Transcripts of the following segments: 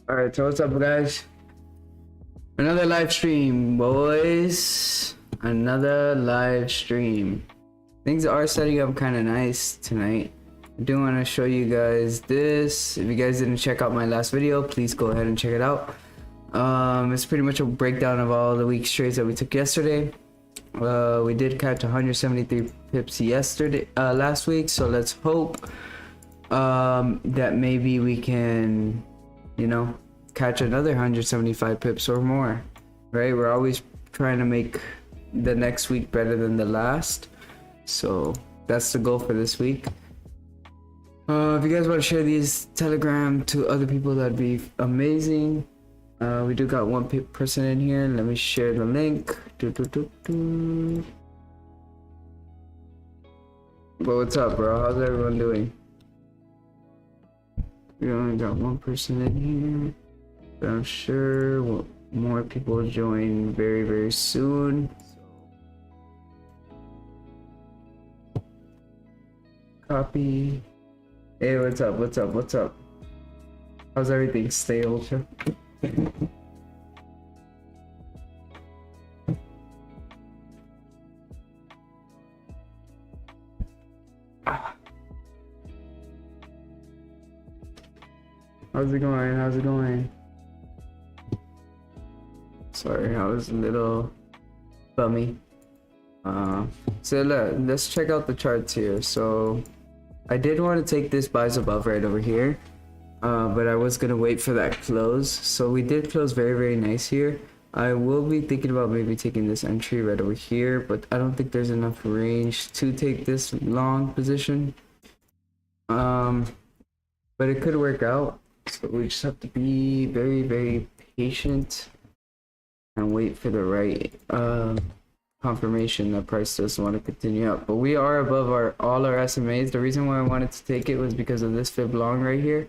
Alright, so what's up, guys? Another live stream, boys. Another live stream. Things are setting up kind of nice tonight. I do want to show you guys this. If you guys didn't check out my last video, please go ahead and check it out. It's pretty much a breakdown of all the week's trades that we took yesterday. We did catch 173 pips yesterday, last week. So let's hope that maybe we can, you know, catch another 175 pips or more, right? We're always trying to make the next week better than the last, so that's the goal for this week. If you guys want to share these Telegram to other people, that'd be amazing. We do got one person in here. Let me share the link. But what's up, bro? How's everyone doing? We only got one person in here, but I'm sure more people will join very soon. Copy. Hey, what's up? What's up? What's up? How's everything? Stay ultra. How's it going? How's it going? Sorry, I was a little bummy. So let's check out the charts here. So I did want to take this buys above right over here, but I was gonna wait for that close. So we did close very nice here. I will be thinking about maybe taking this entry right over here, but I don't think there's enough range to take this long position. But it could work out. So we just have to be very patient and wait for the right confirmation that price does want to continue up. But we are above all our SMAs. The reason why I wanted to take it was because of this fib long right here.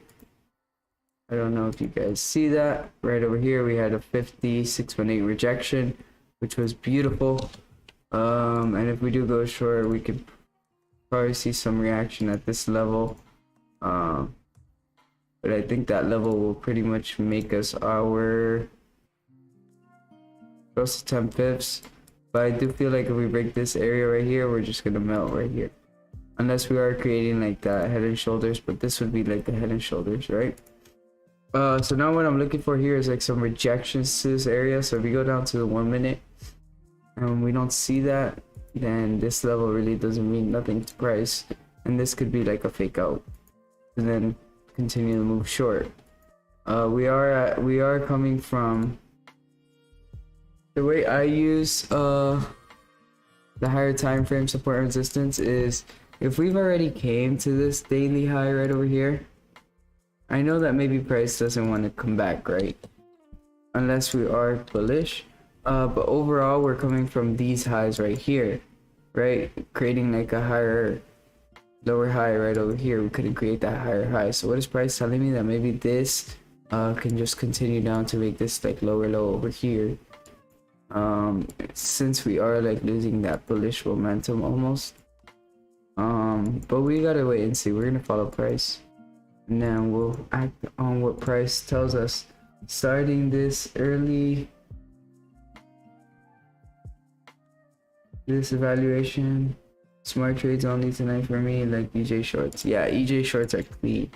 I don't know if you guys see that. Right over here we had a 5618 rejection, which was beautiful. And if we do go short, we could probably see some reaction at this level. But I think that level will pretty much make us our close to 10 pips. But I do feel like if we break this area right here, we're just gonna melt right here. Unless we are creating like that head and shoulders, but this would be like the head and shoulders, right? So now what I'm looking for here is like some rejections to this area. So if we go down to the 1 minute and we don't see that, then this level really doesn't mean nothing to price. And this could be like a fake out. And then continue to move short. We are coming from the way I use the higher time frame support and resistance is if we've already came to this daily high right over here. I know that maybe price doesn't want to come back, right? Unless we are bullish. But overall we're coming from these highs right here, right? Creating like a lower high right over here. We couldn't create that higher high. So what is price telling me? That maybe this can just continue down to make this like lower low over here. Since we are like losing that bullish momentum almost. But we gotta wait and see. We're gonna follow price, and then we'll act on what price tells us. Starting this early, this evaluation. Smart trades only tonight for me, like EJ shorts. Yeah, EJ shorts are clean.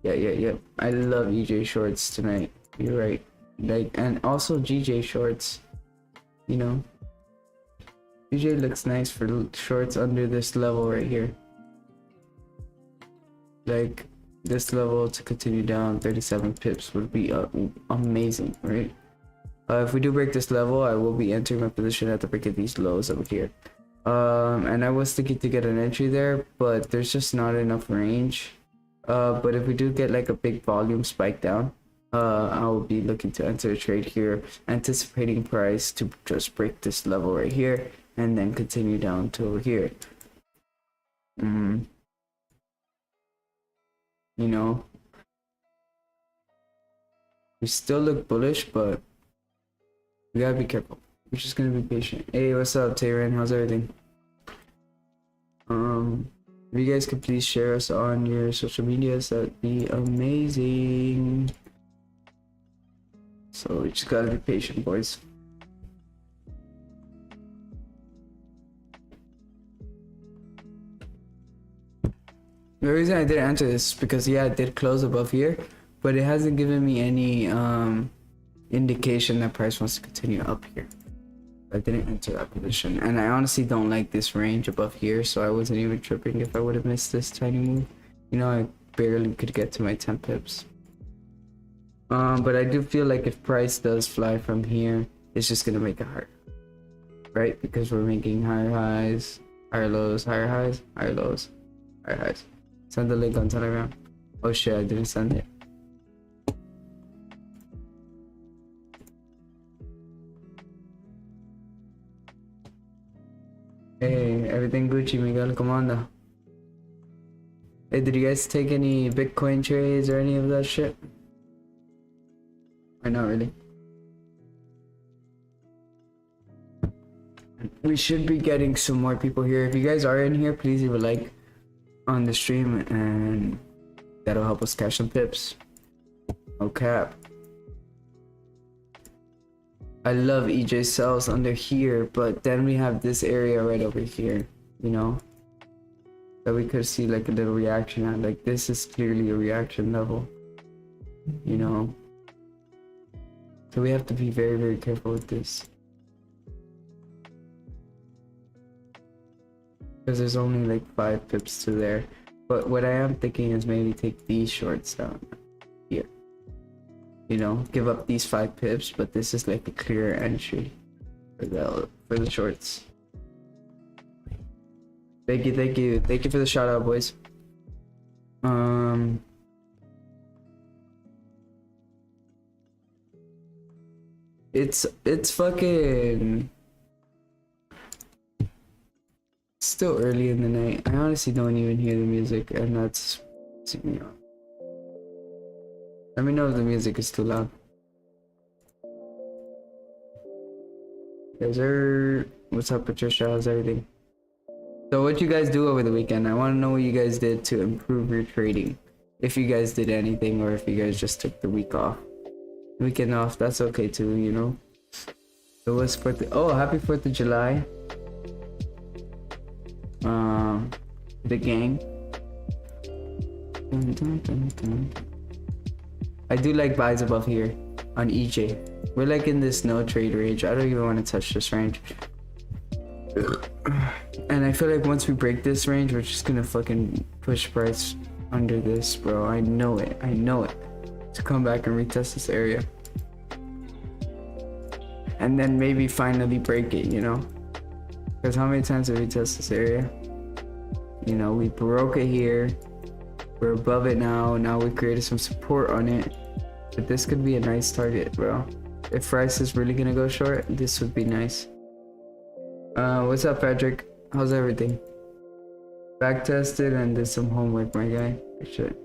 Yeah. I love EJ shorts tonight. You're right. Like, and also GJ shorts. You know, GJ looks nice for shorts under this level right here. Like this level to continue down 37 pips would be amazing, right? If we do break this level, I will be entering my position at the break of these lows over here. And I was thinking to get an entry there, but there's just not enough range. But if we do get like a big volume spike down, I will be looking to enter a trade here, anticipating price to just break this level right here and then continue down to over here. You know, we still look bullish, but we gotta be careful. We're just gonna be patient. Hey, what's up, Tayran? How's everything? If you guys could please share us on your social medias, that'd be amazing. So we just gotta be patient, boys. The reason I didn't enter this is because yeah, it did close above here, but it hasn't given me any indication that price wants to continue up here. I didn't enter that position, and I honestly don't like this range above here, so I wasn't even tripping if I would have missed this tiny move. You know, I barely could get to my 10 pips. But I do feel like if price does fly from here, it's just gonna make it hard, right? Because we're making higher highs, higher lows, higher highs, higher lows, higher highs. Send the link on Telegram. Oh shit, I didn't send it. Hey, everything Gucci, Miguel, come on now. Hey, did you guys take any Bitcoin trades or any of that shit? Or not really? We should be getting some more people here. If you guys are in here, please leave a like on the stream, and that'll help us cash some pips. No cap. I love EJ cells under here, but then we have this area right over here, you know, that we could see like a little reaction at. Like this is clearly a reaction level, you know, so we have to be very, very careful with this, because there's only like 5 pips to there. But what I am thinking is maybe take these shorts down here, you know, give up these 5 pips, but this is like a clear entry for the shorts. Thank you for the shout out, boys. It's fucking still early in the night. I honestly don't even hear the music, and that's pissing me off. Let me know if the music is too loud. Yes, sir. What's up, Patricia? How's everything? So what you guys do over the weekend? I want to know what you guys did to improve your trading. If you guys did anything, or if you guys just took the week off. Weekend off, that's okay too, you know. It was oh, happy 4th of July. The gang. I do like buys above here on EJ. We're like in this no trade range. I don't even want to touch this range. And I feel like once we break this range, we're just gonna fucking push price under this, bro. I know it. I know it. To come back and retest this area. And then maybe finally break it, you know? Because how many times did we test this area? You know, we broke it here. We're above it now. Now we created some support on it. But this could be a nice target, bro. If price is really gonna go short, this would be nice. What's up, Patrick? How's everything? Back tested and did some homework, my guy. Good shit.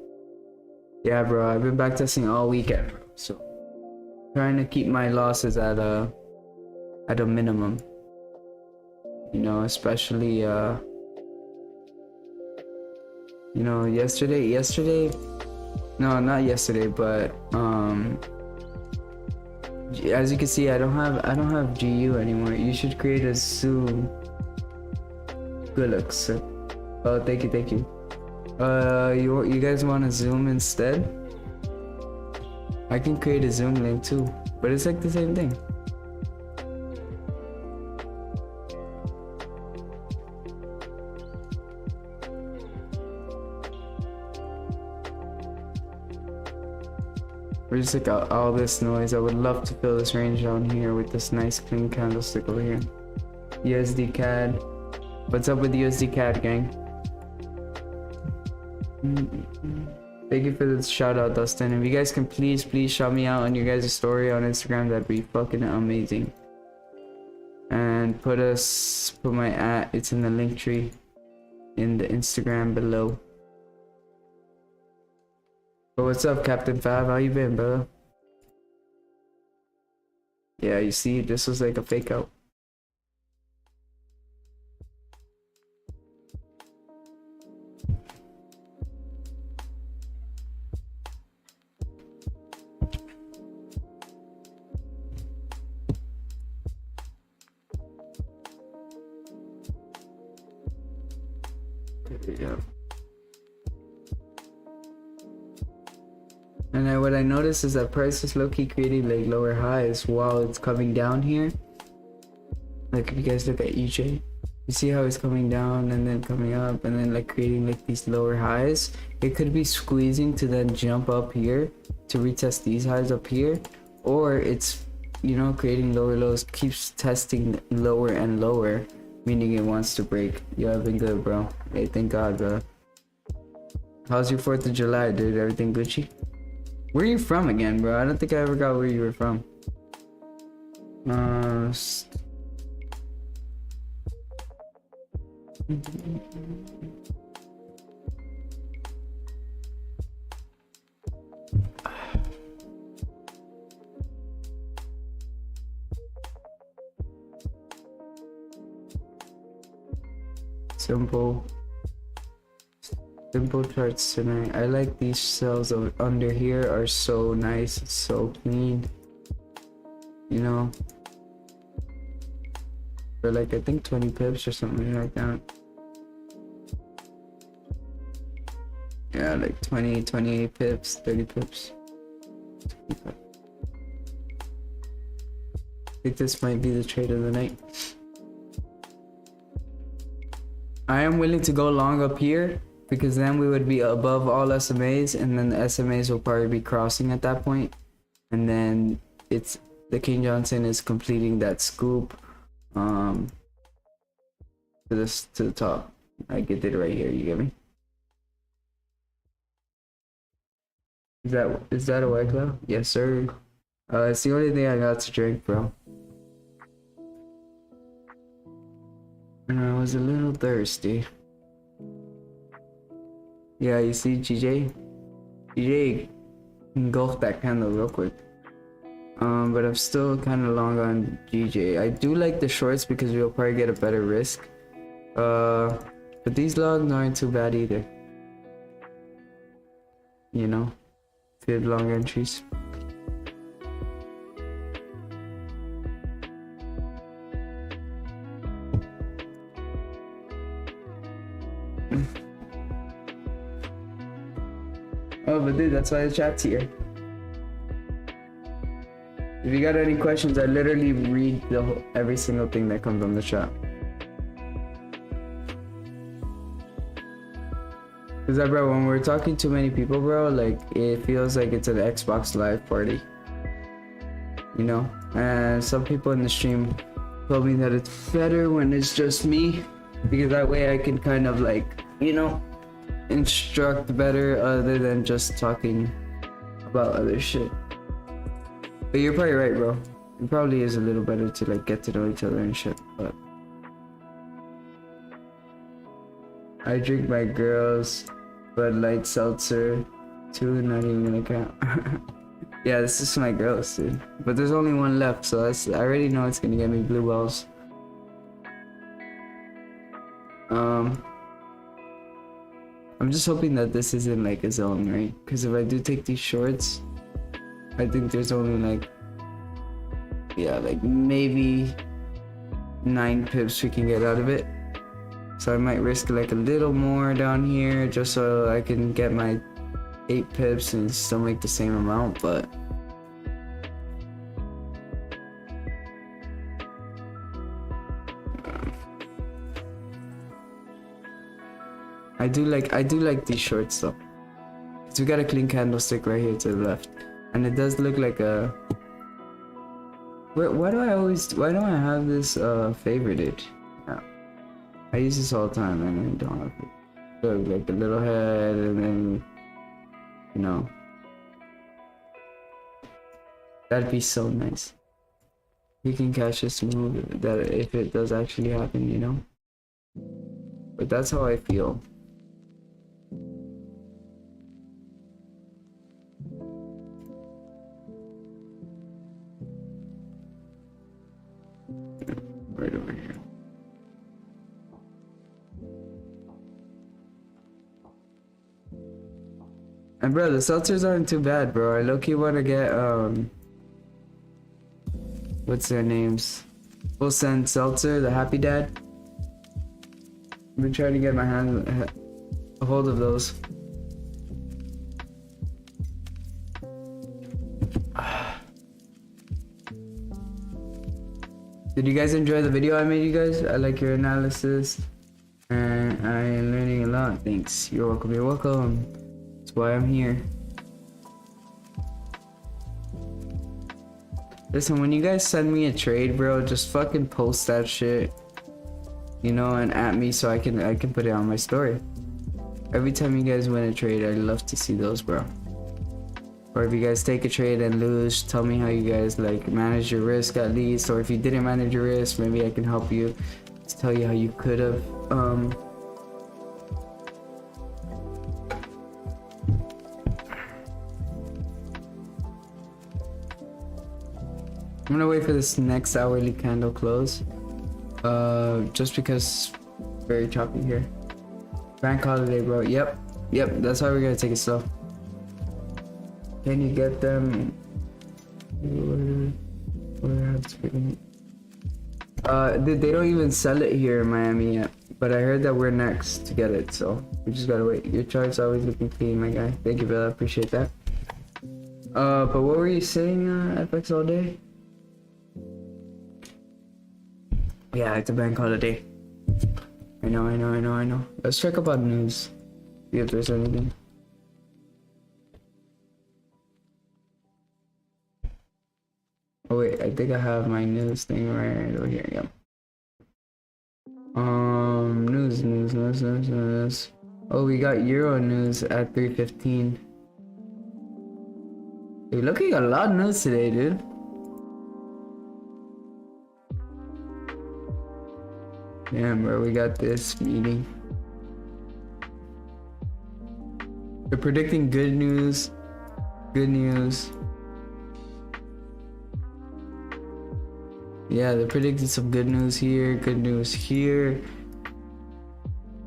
Yeah, bro. I've been back testing all weekend, bro. So trying to keep my losses at a minimum. You know, especially you know, yesterday. No, not yesterday, but as you can see, I don't have GU anymore. You should create a Zoom. Good looks. Oh, thank you. You guys want to Zoom instead? I can create a Zoom link too, but it's like the same thing. We're just like all this noise. I would love to fill this range down here with this nice clean candlestick over here. USD CAD. What's up with USD CAD, gang? Thank you for the shout out, Dustin. If you guys can please shout me out on your guys' story on Instagram, that'd be fucking amazing. And put my @ it's in the link tree in the Instagram below. But what's up, Captain Fab? How you been, brother? Yeah, you see, this was like a fake out. Yeah. And what I noticed is that price is low-key creating like lower highs while it's coming down here. Like if you guys look at EJ, you see how it's coming down and then coming up and then like creating like these lower highs. It could be squeezing to then jump up here to retest these highs up here, or it's, you know, creating lower lows, keeps testing lower and lower, meaning it wants to break. Yeah, I've been good, bro. Hey, thank God, bro. How's your 4th of July, dude? Everything Gucci? Where are you from again, bro? I don't think I ever got where you were from. Simple charts tonight. I like these cells under here are so nice, so clean, you know, for like I think 20 pips or something like that. Yeah, like 20, 28 pips, 30 pips. I think this might be the trade of the night. I am willing to go long up here, because then we would be above all SMAs, and then the SMAs will probably be crossing at that point, and then it's the King Johnson is completing that scoop to the top. I get it right here, you get me? Is that a White Claw? Yes, sir. It's the only thing I got to drink, bro. And I was a little thirsty. Yeah, you see, GJ engulfed that candle real quick. But I'm still kind of long on GJ. I do like the shorts because we'll probably get a better risk. But these logs aren't too bad either. You know, good long entries. Oh, but dude, that's why the chat's here. If you got any questions, I literally read every single thing that comes on the chat. Cause bro, when we're talking to many people, bro, like it feels like it's an Xbox Live party. You know? And some people in the stream told me that it's better when it's just me, because that way I can kind of like, you know, instruct better other than just talking about other shit. But you're probably right, bro. It probably is a little better to like get to know each other and shit. But I drink my girls Bud Light seltzer too, not even gonna count. Yeah, this is my girls, dude. But there's only one left, so I already know it's gonna get me blue balls. I'm just hoping that this isn't like a zone, right? Because if I do take these shorts, I think there's only like, yeah, like maybe 9 pips we can get out of it. So I might risk like a little more down here just so I can get my 8 pips and still make the same amount, but I do like these shorts though. So we got a clean candlestick right here to the left, and it does look like a. Why do I have this favorited? Yeah. I use this all the time and I don't have it. Look, like the little head, and then, you know, that'd be so nice. You can catch this move that if it does actually happen, you know. But that's how I feel. Right over here. And bro, the seltzers aren't too bad, bro. I low-key wanna get what's their names? Full Send Seltzer, the Happy Dad. I've been trying to get my hands a hold of those. Did you guys enjoy the video I made you guys? I like your analysis and I am learning a lot. Thanks. You're welcome. You're welcome. That's why I'm here. Listen, when you guys send me a trade, bro, just fucking post that shit, you know, and at me so I can put it on my story. Every time you guys win a trade, I love to see those, bro. Or if you guys take a trade and lose, tell me how you guys like manage your risk at least. Or if you didn't manage your risk, maybe I can help you to tell you how you could have. I'm gonna wait for this next hourly candle close. Just because it's very choppy here. Bank holiday, bro. Yep, that's why we're gonna take it slow. Can you get them? They don't even sell it here in Miami yet, but I heard that we're next to get it, so we just gotta wait. Your chart's always looking clean, my guy. Thank you, Bill. I appreciate that. But what were you saying, FX all day? Yeah, it's a bank holiday. I know. Let's check about news. See if there's anything. Oh wait, I think I have my news thing right over here. Yep. News. Oh, we got Euro news at 3:15. You're looking at a lot of news today, dude. Damn, bro, we got this meeting. They're predicting good news. Yeah, they're predicting some good news here,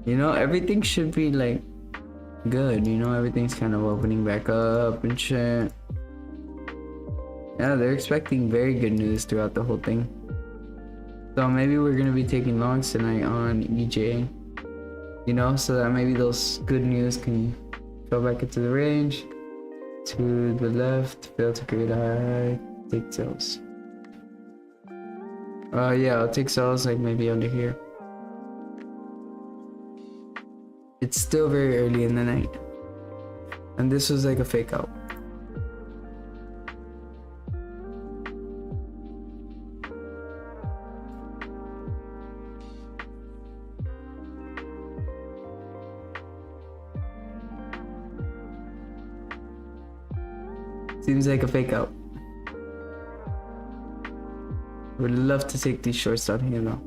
You know, everything should be like good, you know, everything's kind of opening back up and shit. Yeah, they're expecting very good news throughout the whole thing. So maybe we're gonna be taking longs tonight on EJ, you know, so that maybe those good news can go back into the range. To the left, fail to create a high, take sales. Yeah, I'll take sales like maybe under here. It's still very early in the night, and this was like a fake out. Seems like a fake out. Would love to take these shorts down here though.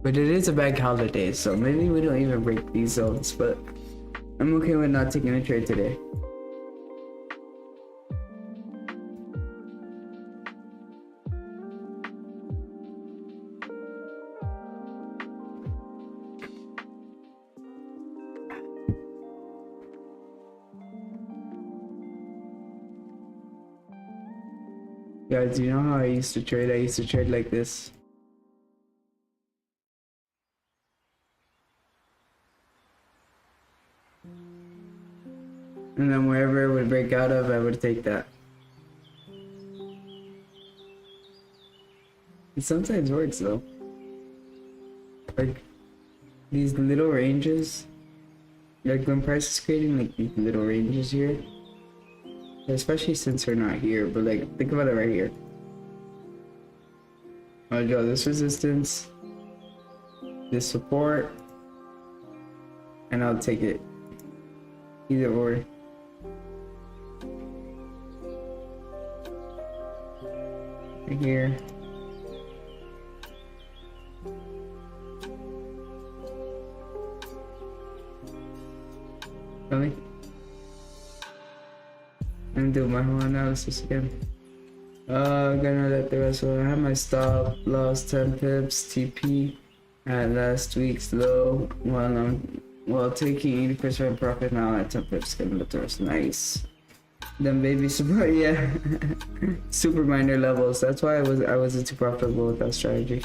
But it is a bank holiday, so maybe we don't even break these zones, but I'm okay with not taking a trade today. Guys, you know how I used to trade? I used to trade like this. And then wherever it would break out of, I would take that. It sometimes works though. Like these little ranges, like when price is creating like these little ranges here, especially since we're not here, but like think about it right here. I'll draw this resistance, this support, and I'll take it either or. Right here. Really? And do my whole analysis again. Gonna let the rest of it. I have my stop loss 10 pips TP at last week's low while I'm taking 80% profit now at 10 pips. Gonna let the rest. Nice. Then baby support, yeah. Super minor levels. That's why I wasn't too profitable with that strategy.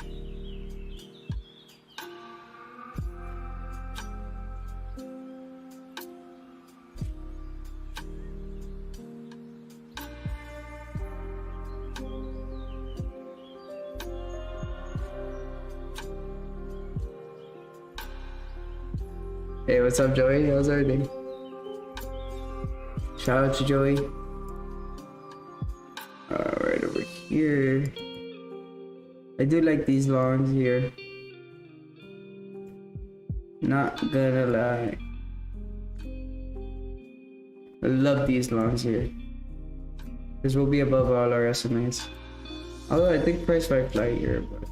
Hey, what's up, Joey? How's everything? Shout out to Joey. Right over here. I do like these longs here. Not gonna lie. I love these longs here. This will be above all our estimates. Although I think price might fly here, but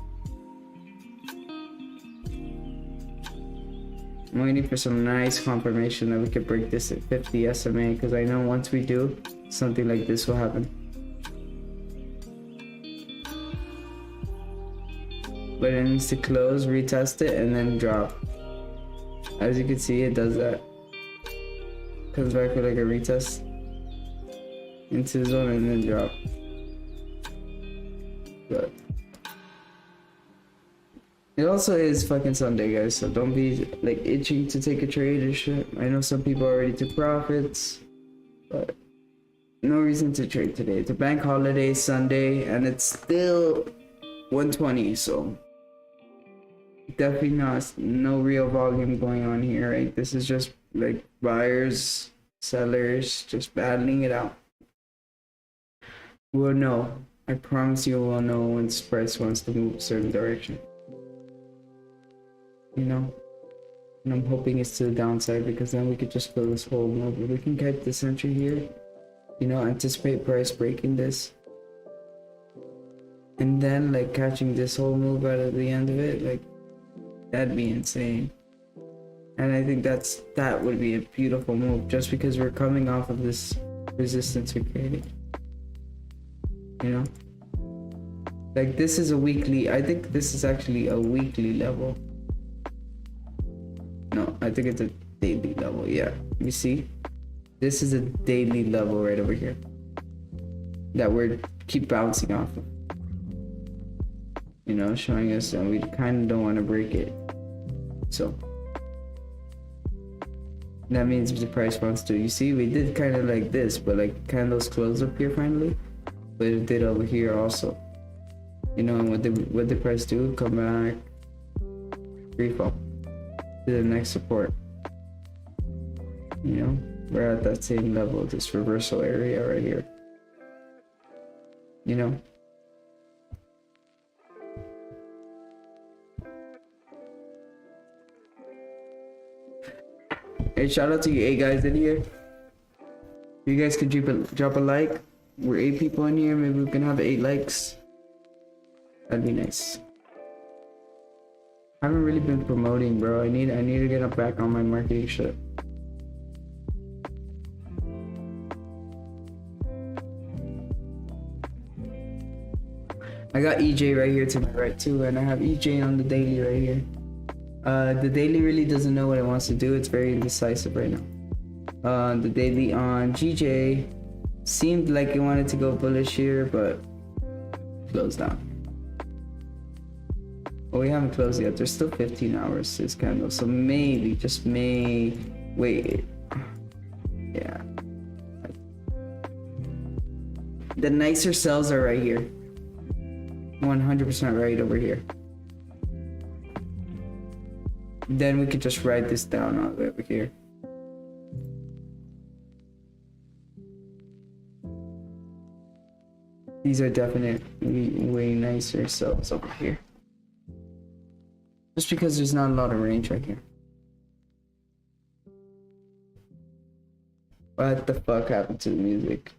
I'm waiting for some nice confirmation that we could break this at 50 SMA, because I know once we do, something like this will happen. But it needs to close, retest it, and then drop. As you can see, it does that. Comes back with like a retest into the zone and then drop. But it also is fucking Sunday, guys, so don't be like itching to take a trade or shit. I know some people already took profits, but no reason to trade today. It's a bank holiday, Sunday, and it's still 120, so definitely no real volume going on here, right? This is just like buyers, sellers, just battling it out. We'll know. I promise you we'll know when price wants to move a certain direction. You know? And I'm hoping it's to the downside, because then we could just fill this whole move. If we can get this entry here, you know, anticipate price breaking this, and then like catching this whole move out of the end of it, like that'd be insane. And I think that would be a beautiful move, just because we're coming off of this resistance we created. You know? Like this is a weekly, I think this is actually a weekly level. No, I think it's a daily level, yeah. You see? This is a daily level right over here that we're keep bouncing off of. You know, showing us that we kind of don't want to break it. So that means the price wants to. You see, we did kind of like this, but like candles closed up here finally, but it did over here also. You know, and what the price do? Come back, free fall to the next support. You know, we're at that same level, this reversal area right here. You know. Hey, shout out to you 8 guys in here. You guys could drop a like. We're 8 people in here. Maybe we can have 8 likes. That'd be nice. I haven't really been promoting, bro. I need to get up back on my marketing shit. I got EJ right here to my right too, and I have EJ on the daily right here. The daily really doesn't know what it wants to do. It's very indecisive right now. The daily on GJ seemed like it wanted to go bullish here, but closed down. Well, we haven't closed yet. There's still 15 hours to this candle, so maybe, just may, wait. Yeah. The nicer sells are right here. 100% right over here. Then we could just write this down all the way over here. These are definitely way nicer sells over here. Just because there's not a lot of range right here. What the fuck happened to the music?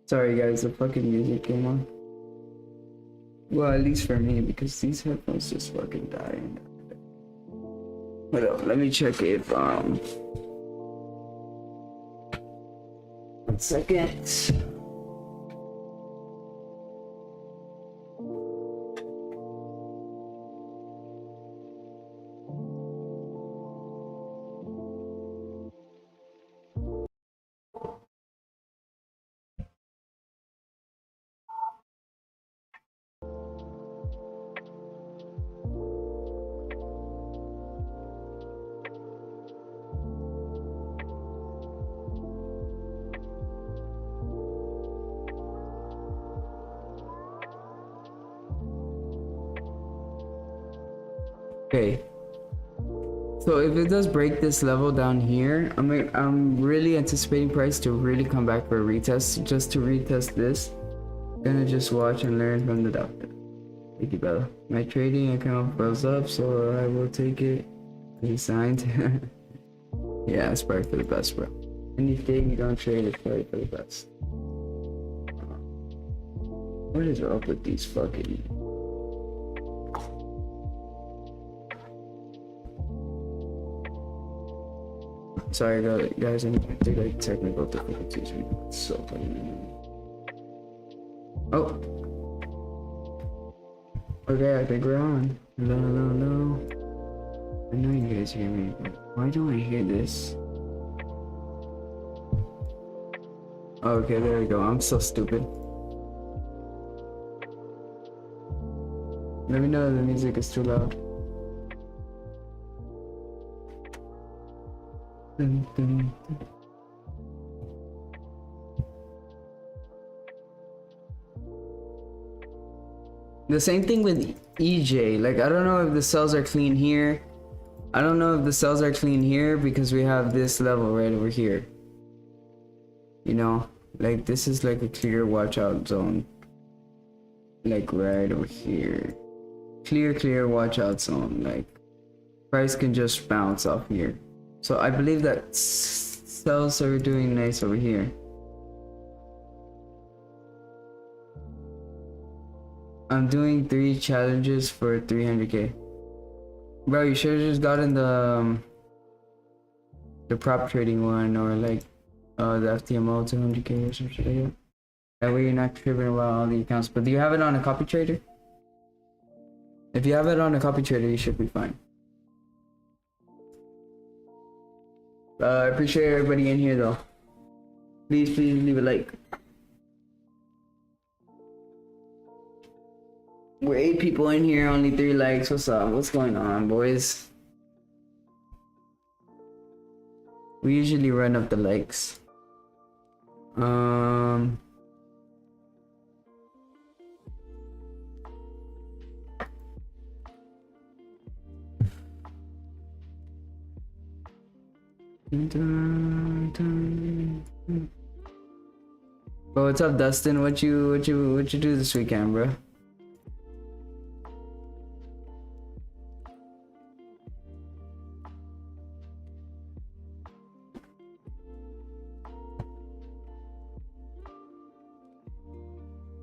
Sorry guys, the fucking music came on. Well, at least for me, because these headphones just fucking dying. Hold up, let me check if 1 second. Okay. So if it does break this level down here, I'm really anticipating price to really come back for a retest, just to retest this. Gonna just watch and learn from the doctor. Thank you, Bella. My trading account froze up, so I will take it. He signed. Yeah, it's probably for the best, bro. Anything you don't trade is probably for the best. What is up with these fucking... Sorry guys, I'm gonna take like technical difficulties. It's so funny. Oh. Okay, I think we're on. No. I know you guys hear me, but why don't I hear this? Okay, there we go. I'm so stupid. Let me know if the music is too loud. Dun, dun, dun. The same thing with EJ. Like, I don't know if the cells are clean here. I don't know if the cells are clean here because we have this level right over here. You know, like this is like a clear watch out zone. Like right over here. Clear watch out zone. Like price can just bounce off here. So I believe that cells are doing nice over here. I'm doing 3 challenges for 300k. Bro, you should have just gotten the prop trading one, or like the FTMO 200k or some shit like that. That way you're not tripping about all the accounts. But do you have it on a copy trader? If you have it on a copy trader, you should be fine. I appreciate everybody in here though. Please leave a like. We're 8 people in here, only 3 likes. What's up? What's going on, boys? We usually run up the likes. 'Dun. Bro, what's up, Dustin? What you do this weekend, bro?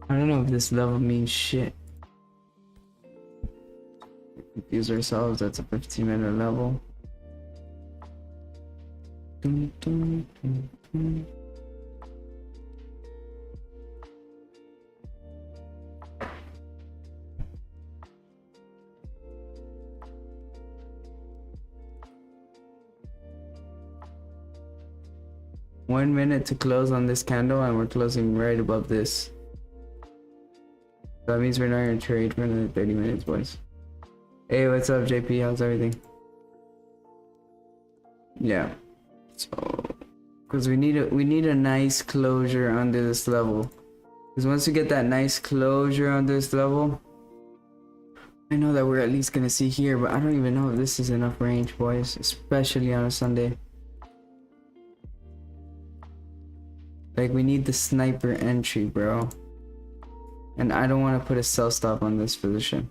I don't know if this level means shit. Confuse ourselves. That's a 15-minute level. Dun, dun, dun, dun. One minute to close on this candle, and we're closing right above this. That means we're not gonna trade for another 30 minutes, boys. Hey, what's up, JP? How's everything? Yeah. So, because we need a nice closure under this level. Because once we get that nice closure on this level, I know that we're at least gonna see here, but I don't even know if this is enough range, boys, especially on a Sunday. Like, we need the sniper entry, bro. And I don't want to put a sell stop on this position.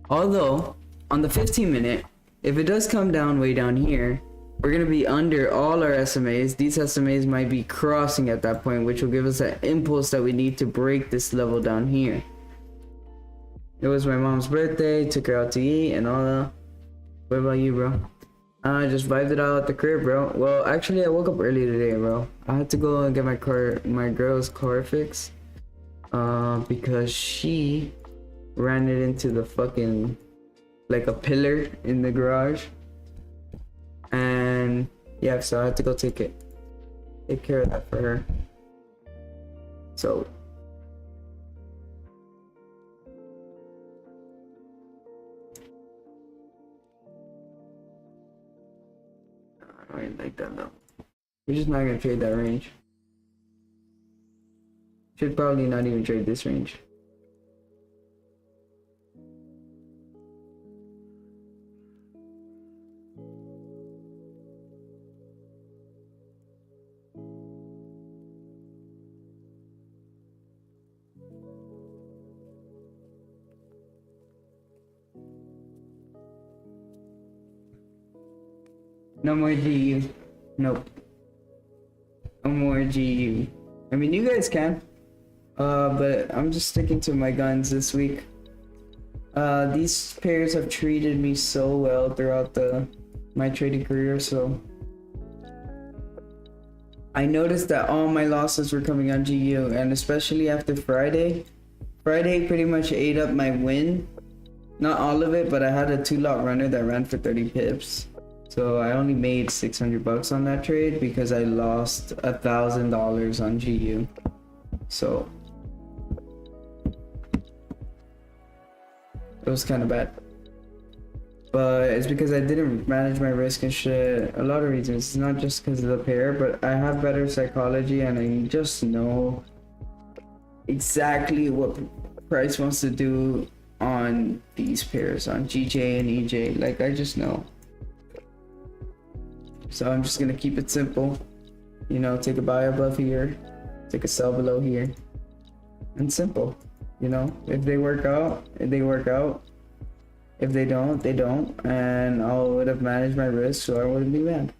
Although, on the 15-minute, if it does come down way down here, we're going to be under all our SMAs. These SMAs might be crossing at that point, which will give us that impulse that we need to break this level down here. It was my mom's birthday, took her out to eat and all that. What about you, bro? I just vibed it out at the crib, bro. Well, actually, I woke up early today, bro. I had to go and get my girl's car fixed. Because she ran it into the fucking, like a pillar in the garage. And yeah, so I had to go take care of that for her. So I don't really like that though. We're just not gonna trade that range. Should probably not even trade this range. No more GU. Nope. No more GU. I mean, you guys can. But I'm just sticking to my guns this week. These pairs have treated me so well throughout my trading career, so I noticed that all my losses were coming on GU, and especially after Friday. Friday pretty much ate up my win. Not all of it, but I had a 2-lot runner that ran for 30 pips. So I only made 600 bucks on that trade because I lost $1,000 on GU. So it was kind of bad. But it's because I didn't manage my risk and shit. A lot of reasons. It's not just because of the pair, but I have better psychology and I just know exactly what Price wants to do on these pairs, on GJ and EJ. Like, I just know. So I'm just gonna keep it simple. You know, take a buy above here, take a sell below here, and simple. You know, if they work out, they work out. If they don't, they don't. And I would have managed my risk, so I wouldn't be mad.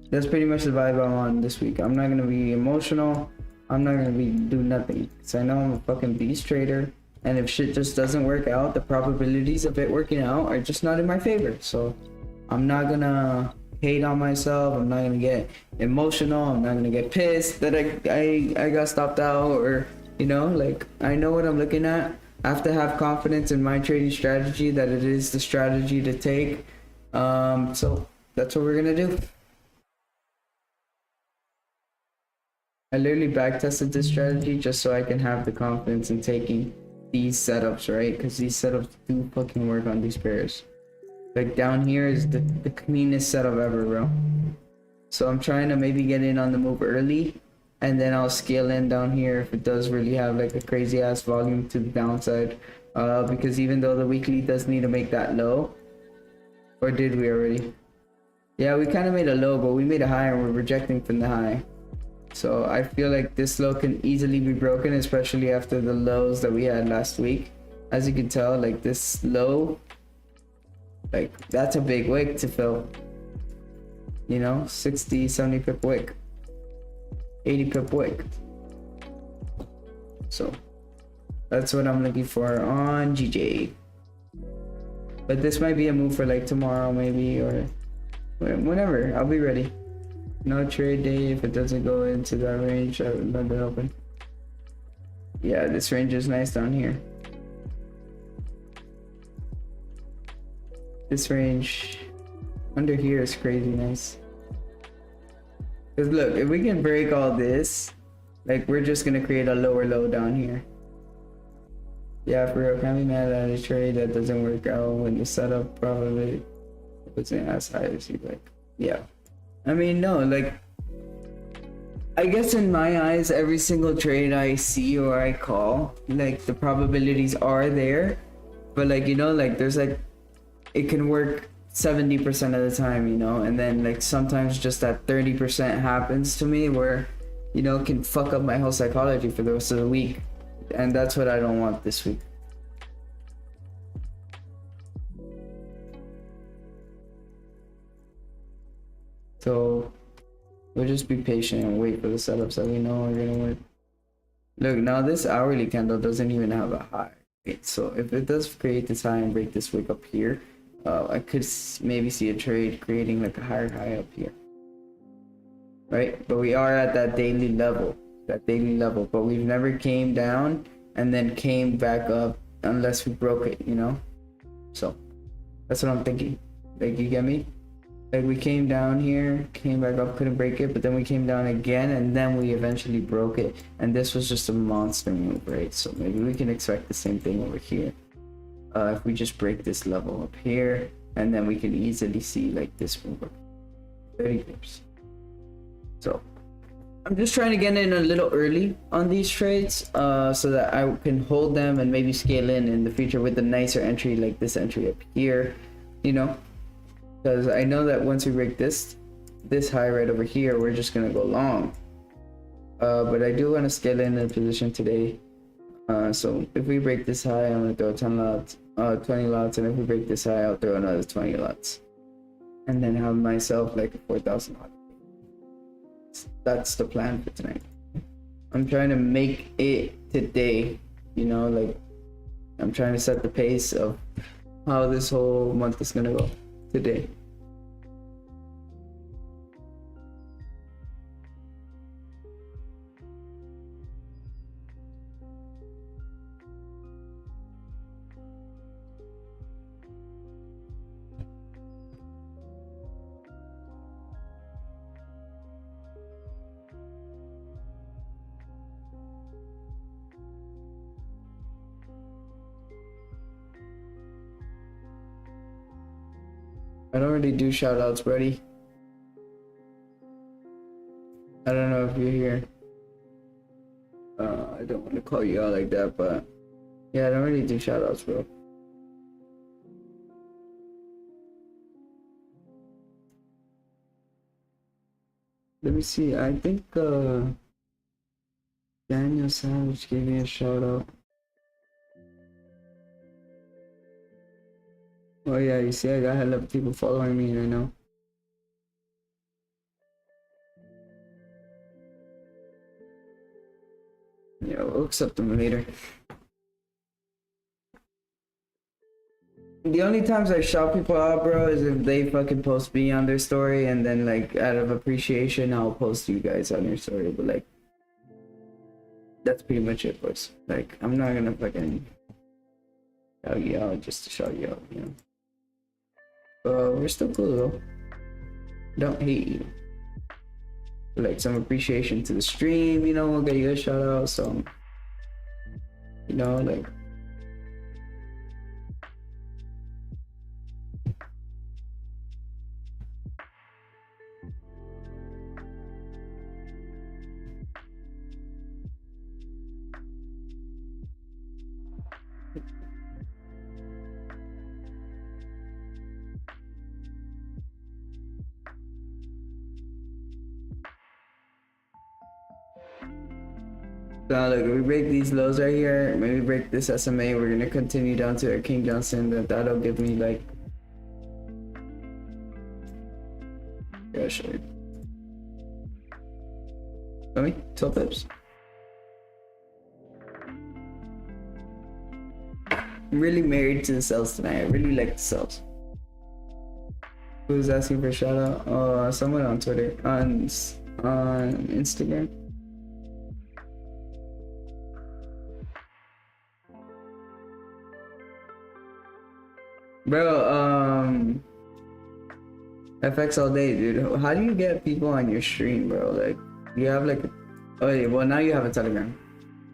That's pretty much the vibe I'm on this week. I'm not gonna be emotional. I'm not gonna do nothing. Cause I know I'm a fucking beast trader. And if shit just doesn't work out, the probabilities of it working out are just not in my favor. So I'm not gonna hate on myself. I'm not gonna get emotional. I'm not gonna get pissed that I got stopped out, or, you know, like, I know what I'm looking at. I have to have confidence in my trading strategy, that it is the strategy to take. So that's what we're gonna do. I literally back tested this strategy just so I can have the confidence in taking these setups, right? Because these setups do fucking work on these pairs. Like, down here is the cleanest setup ever, bro. So I'm trying to maybe get in on the move early, and then I'll scale in down here if it does really have like a crazy ass volume to the downside. Because even though the weekly does need to make that low, or did we already? Yeah, we kind of made a low, but we made a high and we're rejecting from the high. So I feel like this low can easily be broken, especially after the lows that we had last week. As you can tell, like, this low, like, that's a big wick to fill. You know, 60, 70 pip wick, 80 pip wick. So that's what I'm looking for on GJ. But this might be a move for like tomorrow maybe, or whenever. I'll be ready. No trade day if it doesn't go into that range. I would let it open. Yeah, this range is nice down here. This range under here is crazy nice. Cause look, if we can break all this, like, we're just gonna create a lower low down here. Yeah, for real, can't be mad at a trade that doesn't work out when the setup probably wasn't as high as you like. Yeah. I mean, no, like, I guess in my eyes, every single trade I see or I call, like, the probabilities are there, but, like, you know, like, there's like, it can work 70% of the time, you know, and then like sometimes just that 30% happens to me where, you know, can fuck up my whole psychology for the rest of the week, and that's what I don't want this week. So we'll just be patient and wait for the setups that we know are gonna work. Look, now this hourly candle doesn't even have a high, right? So if it does create this high and break this wick up here, I could maybe see a trade creating like a higher high up here, right? But we are at that daily level, but we've never came down and then came back up unless we broke it, you know? So that's what I'm thinking. Like, you get me? Like, we came down here, came back up, couldn't break it, but then we came down again, and then we eventually broke it. And this was just a monster move, right? So maybe we can expect the same thing over here. If we just break this level up here, and then we can easily see like this move up 30 pips. So I'm just trying to get in a little early on these trades, so that I can hold them and maybe scale in the future with a nicer entry like this entry up here, you know, because I know that once we break this high right over here, we're just gonna go long. But I do want to scale in the position today. So if we break this high, I'm gonna throw 10 lots, 20 lots, and if we break this high, I'll throw another 20 lots. and then have myself like a 4,000 odd. That's the plan for tonight. I'm trying to make it today, you know, like I'm trying to set the pace of how this whole month is gonna go today. I don't really do shout outs, buddy. I don't know if you're here. I don't want to call you out like that, but yeah, I don't really do shout outs, bro. Let me see. I think Daniel Savage gave me a shout out. Oh yeah, you see, I got hella people following me right now. Yeah, we'll accept them later. The only times I shout people out, bro, is if they fucking post me on their story, and then like out of appreciation, I'll post you guys on your story. But like, that's pretty much it, boys. Like, I'm not gonna fucking shout you out just to shout you out, you know. We're still cool though. Don't hate you. Like some appreciation to the stream, you know, we'll get you a shout out, some, you know, like. So look, if we break these lows right here, maybe break this SMA, we're gonna continue down to our King Johnson, that'll give me like, yeah, I'll show you. Show me, 12 pips. I'm really married to the cells tonight. I really like the cells. Who's asking for a shout out? Someone on Twitter, on Instagram. Bro, FX all day, dude. How do you get people on your stream, bro? Like, you have like, oh yeah, well now you have a Telegram.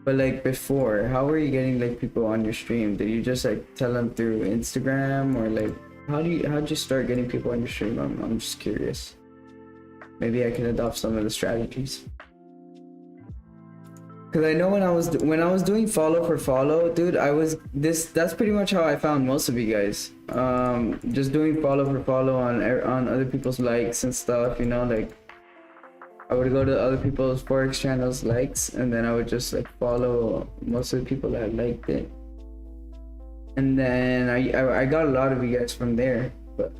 But like before, how were you getting like people on your stream? Did you just like tell them through Instagram, or like how'd you start getting people on your stream? I'm just curious. Maybe I can adopt some of the strategies. Cause I know when I was doing follow for follow, dude, that's pretty much how I found most of you guys. Just doing follow for follow on other people's likes and stuff, you know, like I would go to other people's Forex channels likes, and then I would just like follow most of the people that liked it. And then I got a lot of you guys from there, but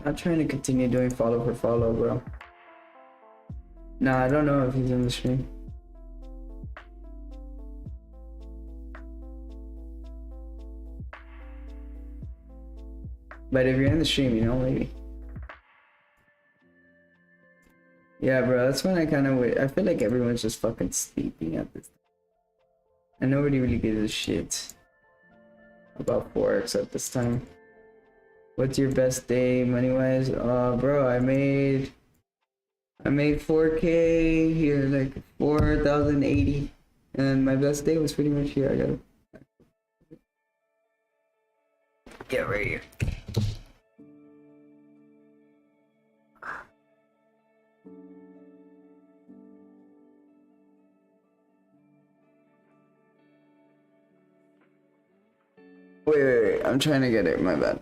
I'm trying to continue doing follow for follow, bro. Nah, I don't know if he's in the stream. But if you're in the stream, you know, maybe. Yeah, bro, that's when I kind of wait. I feel like everyone's just fucking sleeping at this time. And nobody really gives a shit about Forex at this time. What's your best day money-wise? Bro, I made 4K here, like 4,080, and my best day was pretty much here. I got it. Yeah, right here. Wait, I'm trying to get it, my bad.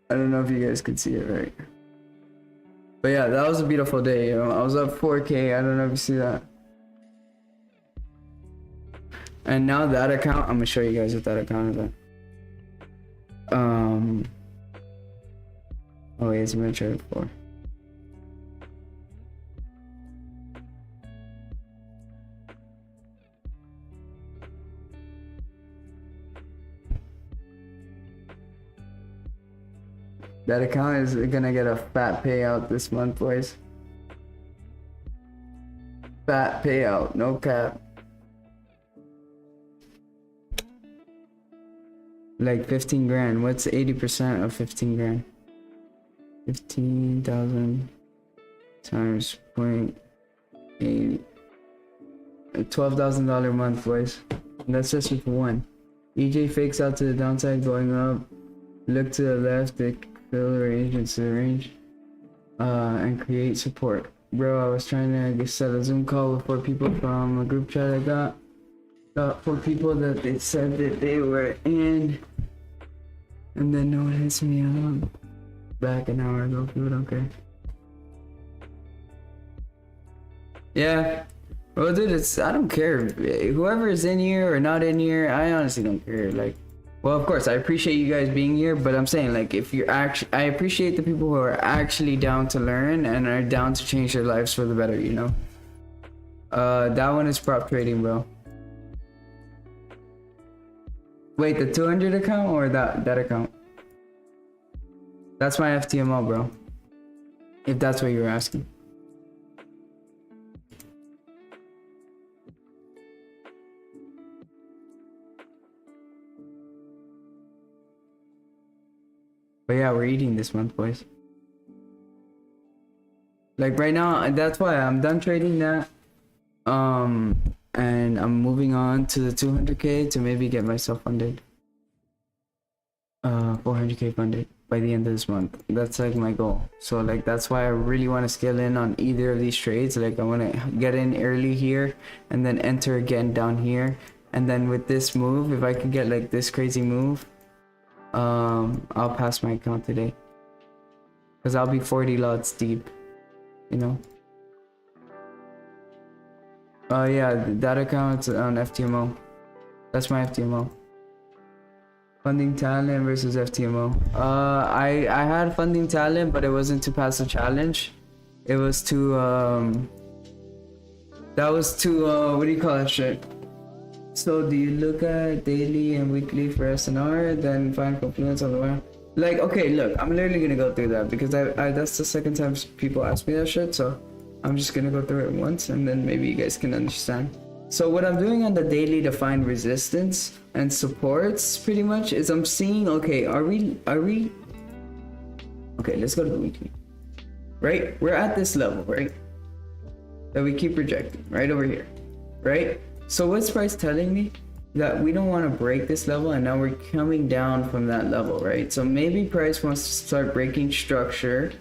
I don't know if you guys can see it right. But yeah, that was a beautiful day, you know. I was up 4K, I don't know if you see that. And now that account, I'm gonna show you guys what that account is at. Oh wait, it's a trade for. That account is gonna get a fat payout this month, boys. Fat payout, no cap. Like 15 grand. What's 80% of 15 grand? 15,000 times 0.8. $12,000 a month, boys. That's just with one. EJ fakes out to the downside going up. Look to the left. They fill arrangements to the range. And create support. Bro, I was trying to set a Zoom call with 4 people from a group chat I got. 4 people that they said that they were in. And then no one hits me up. Back an hour ago, people don't care. Yeah. Well, dude, I don't care. Whoever is in here or not in here, I honestly don't care. Like, well, of course, I appreciate you guys being here, but I'm saying, like, if you're actually, I appreciate the people who are actually down to learn and are down to change their lives for the better, you know? That one is prop trading, bro. Wait, the 200 account or that account? That's my FTMO, bro. If that's what you were asking. But yeah, we're eating this month, boys. Like right now, that's why I'm done trading that. And I'm moving on to the 200k to maybe get myself funded. 400k funded by the end of this month. That's like my goal. So like that's why I really want to scale in on either of these trades. Like I want to get in early here and then enter again down here. And then with this move, if I could get like this crazy move, I'll pass my account today. Cause I'll be 40 lots deep, you know. Oh yeah, that account's on FTMO. That's my FTMO. Funding talent versus FTMO. I had funding talent, but it wasn't to pass the challenge. It was to that was to what do you call that shit? So do you look at daily and weekly for SNR, then find confluence on the way? Like, okay, look, I'm literally gonna go through that because I that's the second time people ask me that shit, so I'm just gonna go through it once and then maybe you guys can understand. So what I'm doing on the daily to find resistance and supports pretty much is I'm seeing, okay, are we okay, let's go to the weekly. Right? We're at this level, right? That we keep rejecting, right over here. Right? So what's price telling me? That we don't want to break this level and now we're coming down from that level, right? So maybe price wants to start breaking structure,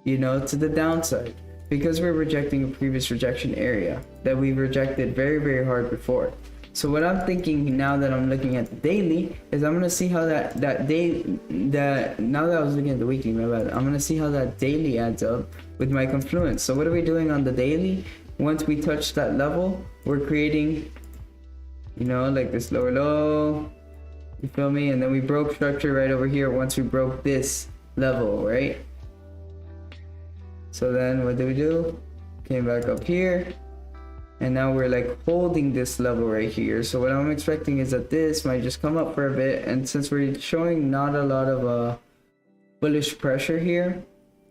you know, to the downside because we're rejecting a previous rejection area that we've rejected very, very hard before. So what I'm thinking now that I'm looking at the daily is I'm going to see how now that I was looking at the weekly, my bad, I'm going to see how that daily adds up with my confluence. So what are we doing on the daily? Once we touch that level, we're creating, you know, like this lower low, you feel me? And then we broke structure right over here once we broke this level, right? So then what do? Came back up here, and now we're like holding this level right here. So what I'm expecting is that this might just come up for a bit, and since we're showing not a lot of bullish pressure here,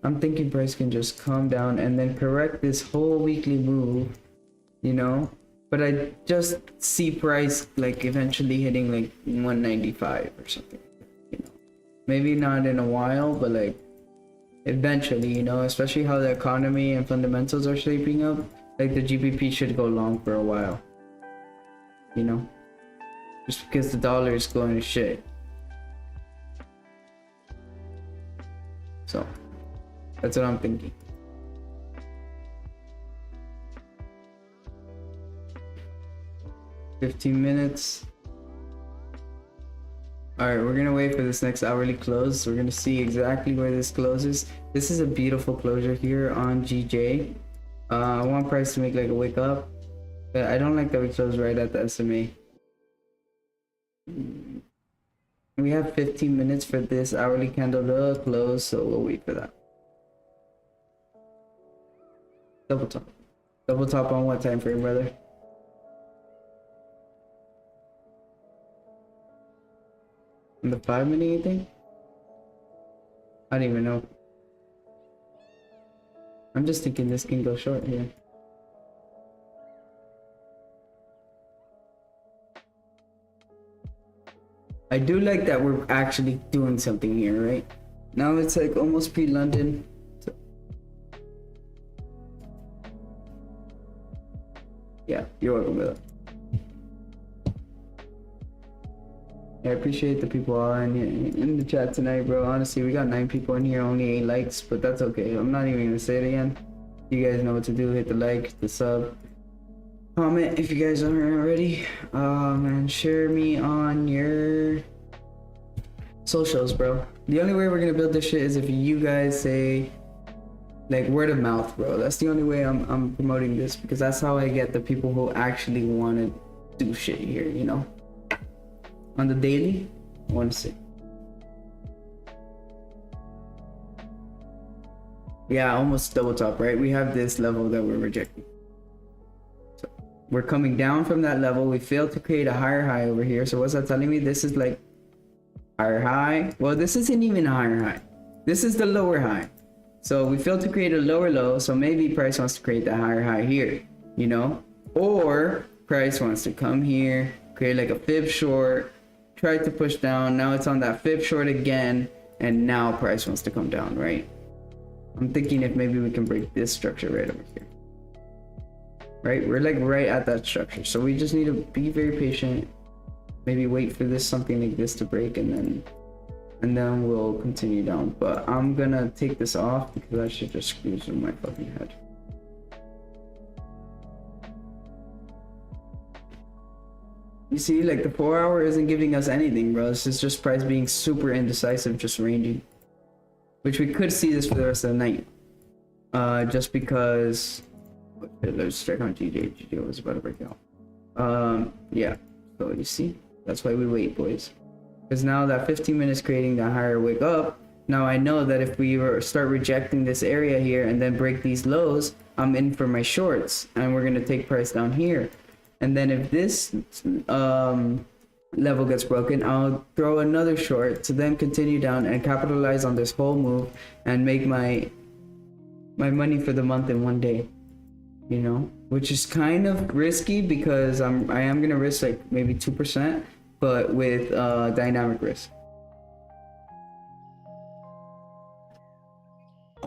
I'm thinking price can just come down and then correct this whole weekly move, you know? But I just see price like eventually hitting like 195 or something, you know? Maybe not in a while, but like eventually, you know, especially how the economy and fundamentals are shaping up, like the GBP should go long for a while, you know? Just because the dollar is going to shit. So that's what I'm thinking. $15 minutes. Alright, we're gonna wait for this next hourly close. We're gonna see exactly where this closes. This is a beautiful closure here on GJ. I want price to make like a wake up, but I don't like that we close right at the SMA. We have 15 minutes for this hourly candle to close, so we'll wait for that. Double top. Double top on what time frame, brother? On the 5 minute, you think? I don't even know. I'm just thinking this can go short here. I do like that we're actually doing something here, right? Now it's like almost pre-London. So yeah, you're welcome, brother. Yeah, I appreciate the people all in the chat tonight, bro. Honestly, we got 9 people in here, only 8 likes, but that's okay. I'm not even gonna say it again. You guys know what to do. Hit the like, the sub, comment if you guys aren't already. And share me on your socials, bro. The only way we're gonna build this shit is if you guys say, like, word of mouth, bro. That's the only way I'm promoting this, because that's how I get the people who actually want to do shit here, you know? On the daily, I want to see. Yeah, almost double top, right? We have this level that we're rejecting. So we're coming down from that level. We failed to create a higher high over here. So what's that telling me? This is like higher high. Well, this isn't even a higher high. This is the lower high. So we failed to create a lower low. So maybe price wants to create the higher high here, you know? Or price wants to come here, create like a fib short, try to push down. Now it's on that fib short again. And now price wants to come down, right? I'm thinking if maybe we can break this structure right over here. Right? We're like right at that structure. So we just need to be very patient. Maybe wait for this, something like this to break, and then we'll continue down. But I'm gonna take this off because that shit just screws with my fucking head. You see, like the 4 hour isn't giving us anything, bro. This is just price being super indecisive, just ranging. Which we could see this for the rest of the night. Just because... Okay, let's check on GJ. GJ was about to break out. Yeah. So you see? That's why we wait, boys. Because now that 15 minutes creating the higher wick up, now I know that if we start rejecting this area here and then break these lows, I'm in for my shorts. And we're going to take price down here. And then if this level gets broken, I'll throw another short to then continue down and capitalize on this whole move and make my money for the month in one day, you know, which is kind of risky because I am gonna risk like maybe 2%, but with dynamic risk.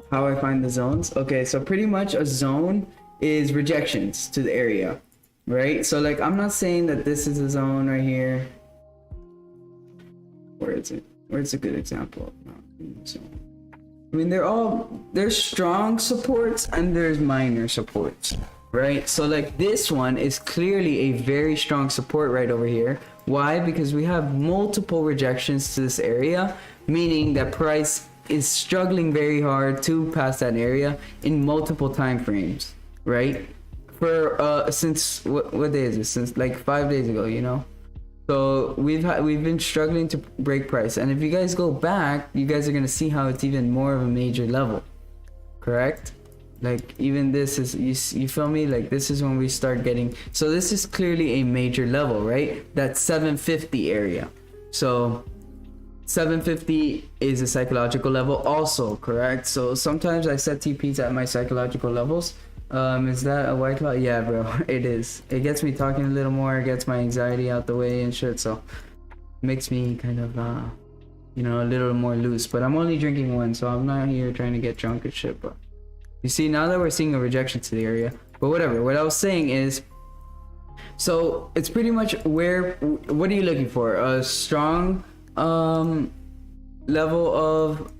How I find the zones? Okay, so pretty much a zone is rejections to the area. Right, so like I'm not saying that this is a zone right here. Where is it? Where's a good example of zone? I mean, there's strong supports and there's minor supports, right? So like this one is clearly a very strong support right over here. Why? Because we have multiple rejections to this area, meaning that price is struggling very hard to pass that area in multiple time frames, right? For since what day is it? Since like 5 days ago, you know. So we've been struggling to break price, and if you guys go back, you guys are gonna see how it's even more of a major level, correct? Like even this is you feel me? Like this is when we start getting. So this is clearly a major level, right? That 750 area. So 750 is a psychological level also, correct? So sometimes I set TPs at my psychological levels. Is that a white cloud? Yeah, bro, it is. It gets me talking a little more, it gets my anxiety out the way and shit, so it makes me kind of you know, a little more loose. But I'm only drinking one, so I'm not here trying to get drunk and shit. But you see, now that we're seeing a rejection to the area, but whatever. What I was saying is, so it's pretty much what are you looking for? A strong level of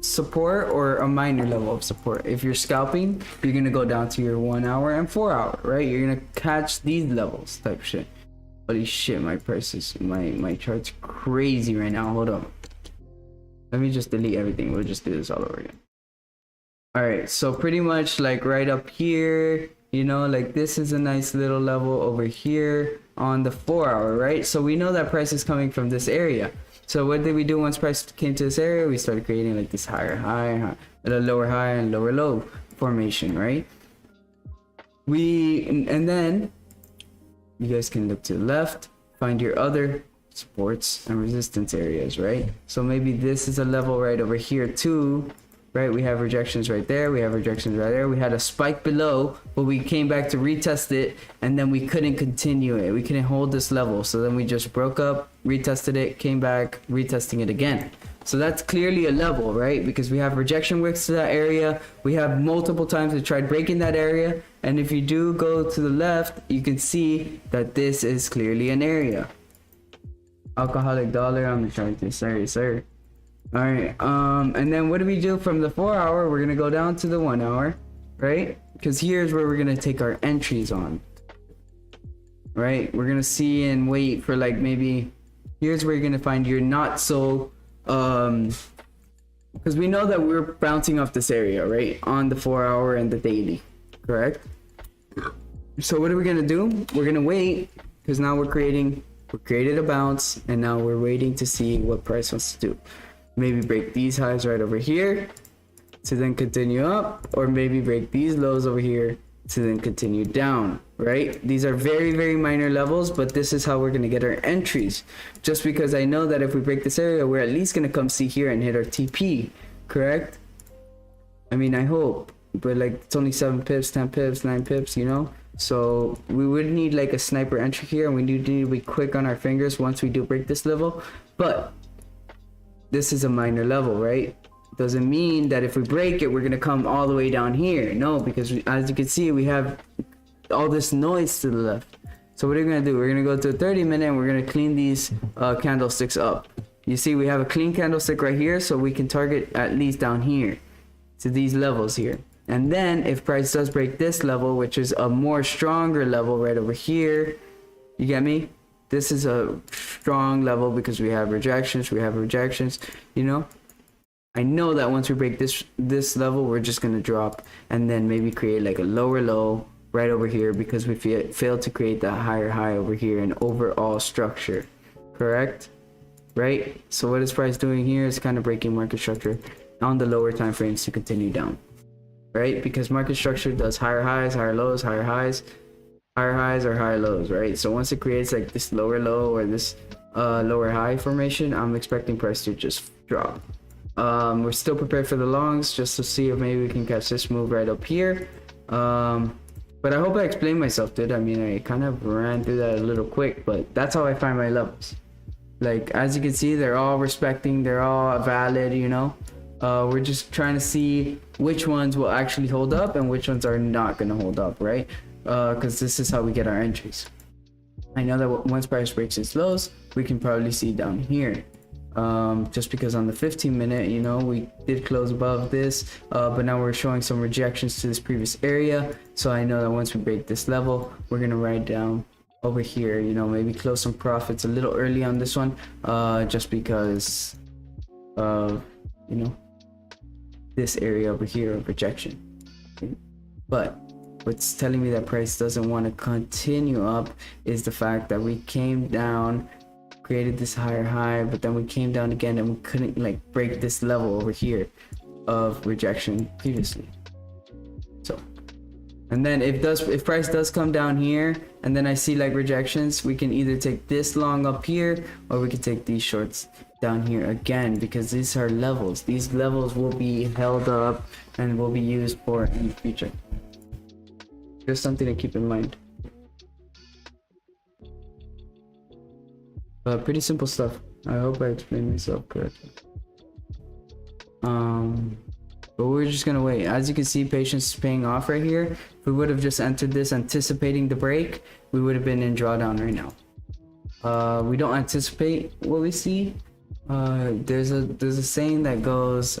support or a minor level of support? If you're scalping, you're gonna go down to your 1 hour and 4 hour, right? You're gonna catch these levels type shit. Holy shit, my prices, my chart's crazy right now. Hold on, let me just delete everything. We'll just do this all over again. All right, so pretty much like right up here, you know, like this is a nice little level over here on the 4 hour, right? So we know that price is coming from this area. So what did we do once price came to this area? We started creating like this higher high, lower high, and lower low formation, right? And then you guys can look to the left, find your other supports and resistance areas, right? So maybe this is a level right over here too, right? We have rejections right there, we have rejections right there. We had a spike below, but we came back to retest it, and then we couldn't continue it. We couldn't hold this level, so then we just broke up, retested it, came back, retesting it again. So that's clearly a level, right? Because we have rejection wicks to that area. We have multiple times we tried breaking that area, and if you do go to the left, you can see that this is clearly an area. Alcoholic dollar, I'm trying to, sorry sir. All right, and then what do we do from the 4 hour? We're gonna go down to the 1 hour, right? Because here's where we're gonna take our entries on, right? We're gonna see and wait for like maybe, here's where you're gonna find your not so, because we know that we're bouncing off this area, right? On the 4 hour and the daily, correct? So what are we gonna do? We're gonna wait, because now we created a bounce, and now we're waiting to see what price wants to do. Maybe break these highs right over here to then continue up, or maybe break these lows over here to then continue down, right? These are very, very minor levels, but this is how we're going to get our entries. Just because I know that if we break this area, we're at least going to come see here and hit our TP, correct? I mean, I hope, but like it's only 7 pips, 10 pips, 9 pips, you know? So we would need like a sniper entry here, and we need to be quick on our fingers once we do break this level. But this is a minor level, right? Doesn't mean that if we break it, we're gonna come all the way down here. No, because as you can see, we have all this noise to the left. So what are we gonna do? We're gonna go to a 30-minute, and we're gonna clean these candlesticks up. You see, we have a clean candlestick right here, so we can target at least down here to these levels here. And then if price does break this level, which is a more stronger level right over here, you get me? This is a strong level because we have rejections, you know? I know that once we break this level, we're just gonna drop and then maybe create like a lower low right over here because we failed to create that higher high over here and overall structure, correct? Right? So what is price doing here is kind of breaking market structure on the lower time frames to continue down, right? Because market structure does higher highs, higher lows, higher highs or higher lows, right? So once it creates like this lower low or this lower high formation, I'm expecting price to just drop. We're still prepared for the longs just to see if maybe we can catch this move right up here. But I hope I explained myself, dude. I mean, I kind of ran through that a little quick, but that's how I find my levels. Like, as you can see, they're all respecting, they're all valid, you know? We're just trying to see which ones will actually hold up and which ones are not going to hold up, right? Because this is how we get our entries. I know that once price breaks its lows, we can probably see down here. Just because on the 15-minute, you know, we did close above this, but now we're showing some rejections to this previous area. So I know that once we break this level, we're going to ride down over here, you know, maybe close some profits a little early on this one, just because of, you know, this area over here of rejection. Okay? But what's telling me that price doesn't want to continue up is the fact that we came down, created this higher high, but then we came down again and we couldn't like break this level over here of rejection previously. So, and then if price does come down here and then I see like rejections, we can either take this long up here or we can take these shorts down here again, because these are levels. These levels will be held up and will be used for in the future. Just something to keep in mind. Pretty simple stuff. I hope I explained myself correctly. But we're just gonna wait. As you can see, patience is paying off right here. If we would have just entered this anticipating the break, we would have been in drawdown right now. We don't anticipate what we see. There's a saying that goes,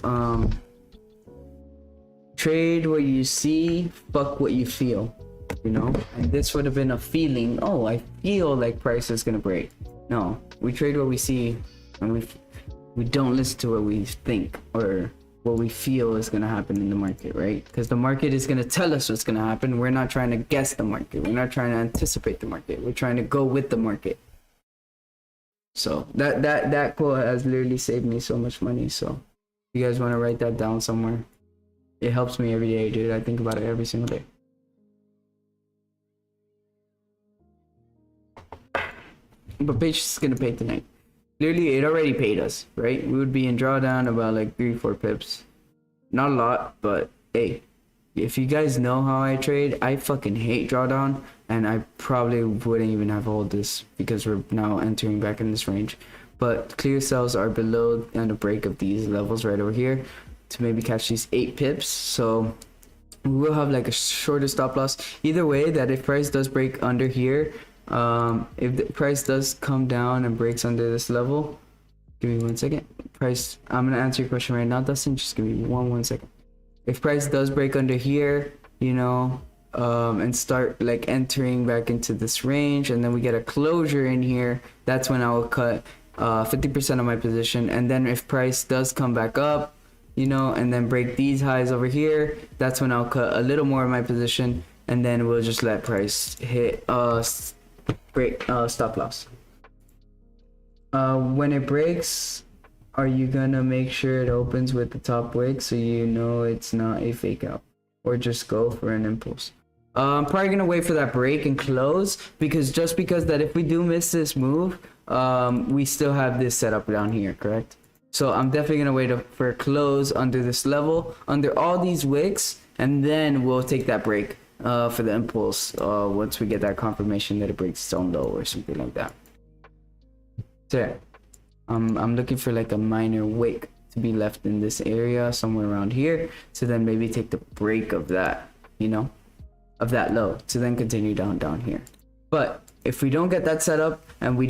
trade what you see, fuck what you feel. You know, and this would have been a feeling. Oh, I feel like price is gonna break. No, we trade what we see, and we don't listen to what we think or what we feel is gonna happen in the market, right? Because the market is gonna tell us what's gonna happen. We're not trying to guess the market. We're not trying to anticipate the market. We're trying to go with the market. So that quote has literally saved me so much money. So if you guys want to write that down somewhere, it helps me every day, dude. I think about it every single day. But Page is gonna pay tonight. Clearly, it already paid us, right? We would be in drawdown about like 3-4 pips. Not a lot, but hey, if you guys know how I trade, I fucking hate drawdown, and I probably wouldn't even have hold this because we're now entering back in this range. But clear sells are below and a break of these levels right over here to maybe catch these 8 pips. So we will have like a shorter stop loss. Either way, that if price does break under here, if the price does come down and breaks under this level, give me 1 second. Price, I'm gonna answer your question right now, Dustin. Just give me one second. If price does break under here, you know, and start like entering back into this range, and then we get a closure in here, that's when I will cut 50% of my position. And then if price does come back up, you know, and then break these highs over here, that's when I'll cut a little more of my position, and then we'll just let price hit break stop loss. When it breaks, are you gonna make sure it opens with the top wick so you know it's not a fake out, or just go for an impulse? I'm probably gonna wait for that break and close, because just because that if we do miss this move, we still have this setup down here, correct? So I'm definitely gonna wait for a close under this level, under all these wicks, and then we'll take that break for the impulse once we get that confirmation that it breaks its own low or something like that. So yeah, I'm looking for like a minor wick to be left in this area somewhere around here, to then maybe take the break of that, you know, of that low, to then continue down here. But if we don't get that set up, and we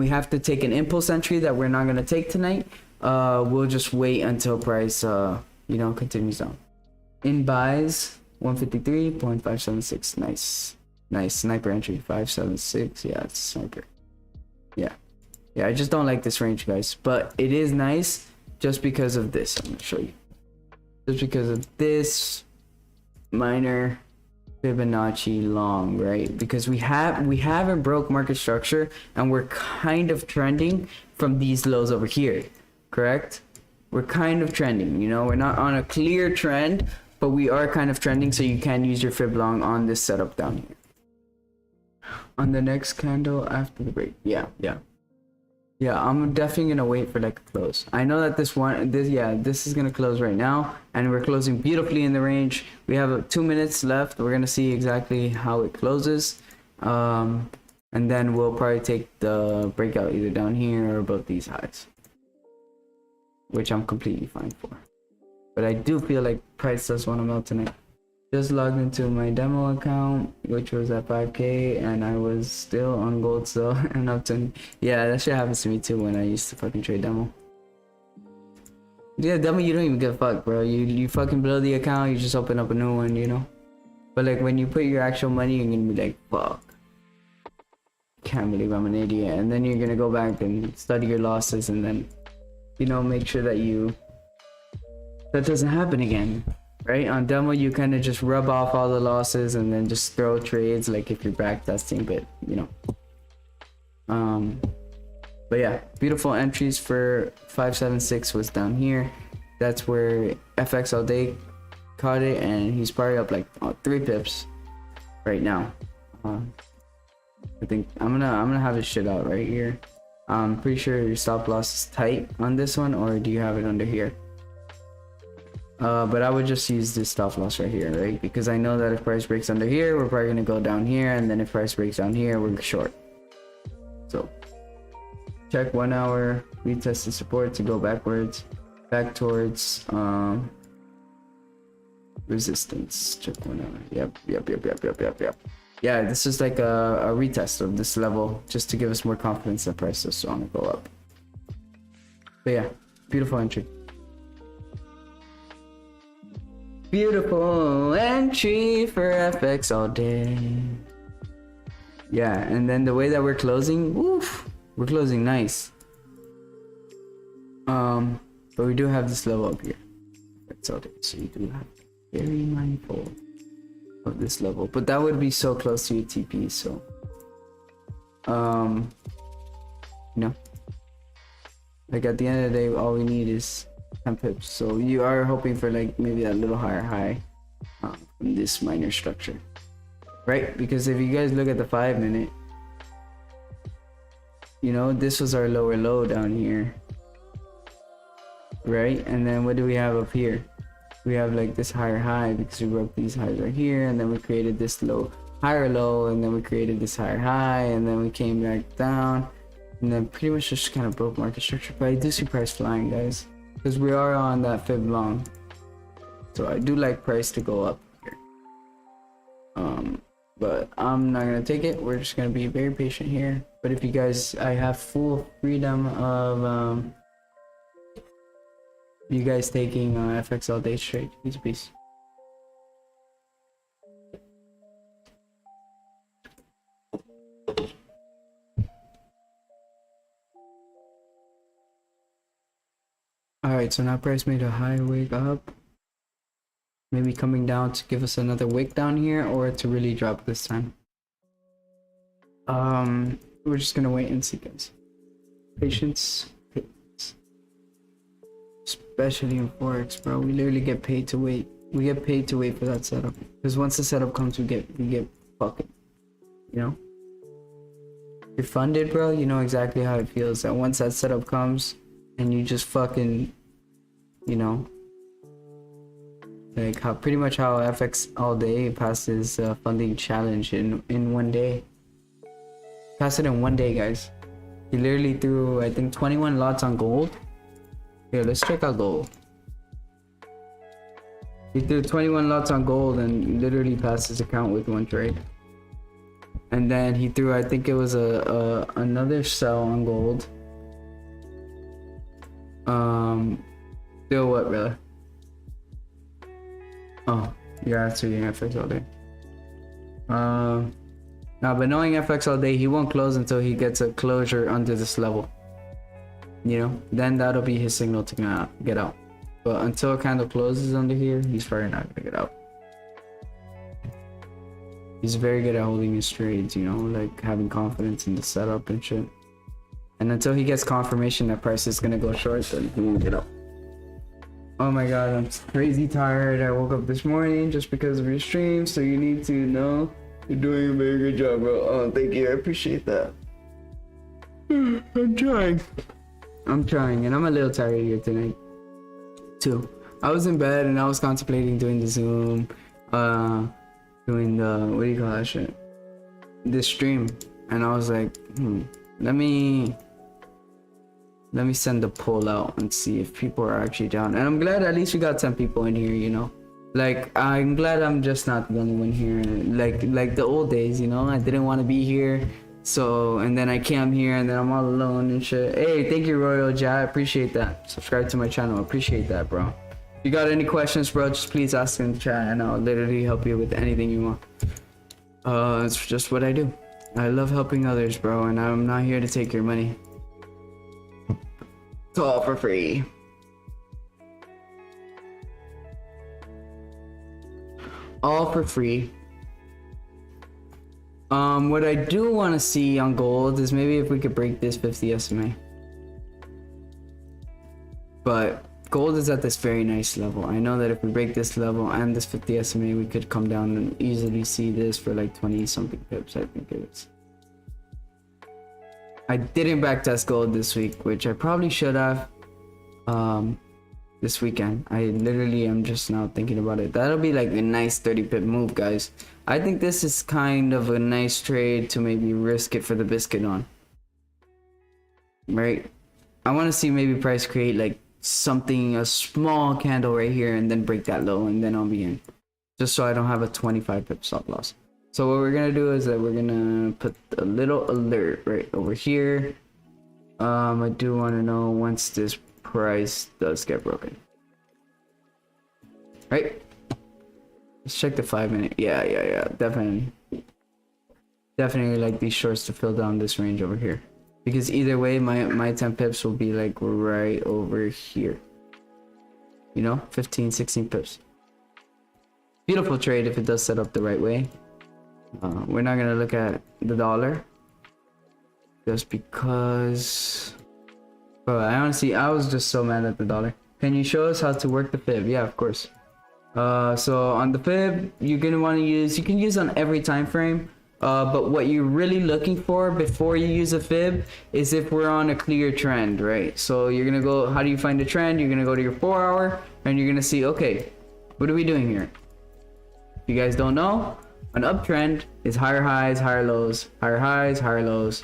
have to take an impulse entry that we're not gonna take tonight, we'll just wait until price you know, continues down. In buys 153.576. Nice sniper entry. 576. Yeah, it's sniper. Yeah, I just don't like this range, guys, but it is nice just because of this. I'm gonna show you, just because of this minor Fibonacci long, right? Because we haven't broke market structure, and we're kind of trending from these lows over here, correct? We're kind of trending, you know, we're not on a clear trend, but we are kind of trending, so you can use your fib long on this setup down here. On the next candle after the break. Yeah, I'm definitely gonna wait for like a close. I know that this is gonna close right now, and we're closing beautifully in the range. We have 2 minutes left. We're gonna see exactly how it closes, and then we'll probably take the breakout either down here or above these highs, which I'm completely fine for. But I do feel like price does want to melt tonight. Just logged into my demo account, which was at 5K, and I was still on gold still, and up to, yeah, that shit happens to me too when I used to fucking trade demo. Yeah, demo, you don't even give a fuck, bro. You fucking blow the account, you just open up a new one, you know. But like when you put your actual money, you're gonna be like, fuck, can't believe I'm an idiot. And then you're gonna go back and study your losses, and then, you know, make sure that that doesn't happen again. Right, on demo you kind of just rub off all the losses and then just throw trades like if you're back testing, but you know. But yeah, beautiful entries for 576 was down here. That's where FX all day caught it, and he's probably up like 3 pips right now. I think I'm gonna have his shit out right here. I'm pretty sure your stop loss is tight on this one, or do you have it under here? But I would just use this stop loss right here, right? Because I know that if price breaks under here, we're probably gonna go down here, and then if price breaks down here, we're short. So check 1 hour, retest the support to go backwards, back towards resistance. Check 1 hour. Yep. Yeah, this is like a retest of this level, just to give us more confidence that price is going to go up. But yeah, beautiful entry. Beautiful entry for FX all day. Yeah, and then the way that we're closing, woof, we're closing nice. But we do have this level up here. That's all day, so you do have to be very mindful of this level. But that would be so close to your TP, so you know, Like at the end of the day, all we need is 10 pips. So you are hoping for like maybe that little higher high from this minor structure, right? Because if you guys look at the 5-minute, you know, this was our lower low down here, right? And then what do we have up here? We have like this higher high because we broke these highs right here, and then we created this low, higher low, and then we created this higher high, and then we came back down, and then pretty much just kind of broke market structure. But I do see price flying, guys, because we are on that fib long, so I do like price to go up here. But I'm not gonna take it. We're just gonna be very patient here. But if you guys, I have full freedom of you guys taking FX all day straight. Peace. Alright, so now price made a high wake up. Maybe coming down to give us another wick down here, or to really drop this time. We're just gonna wait and see, guys. Patience. Especially in Forex, bro. We literally get paid to wait. We get paid to wait for that setup. Because once the setup comes, we get fucking, you know? You're funded, bro. You know exactly how it feels. That once that setup comes, and you just fucking, you know, like how pretty much how FX all day passes funding challenge in 1 day. Passed it in 1 day, guys. He literally threw, I think, 21 lots on gold. Here, let's check out gold. He threw 21 lots on gold and literally passed his account with 1 trade. And then he threw, I think it was another sell on gold. Still what, brother? Oh, yeah, that's reading FX all day. Now, but knowing FX all day, he won't close until he gets a closure under this level. You know, then that'll be his signal to get out. But until a candle closes under here, he's probably not gonna get out. He's very good at holding his trades, you know, like having confidence in the setup and shit. And until he gets confirmation that price is gonna go short, then he won't get out. Oh my god, I'm crazy tired. I woke up this morning just because of your stream, so you need to know you're doing a very good job, bro. Oh, thank you. I appreciate that. I'm trying, and I'm a little tired here tonight, too. I was in bed and I was contemplating doing the Zoom, doing the, what do you call that shit? This stream, and I was like, let me send the poll out and see if people are actually down. And I'm glad at least we got 10 people in here, you know. Like, I'm glad I'm just not the only one here. Like the old days, you know. I didn't want to be here, so, and then I came here and then I'm all alone and shit. Hey, thank you, Royal Jai. I appreciate that. Subscribe to my channel. I appreciate that, bro. If you got any questions, bro, just please ask in the chat and I'll literally help you with anything you want. It's just what I do. I love helping others, bro, and I'm not here to take your money. It's all for free. All for free. What I do want to see on gold is maybe if we could break this 50 SMA. But gold is at this very nice level. I know that if we break this level and this 50 SMA, we could come down and easily see this for like 20 something pips, I think it is. I didn't backtest gold this week, which I probably should have this weekend. I literally am just now thinking about it. That'll be like a nice 30 pip move, guys. I think this is kind of a nice trade to maybe risk it for the biscuit on. Right? I want to see maybe price create like something, a small candle right here, and then break that low, and then I'll be in. Just so I don't have a 25 pip stop loss. So what we're gonna do is that we're gonna put a little alert right over here. I do want to know once this price does get broken. Right? Let's check the 5 minute. Yeah. Definitely like these shorts to fill down this range over here. Because either way, my 10 pips will be like right over here. You know, 15, 16 pips. Beautiful trade if it does set up the right way. We're not gonna look at the dollar just because Bro, I honestly, I was just so mad at the dollar. Can you show us how to work the fib? Yeah, of course. So on the fib, you're gonna want to use, you can use on every time frame. But what you're really looking for before you use a fib is if we're on a clear trend, right? So you're gonna go, how do you find a trend? You're gonna go to your 4 hour and you're gonna see, okay, what are we doing here? If you guys don't know, an uptrend is higher highs, higher lows, higher highs, higher lows,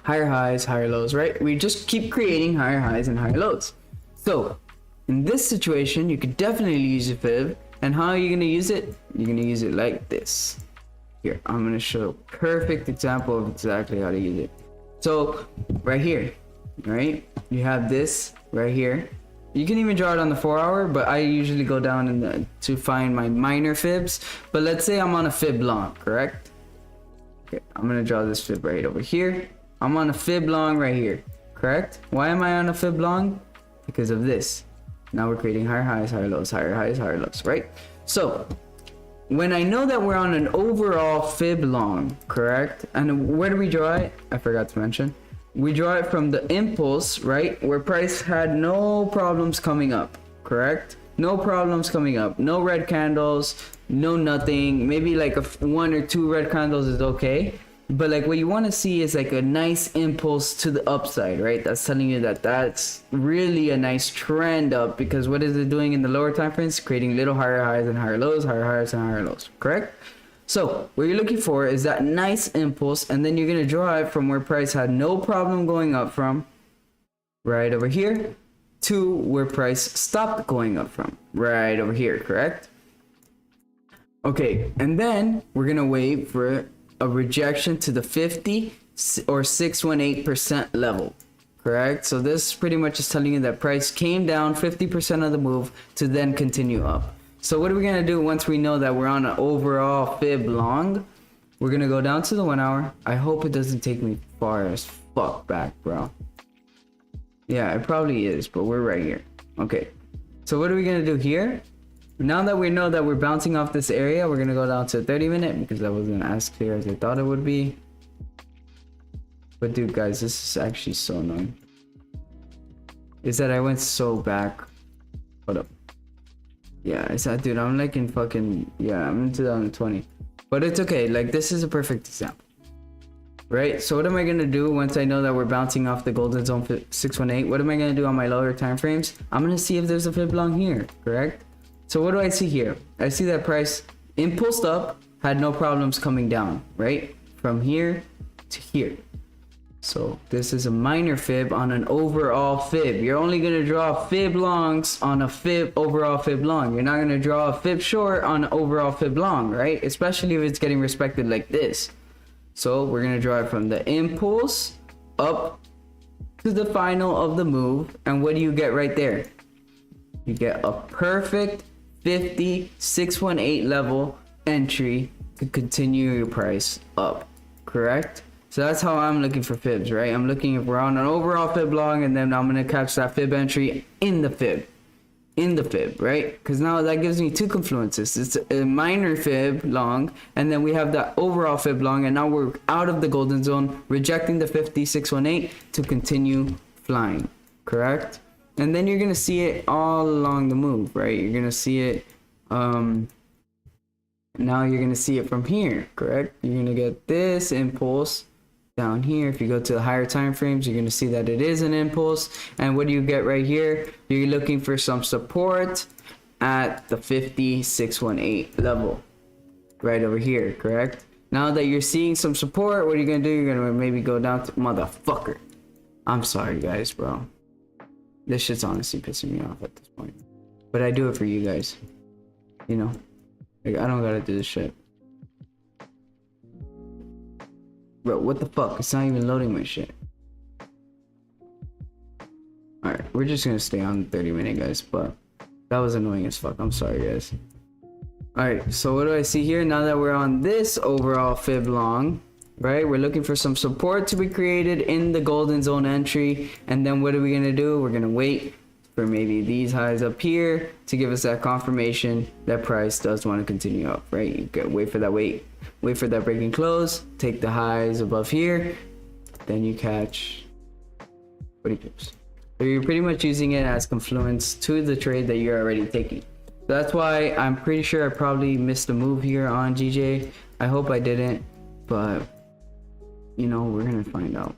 higher highs, higher lows, right? We just keep creating higher highs and higher lows. So in this situation, you could definitely use a fib. And how are you gonna use it? You're gonna use it like this. Here, I'm gonna show a perfect example of exactly how to use it. So right here, right? You have this right here. You can even draw it on the 4 hour, but I usually go down in the to find my minor fibs. But let's say I'm on a fib long, correct? Okay, I'm gonna draw this fib right over here. I'm on a fib long right here, correct? Why am I on a fib long? Because of this. Now we're creating higher highs, higher lows, higher highs, higher lows, right? So when I know that we're on an overall fib long, correct? And where do we draw it? I forgot to mention. We draw it from the impulse, right? Where price had no problems coming up, correct? No problems coming up. No red candles, no nothing. Maybe like 1 or 2 red candles is okay. But like what you want to see is like a nice impulse to the upside, right? That's telling you that that's really a nice trend up, because what is it doing in the lower time frames? Creating little higher highs and higher lows, higher highs and higher lows, correct? So what you're looking for is that nice impulse, and then you're going to draw it from where price had no problem going up from, right over here, to where price stopped going up from, right over here, correct? Okay, and then we're going to wait for a rejection to the 50 or 618% level, correct? So this pretty much is telling you that price came down 50% of the move to then continue up. So what are we gonna do once we know that we're on an overall fib long? We're gonna go down to the 1 hour. I hope it doesn't take me far as fuck back, bro. Yeah, it probably is, but we're right here. Okay, so what are we gonna do here? Now that we know that we're bouncing off this area, we're gonna go down to 30-minute because that wasn't as clear as I thought it would be. But dude, guys, this is actually so annoying. Is that I went so back. Hold up. Yeah, it's that, dude. I'm like in fucking, yeah, I'm in 2020. But it's okay. Like, this is a perfect example. Right? So what am I gonna do once I know that we're bouncing off the golden zone 618? What am I gonna do on my lower time frames? I'm gonna see if there's a fib long here, correct? So what do I see here? I see that price impulsed up, had no problems coming down, right? From here to here. So this is a minor fib on an overall fib. You're only going to draw fib longs on a fib overall fib long. You're not going to draw a fib short on an overall fib long, right? Especially if it's getting respected like this. So we're going to draw it from the impulse up to the final of the move. And what do you get right there? You get a perfect 50 618 level entry to continue your price up, correct? So that's how I'm looking for fibs, right? I'm looking if we're on an overall fib long, and then I'm gonna catch that fib entry in the fib, right? Because now that gives me two confluences. It's a minor fib long, and then we have that overall fib long, and now we're out of the golden zone, rejecting the 50 618 to continue flying, correct? And then you're gonna see it all along the move, right? You're gonna see it, now you're gonna see it from here, correct? You're gonna get this impulse down here. If you go to the higher time frames, you're gonna see that it is an impulse. And what do you get right here? You're looking for some support at the 50 618 level, right over here, correct? Now that you're seeing some support, what are you gonna do? You're gonna maybe go down to, motherfucker. I'm sorry, guys, bro. This shit's honestly pissing me off at this point. But I do it for you guys. You know? Like, I don't gotta do this shit. Bro, what the fuck? It's not even loading my shit. Alright, we're just gonna stay on 30-minute, guys. But that was annoying as fuck. I'm sorry, guys. Alright, so what do I see here? Now that we're on this overall fib long, right, we're looking for some support to be created in the golden zone entry. And then what are we gonna do? We're gonna wait for maybe these highs up here to give us that confirmation that price does want to continue up, right? You gotta wait for that wait for that breaking close, take the highs above here, then you catch 40 pips. So you're pretty much using it as confluence to the trade that you're already taking. So that's why I'm pretty sure I probably missed a move here on GJ. I hope I didn't, but you know, we're gonna find out.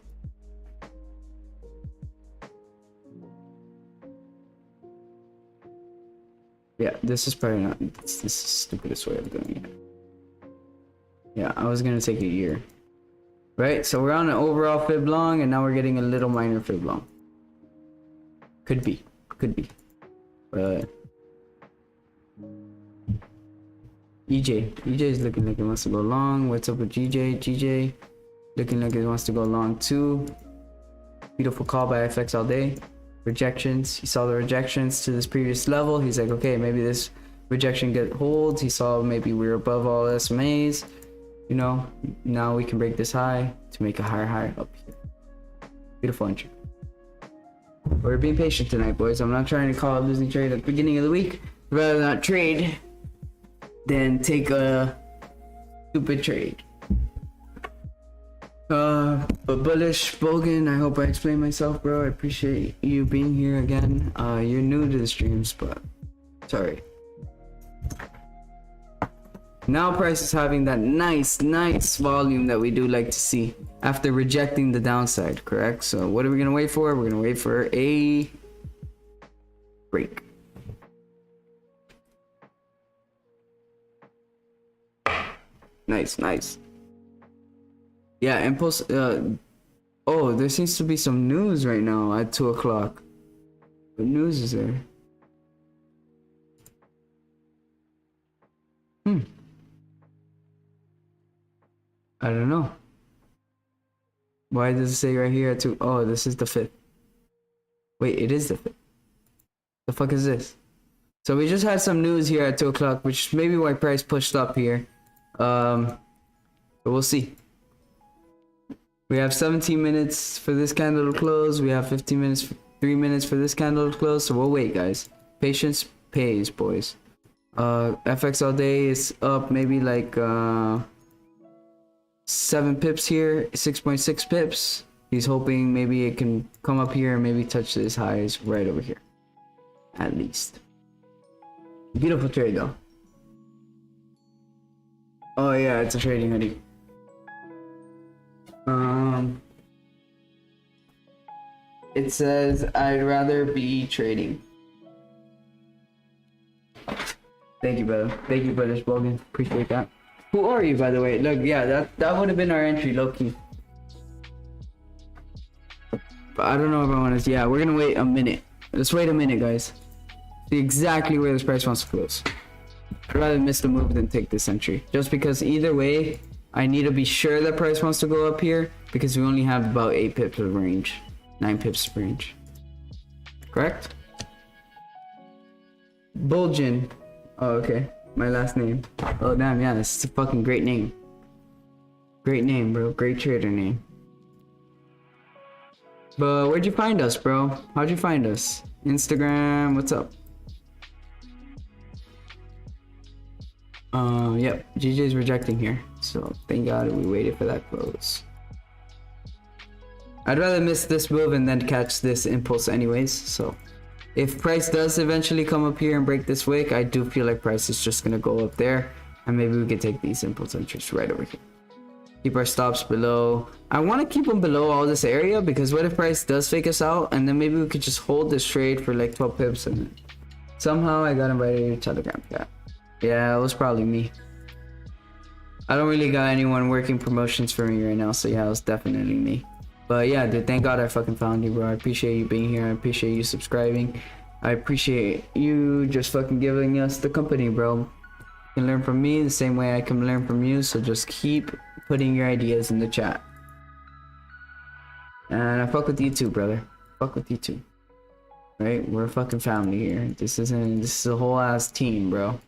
Yeah, this is probably not, this is the stupidest way of doing it. Yeah, I was gonna take a year. Right, so we're on an overall fib long, and now we're getting a little minor fib long. Could be. EJ is looking like it wants to go long. What's up with GJ looking like it wants to go long too. Beautiful call by FX all day. Rejections, he saw the rejections to this previous level. He's like, okay, maybe this rejection holds. He saw maybe we're above all SMAs. You know, now we can break this high to make a higher high up here. Beautiful entry. We're being patient tonight, boys. I'm not trying to call a losing trade at the beginning of the week. I'd rather not trade than take a stupid trade. But bullish Bogan, I hope I explained myself, bro. I appreciate you being here again. You're new to the streams, but sorry. Now price is having that nice volume that we do like to see after rejecting the downside, correct? So what are we gonna wait for? We're gonna wait for a break. Nice. Yeah, impulse. Oh, there seems to be some news right now at 2 o'clock. What news is there? I don't know. Why does it say right here at 2? Oh, this is the 5th. Wait, it is the 5th. The fuck is this? So we just had some news here at 2 o'clock, which may be why price pushed up here. But we'll see. We have 17 minutes for this candle to close. We have 15 minutes, 3 minutes for this candle to close. So we'll wait, guys. Patience pays, boys. FX all day is up maybe like 7 pips here, 6.6 pips. He's hoping maybe it can come up here and maybe touch this highs right over here. At least. Beautiful trade though. Oh yeah, it's a trading hoodie. It says I'd rather be trading. Thank you, brother. Thank you, brother Bogan. Appreciate that. Who are you, by the way? Look, yeah, that would have been our entry, low-key. But I don't know if I want to. Yeah, we're gonna wait a minute. Let's wait a minute, guys. See exactly where this price wants to close. I'd rather miss the move than take this entry. Just because either way, I need to be sure that price wants to go up here because we only have about 8 pips of range. 9 pips of range. Correct? Bulgin. Oh, okay. My last name. Oh, damn, yeah, this is a fucking great name. Great name, bro. Great trader name. But where'd you find us, bro? How'd you find us? Instagram, what's up? Yep, GJ's rejecting here. So thank God we waited for that close. I'd rather miss this move and then catch this impulse anyways, so. If price does eventually come up here and break this wick, I do feel like price is just gonna go up there. And maybe we could take these impulse entries right over here. Keep our stops below. I want to keep them below all this area because what if price does fake us out? And then maybe we could just hold this trade for like 12 pips and then somehow I got invited to your Telegram chat. Yeah, it was probably me. I don't really got anyone working promotions for me right now, so yeah, it was definitely me. But yeah, dude, thank God I fucking found you, bro. I appreciate you being here. I appreciate you subscribing. I appreciate you just fucking giving us the company, bro. You can learn from me the same way I can learn from you, so just keep putting your ideas in the chat. And I fuck with you too, brother. Fuck with you too. Right? We're a fucking family here. This is a whole ass team, bro.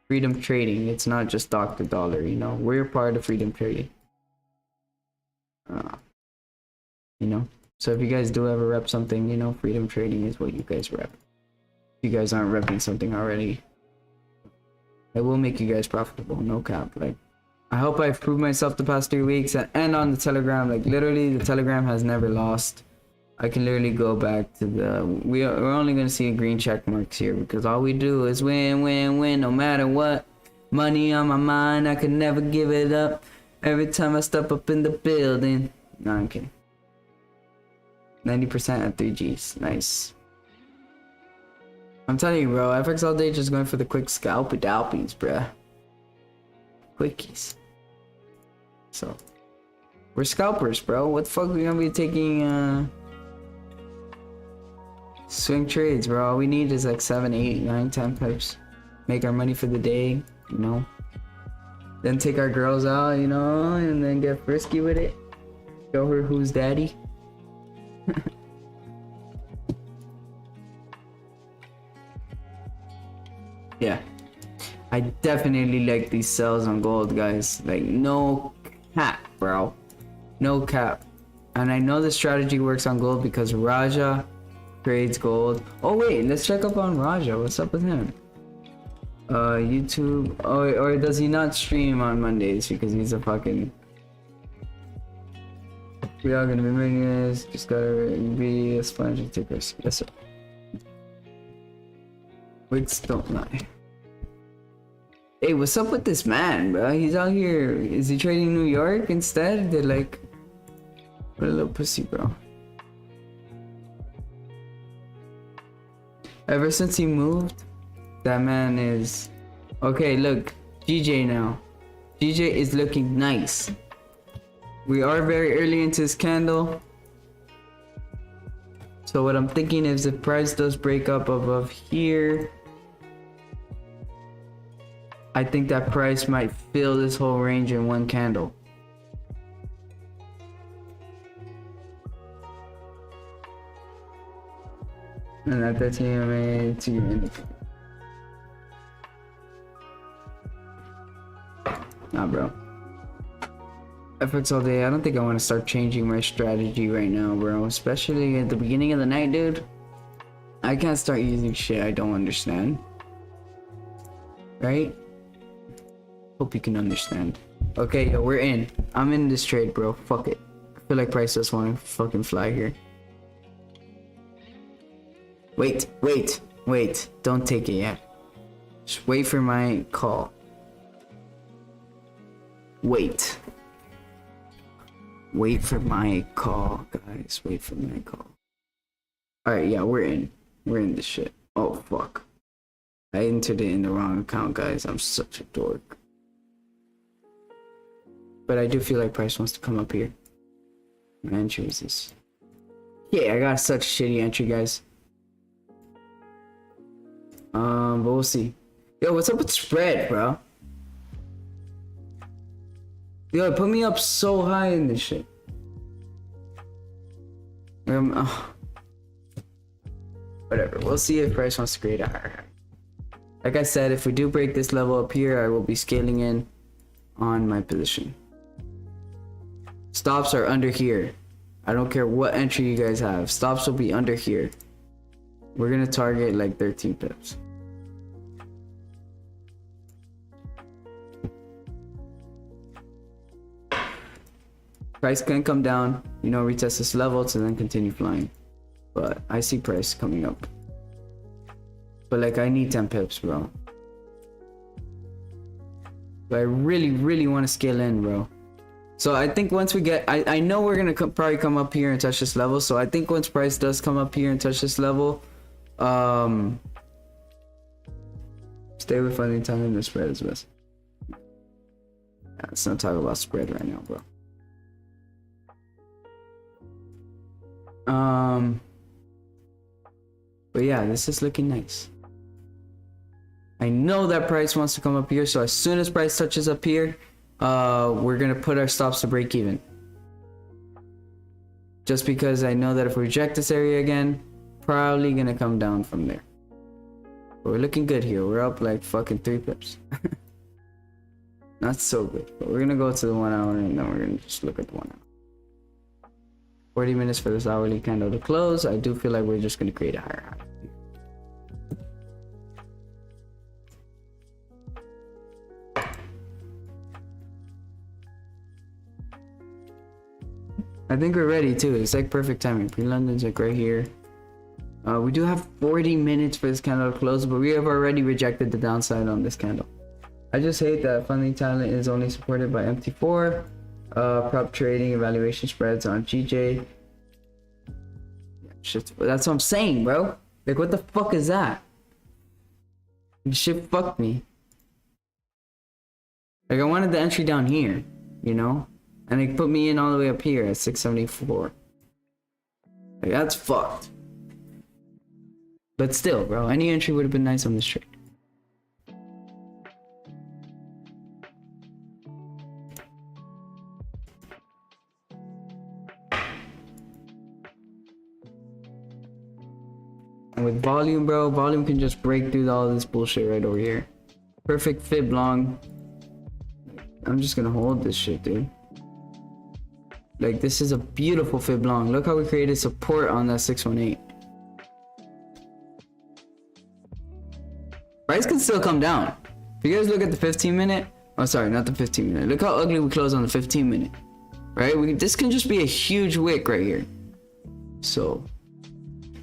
Freedom Trading. It's not just Dr. Dollar, you know. We're part of Freedom Trading. You know. So if you guys do ever rep something, you know, Freedom Trading is what you guys rep. If you guys aren't repping something already, it will make you guys profitable, no cap. Like, I hope I've proved myself the past 3 weeks, and on the Telegram, like literally the Telegram has never lost. I can literally go back to the, we're only gonna see green check marks here because all we do is win, win, win, no matter what. Money on my mind, I can never give it up. Every time I step up in the building. No, I'm kidding. 90% at 3Gs, nice. I'm telling you, bro, FX all day just going for the quick scalpy dalpies, bruh. Quickies. So, we're scalpers, bro. What the fuck we gonna be taking, swing trades, bro? All we need is like 7, 8, 9, 10 pips. Make our money for the day, you know? Then take our girls out, you know? And then get frisky with it. Show her who's daddy. Yeah. I definitely like these sells on gold, guys. Like, no cap, bro. No cap. And I know the strategy works on gold because Raja trades gold. Oh wait, let's check up on Raja. What's up with him? YouTube. Oh, or does he not stream on Mondays because he's a fucking... We are gonna be making this. Just gotta be a sponge and take risks. Yes, sir. Weights don't lie. Hey, what's up with this man, bro? He's out here. Is he trading New York instead? They're like... What a little pussy, bro. Ever since he moved, that man is... Okay, look. GJ now. GJ is looking nice. We are very early into this candle. So what I'm thinking is if price does break up above here, I think that price might fill this whole range in one candle. And at that TMA to indicate. Nah, bro. FX all day. I don't think I want to start changing my strategy right now, bro. Especially at the beginning of the night, dude. I can't start using shit I don't understand. Right? Hope you can understand. Okay, yo, we're in. I'm in this trade, bro. Fuck it. I feel like price just want to fucking fly here. Wait, wait, wait. Don't take it yet. Just wait for my call. Wait. Wait for my call, guys. Wait for my call. Alright, yeah, we're in. We're in this shit. Oh, fuck. I entered it in the wrong account, guys. I'm such a dork. But I do feel like price wants to come up here. My entry is this. Yeah, I got such shitty entry, guys. But we'll see. Yo, what's up with spread, bro? Yo, it put me up so high in this shit. Whatever. We'll see if price wants to create a higher high. Like I said, if we do break this level up here, I will be scaling in on my position. Stops are under here. I don't care what entry you guys have. Stops will be under here. We're gonna target like 13 pips. Price can come down, you know, retest this level to then continue flying. But I see price coming up. But like, I need 10 pips, bro. But I really, really want to scale in, bro. So I think once we get, I know we're gonna probably come up here and touch this level. So I think once price does come up here and touch this level, stay with funding time and the spread is best. Yeah, let's not talk about spread right now, bro. But yeah, this is looking nice. I know that price wants to come up here, so as soon as price touches up here, we're gonna put our stops to break even. Just because I know that if we reject this area again, probably gonna come down from there. But we're looking good here. We're up like fucking 3 pips. Not so good, but we're gonna go to the 1 hour and then we're gonna just look at the 1 hour. 40 minutes for this hourly candle to close. I do feel like we're just gonna create a higher high. I think we're ready too. It's like perfect timing. Pre-London's like right here. We do have 40 minutes for this candle to close, but we have already rejected the downside on this candle. I just hate that funding talent is only supported by MT4. Prop trading evaluation spreads on GJ. Shit, that's what I'm saying, bro. Like, what the fuck is that? Shit fucked me. Like, I wanted the entry down here, you know? And it put me in all the way up here at 674. Like, that's fucked. But still, bro, any entry would have been nice on this trade. And with volume, bro, volume can just break through all this bullshit right over here. Perfect fib long. I'm just gonna hold this shit, dude. Like, this is a beautiful fib long. Look how we created support on that 618. Price can still come down. If you guys look at the 15 minute, oh sorry, not the 15 minute. Look how ugly we close on the 15 minute. Right? This can just be a huge wick right here. So,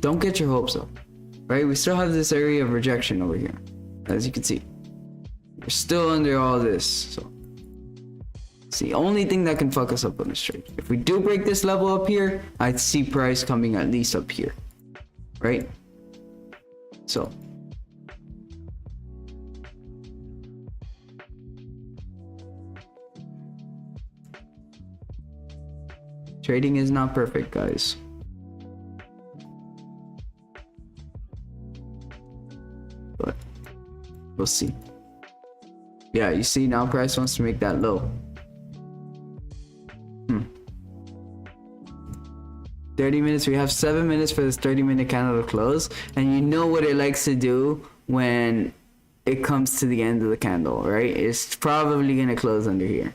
don't get your hopes up. Right? We still have this area of rejection over here. As you can see. We're still under all this. So, it's the only thing that can fuck us up on this trade. If we do break this level up here, I'd see price coming at least up here. Right? So, trading is not perfect, guys. But we'll see. Yeah, you see now price wants to make that low. 30 minutes. We have 7 minutes for this 30-minute candle to close. And you know what it likes to do when it comes to the end of the candle, right? It's probably going to close under here.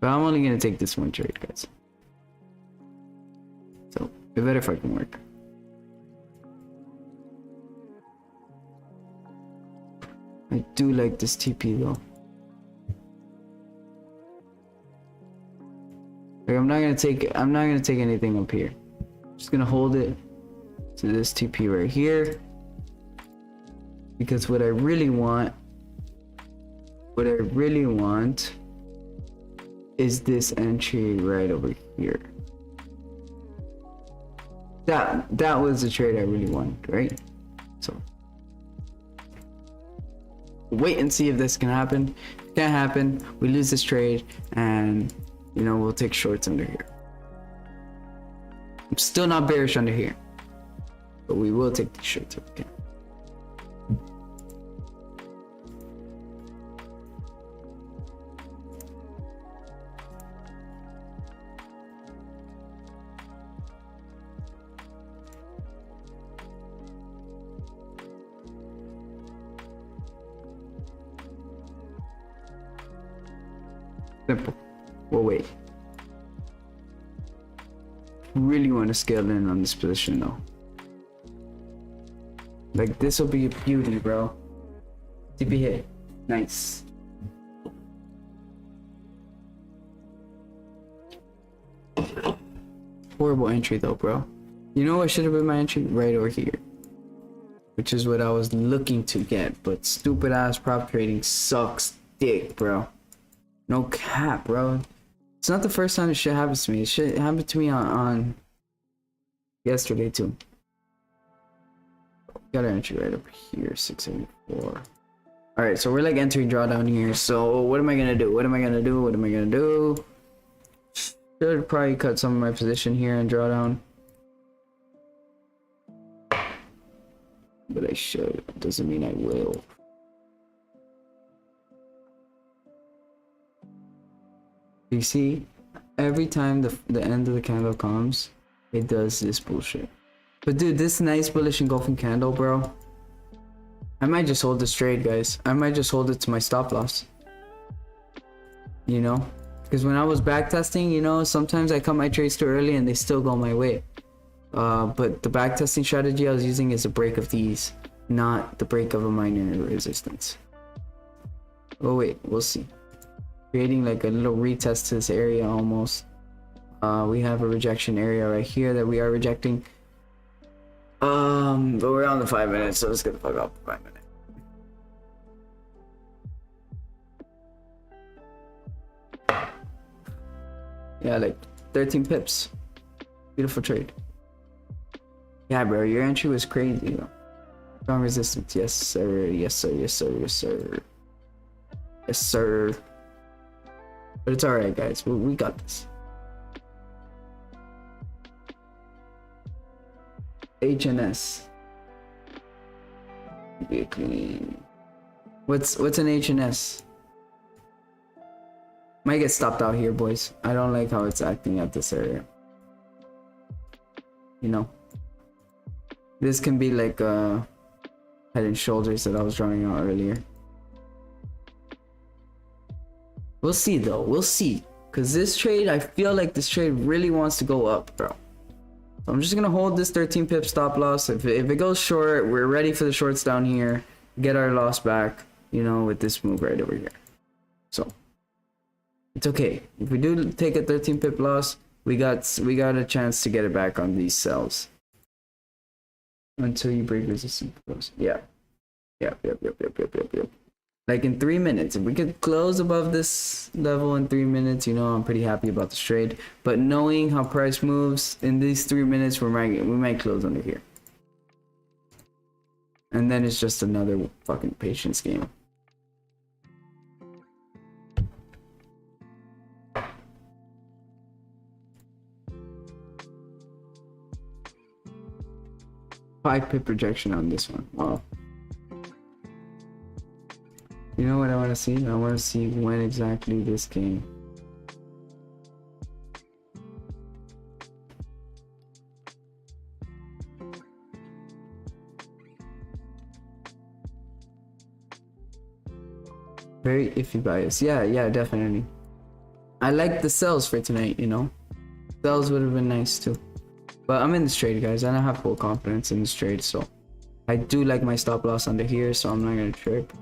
But I'm only going to take this one trade, guys. So, it better fucking work. I do like this TP though. Like, I'm not gonna take anything up here. I'm just gonna hold it to this TP right here. Because what I really want is this entry right over here. That was the trade I really wanted, right? So wait and see if this can happen. If it can't happen, we lose this trade, and you know, we'll take shorts under here. I'm still not bearish under here, but we will take the shorts if we can. Simple. We'll wait. Really want to scale in on this position though. Like, this will be a beauty, bro. TP hit. Nice. Horrible entry though, bro. You know what should have been my entry? Right over here. Which is what I was looking to get. But stupid ass prop trading sucks dick, bro. No cap, bro. It's not the first time this shit happens to me. It happened to me on yesterday too. Got our entry right over here, 674. Alright, so we're like entering drawdown here. So what am I gonna do? What am I gonna do? What am I gonna do? Should probably cut some of my position here and drawdown. But I should. Doesn't mean I will. You see, every time the end of the candle comes, it does this bullshit. But dude, this nice bullish engulfing candle, bro. I might just hold this trade, guys. I might just hold it to my stop loss. You know? Because when I was backtesting, you know, sometimes I cut my trades too early and they still go my way. But the backtesting strategy I was using is a break of these, not the break of a minor resistance. Oh wait, we'll see. creating like a little retest to this area almost. We have a rejection area right here that we are rejecting. But we're on the 5 minutes, so let's get the fuck up 5 minutes. Yeah, like 13 pips. Beautiful trade. Yeah, bro, your entry was crazy, bro. Strong resistance, yes sir, yes sir, yes sir, yes sir. Yes sir. But it's alright, guys, we got this. HNS. Be clean. What's an HNS? Might get stopped out here, boys. I don't like how it's acting at this area. You know, this can be like head and shoulders that I was drawing out earlier. We'll see though, we'll see. Cause this trade, I feel like this trade really wants to go up, bro. So I'm just gonna hold this 13 pip stop loss. If it goes short, we're ready for the shorts down here. Get our loss back, you know, with this move right over here. So it's okay. If we do take a 13 pip loss, we got a chance to get it back on these cells. Until you break resistance. Yeah. Yep. Like in 3 minutes, if we could close above this level in 3 minutes, you know, I'm pretty happy about this trade. But knowing how price moves in these 3 minutes, we might close under here. And then it's just another fucking patience game. Five pip projection on this one. Wow. You know what I want to see? I want to see when exactly this came. Very iffy bias. Yeah, definitely. I like the sells for tonight, you know. Sells would have been nice too. But I'm in this trade, guys, and I have full confidence in this trade, so I do like my stop loss under here, so I'm not gonna trip.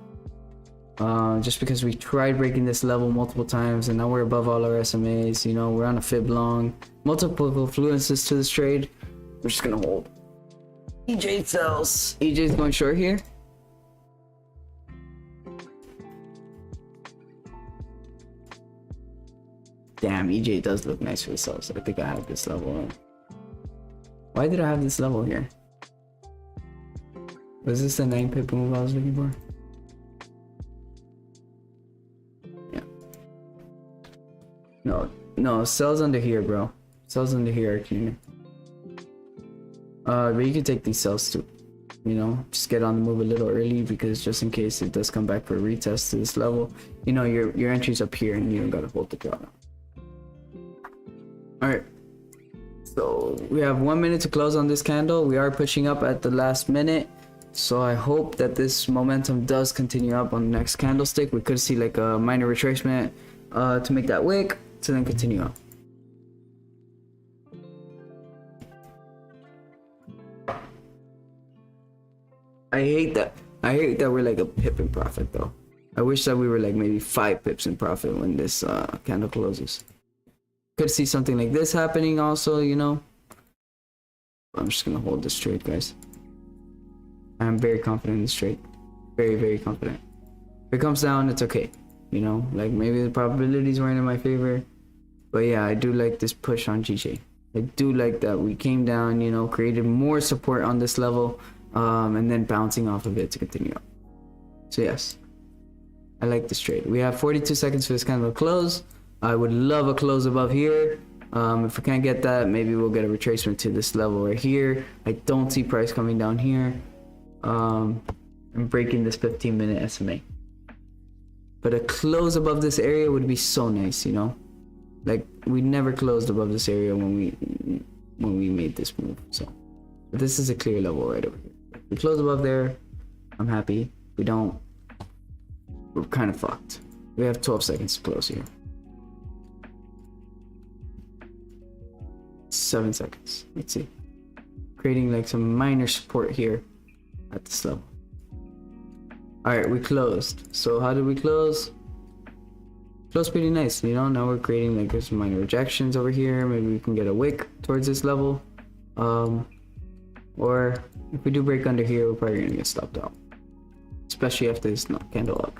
Just because we tried breaking this level multiple times and now we're above all our SMAs, you know, we're on a fib long, multiple influences to this trade. We're just gonna hold. EJ sells. EJ's going short here. Damn, EJ does look nice for the sells. I think I have this level. Why did I have this level here? Was this the 9 pip move I was looking for? No, sells under here, bro. Sells under here are cleaner. But you can take these sells too. You know, just get on the move a little early, because just in case it does come back for a retest to this level, you know, your entry's up here and you don't gotta hold the draw. Alright. So we have 1 minute to close on this candle. We are pushing up at the last minute. So I hope that this momentum does continue up on the next candlestick. We could see like a minor retracement to make that wick, to then continue on. I hate that we're like a pip in profit though. I wish that we were like maybe 5 pips in profit when this candle closes. Could see something like this happening also, you know. I'm just gonna hold this trade, guys. I'm very confident in this trade. Very confident. If it comes down, it's okay. You know, like maybe the probabilities weren't in my favor, but yeah, I do like this push on GJ. I do like that we came down, you know, created more support on this level, and then bouncing off of it to continue up. So yes, I like this trade. We have 42 seconds for this candle to close. I would love a close above here. If we can't get that, maybe we'll get a retracement to this level right here. I don't see price coming down here, and breaking this 15-minute SMA. But a close above this area would be so nice, you know. Like we never closed above this area when we made this move. So but this is a clear level right over here. If we close above there, I'm happy. If we don't, we're kind of fucked. We have 12 seconds to close here. 7 seconds. Let's see. Creating like some minor support here at this level. Alright, we closed. So how did we close? feels pretty nice, you know. Now we're creating like there's minor rejections over here. Maybe we can get a wick towards this level, or if we do break under here, we're probably gonna get stopped out, especially after this candle up,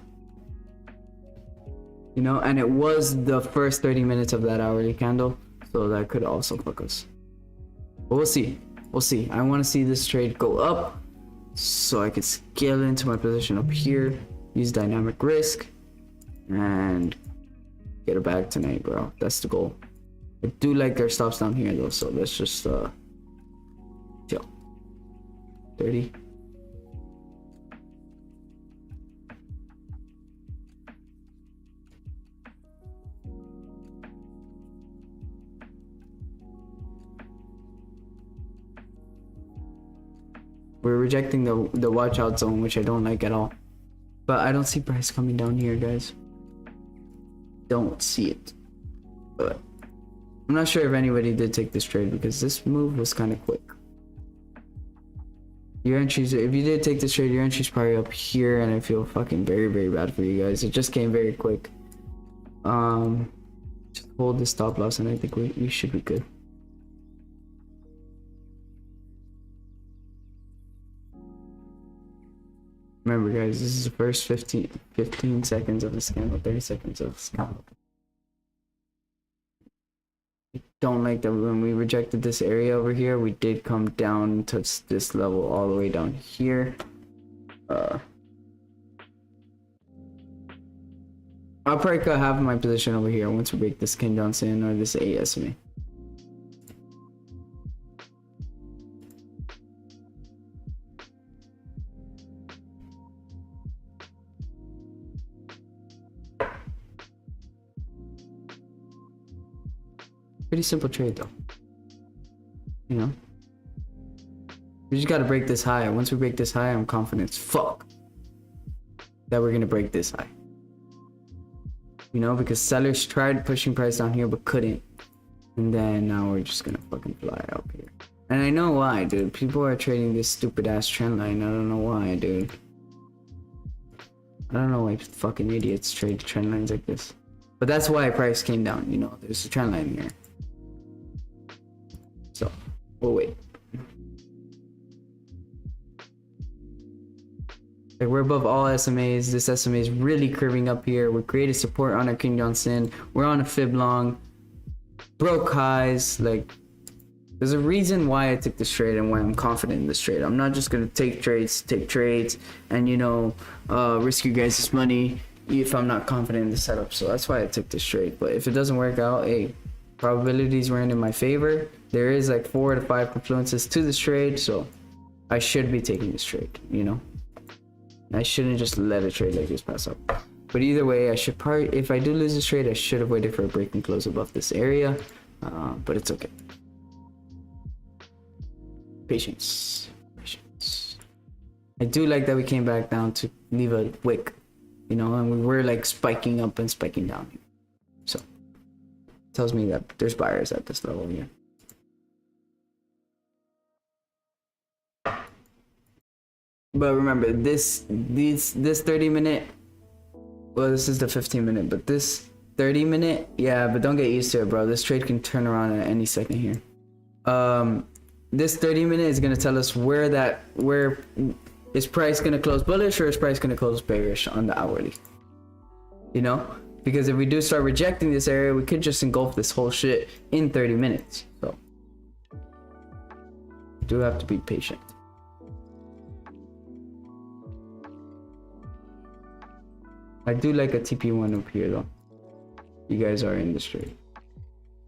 you know. And it was the first 30 minutes of that hourly candle, so that could also fuck us, but we'll see. I want to see this trade go up so I can scale into my position up here, use dynamic risk, and get a bag tonight, bro. That's the goal. I do like their stops down here though, so let's just chill. 30. We're rejecting the watch out zone, which I don't like at all. But I don't see price coming down here, guys. Don't see it. But I'm not sure if anybody did take this trade because this move was kind of quick. Your entries, if you did take this trade, your entry's probably up here, and I feel fucking very, very bad for you guys. It just came very quick. Just hold this stop loss, and I think we should be good. Remember, guys, this is the first 15 seconds of this candle, 30 seconds of this candle. I don't like that when we rejected this area over here, we did come down to this level all the way down here. I'll probably cut half of my position over here once we break this King Johnson or this ASMA. Pretty simple trade though, you know. We just gotta break this high. Once we break this high, I'm confident as fuck that we're gonna break this high, you know, because sellers tried pushing price down here but couldn't, and then now we're just gonna fucking fly up here. And I know why, dude. People are trading this stupid ass trend line. I don't know why, dude. I don't know why fucking idiots trade trend lines like this, but that's why price came down, you know. There's a trend line here. So, we'll wait. Like, we're above all SMAs. This SMA is really curving up here. We created support on our King Johnson. We're on a fib long. Broke highs. Like, there's a reason why I took this trade and why I'm confident in this trade. I'm not just gonna take trades, and, you know, risk you guys' money if I'm not confident in the setup. So that's why I took this trade. But if it doesn't work out, hey, probabilities weren't in my favor. There is like 4 to 5 confluences to this trade, so I should be taking this trade, you know. I shouldn't just let a trade like this pass up. But either way, I should probably, if I do lose this trade, I should have waited for a break and close above this area, but it's okay. Patience. I do like that we came back down to leave a wick, you know, and we were like spiking up and spiking down here. So tells me that there's buyers at this level here. But remember, this 30 minute, well, this is the 15 minute, but this 30 minute, yeah, but don't get used to it, bro. This trade can turn around at any second here. This 30 minute is gonna tell us where is price gonna close bullish or is price gonna close bearish on the hourly, you know. Because if we do start rejecting this area, we could just engulf this whole shit in 30 minutes. So do have to be patient. I do like a TP1 up here though. You guys are in this trade.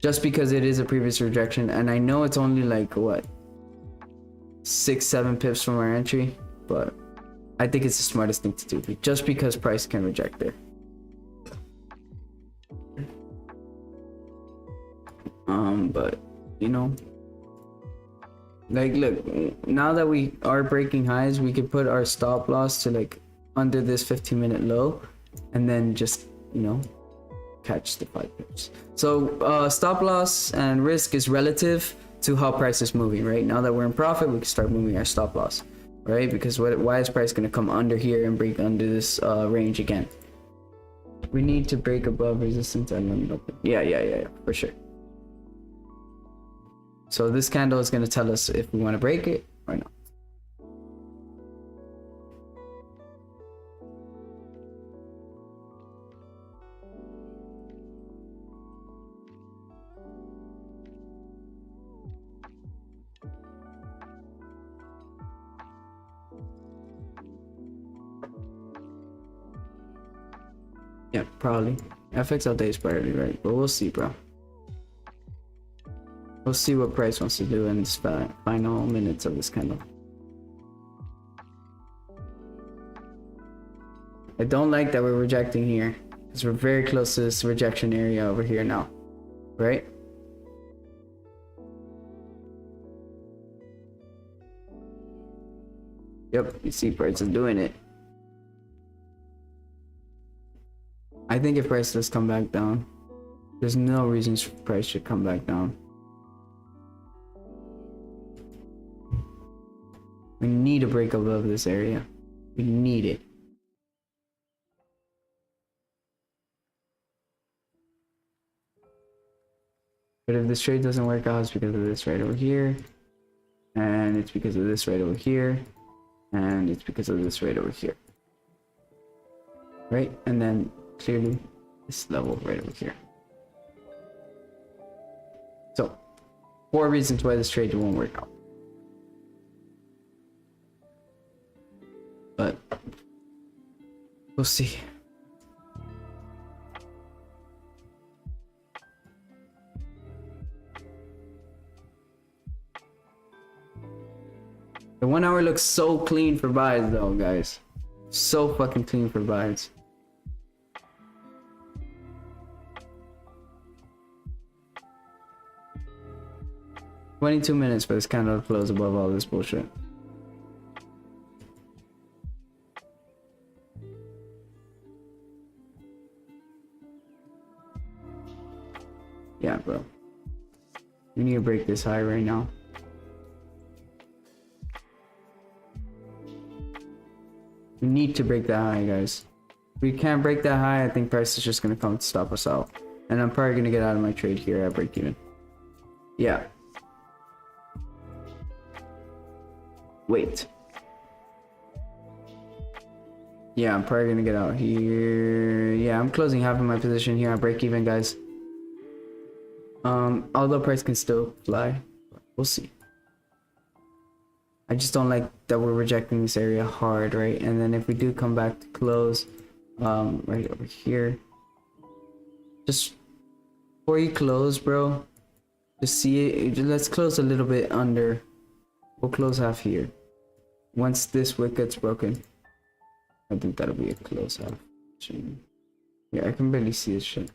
Just because it is a previous rejection, and I know it's only like what, 6-7 pips from our entry, but I think it's the smartest thing to do, just because price can reject there. But you know, like, look, now that we are breaking highs, we could put our stop loss to like under this 15-minute low, and then just, you know, catch the 5 pips. So stop loss and risk is relative to how price is moving. Right now that we're in profit, we can start moving our stop loss, right? Because why is price going to come under here and break under this range again? We need to break above resistance and limit open. Yeah, for sure. So this candle is going to tell us if we want to break it or not. Yeah, probably. FX all day is probably right, but we'll see, bro. We'll see what price wants to do in this final minutes of this candle. I don't like that we're rejecting here, because we're very close to this rejection area over here now, right? Yep, you see price is doing it. I think if price does come back down, there's no reasons price should come back down. We need to break above this area. We need it. But if this trade doesn't work out, it's because of this right over here. And it's because of this right over here. And it's because of this right over here. Right? And then clearly this level right over here. So, 4 reasons why this trade won't work out. But we'll see. The 1 hour looks so clean for buys though, guys. So fucking clean for buys. $22 minutes for this candle to close above all this bullshit. Yeah, bro. We need to break this high right now. We need to break that high, guys. If we can't break that high, I think price is just gonna come to stop us out. And I'm probably gonna get out of my trade here at break even. Yeah. Wait. Yeah, I'm probably gonna get out here. Yeah, I'm closing half of my position here at break even, guys. Although price can still fly, we'll see. I just don't like that we're rejecting this area hard, right? And then if we do come back to close, right over here, just before you close, bro, just see it. Let's close a little bit under. We'll close half here. Once this wick gets broken, I think that'll be a close half. Yeah, I can barely see this shit.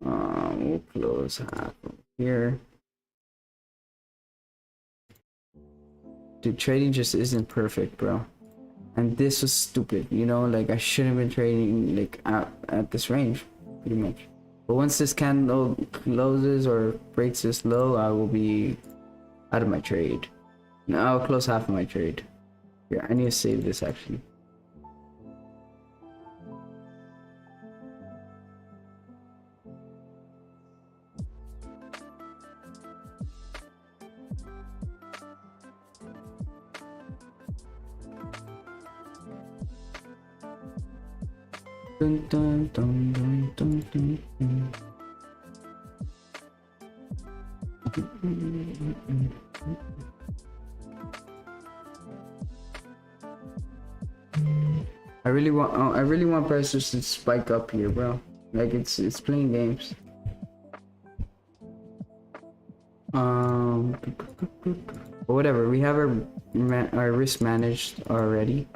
We'll close half over here. Dude, trading just isn't perfect, bro. And this was stupid, you know, like I shouldn't have been trading like at this range, pretty much. But once this candle closes or breaks this low, I will be out of my trade. Now I'll close half of my trade. Yeah, I need to save this actually. Dun, dun, dun, dun, dun, dun, dun. I really want prices to spike up here, bro. Like it's playing games. But whatever. We have our risk managed already.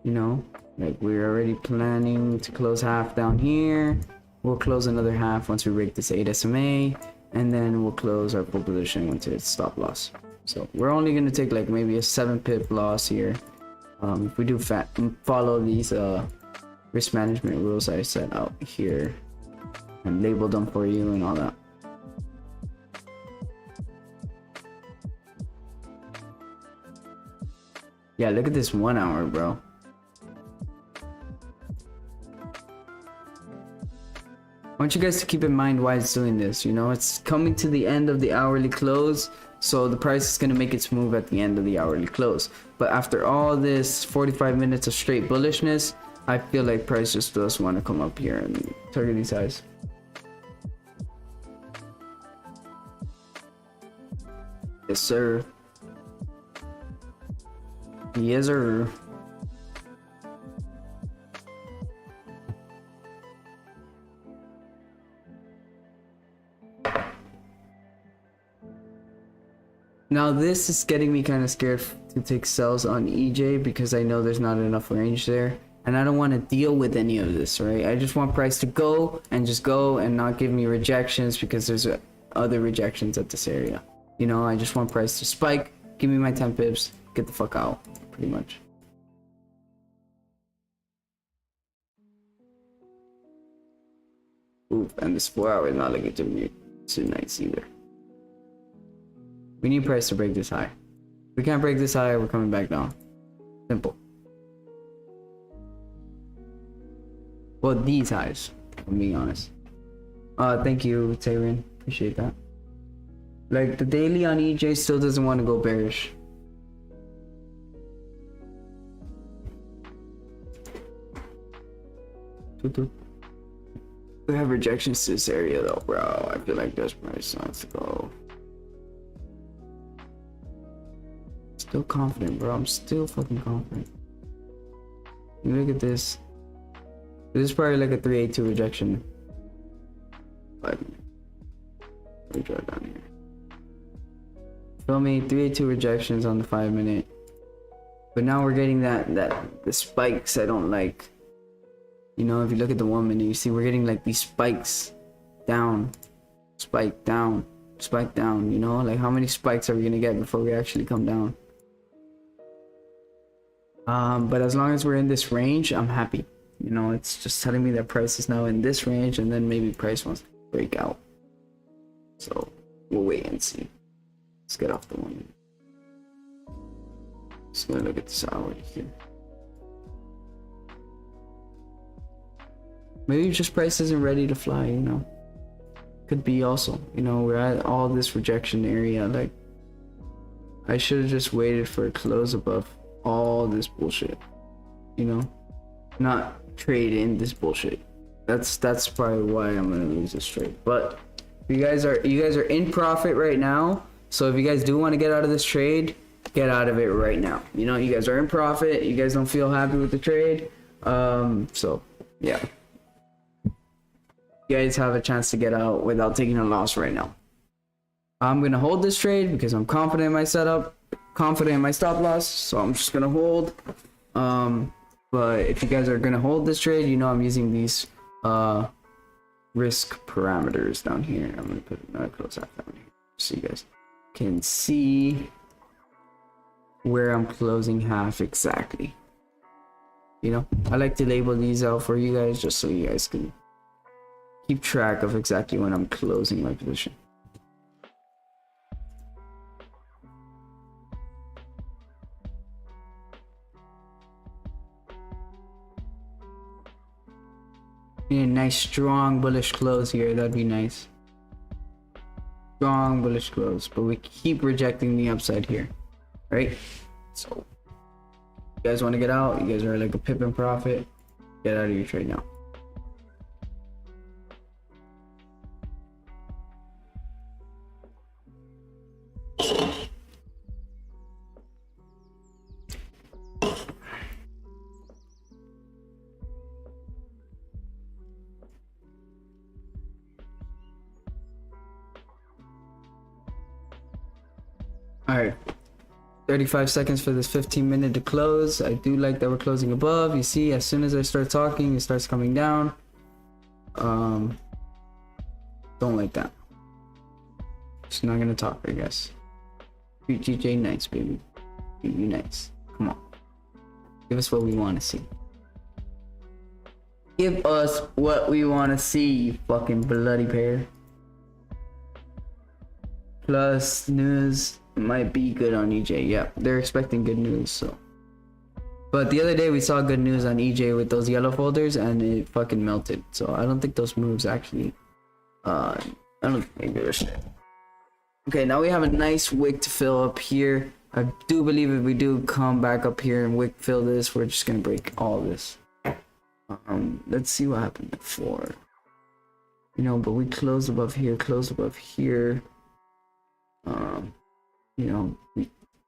You know. Like we're already planning to close half down here. We'll close another half once we break this 8 SMA, and then we'll close our full position once it's stop loss. So we're only gonna take like maybe a 7 pip loss here. If we do follow these risk management rules I set out here and labeled them for you and all that. Yeah, look at this 1 hour, bro. want you guys to keep in mind why it's doing this. You know, it's coming to the end of the hourly close, so the price is going to make its move at the end of the hourly close. But after all this 45 minutes of straight bullishness, I feel like price just does want to come up here and target these highs. Yes, sir. Yes, sir. Now this is getting me kind of scared to take sells on EJ because I know there's not enough range there, and I don't want to deal with any of this, right? I just want price to go and just go and not give me rejections because there's other rejections at this area. You know, I just want price to spike, give me my 10 pips, get the fuck out, pretty much. Oof, and this 4 hour is not looking too nice either. We need price to break this high. If we can't break this high, we're coming back down. Simple. Well, these highs, if I'm being honest. Thank you, Tyrion. Appreciate that. Like, the daily on EJ still doesn't want to go bearish. We have rejections to this area though, bro. I feel like this price wants to go. Still confident, bro. I'm still fucking confident. Look at this. This is probably like a 382 rejection. 5 minutes. Let me draw it down here. Feel me? 382 rejections on the 5 minute. But now we're getting the spikes I don't like. You know, if you look at the 1 minute, you see we're getting like these spikes down, spike down, spike down. You know, like how many spikes are we gonna get before we actually come down? But as long as we're in this range, I'm happy. You know, it's just telling me that price is now in this range, and then maybe price wants to break out. So we'll wait and see. Let's get off the 1 minute. Just gonna look at this hour here. Maybe just price isn't ready to fly, you know. Could be also, you know, we're at all this rejection area. Like, I should have just waited for a close above all this bullshit, you know, not trade in this bullshit. That's probably why I'm gonna lose this trade. But you guys are in profit right now, so if you guys do want to get out of this trade, get out of it right now. You know, you guys are in profit, you guys don't feel happy with the trade, so yeah, you guys have a chance to get out without taking a loss right now. I'm gonna hold this trade because I'm confident in my setup, confident in my stop loss, so I'm just gonna hold. But if you guys are gonna hold this trade, you know I'm using these risk parameters down here. I'm gonna put another close half down here so you guys can see where I'm closing half exactly. You know, I like to label these out for you guys just so you guys can keep track of exactly when I'm closing my position. Need a nice strong bullish close here. That'd be nice. Strong bullish close, but we keep rejecting the upside here, right? So you guys want to get out, you guys are like a pip in profit, get out of your trade now. Alright, 35 seconds for this 15-minute to close. I do like that we're closing above. You see, as soon as I start talking, it starts coming down. Don't like that. Just not gonna talk, I guess. Treat GJ nice, baby. Treat you nice. Come on. Give us what we want to see. Give us what we want to see, you fucking bloody pair. Plus news might be good on EJ. Yeah, they're expecting good news, so But the other day we saw good news on EJ with those yellow folders and it fucking melted. So I don't think those moves actually, I don't think they give a shit. Okay, now we have a nice wick to fill up here. I do believe if we do come back up here and wick fill this, we're just gonna break all this. Let's see what happened before. You know, but we close above here, close above here. You know,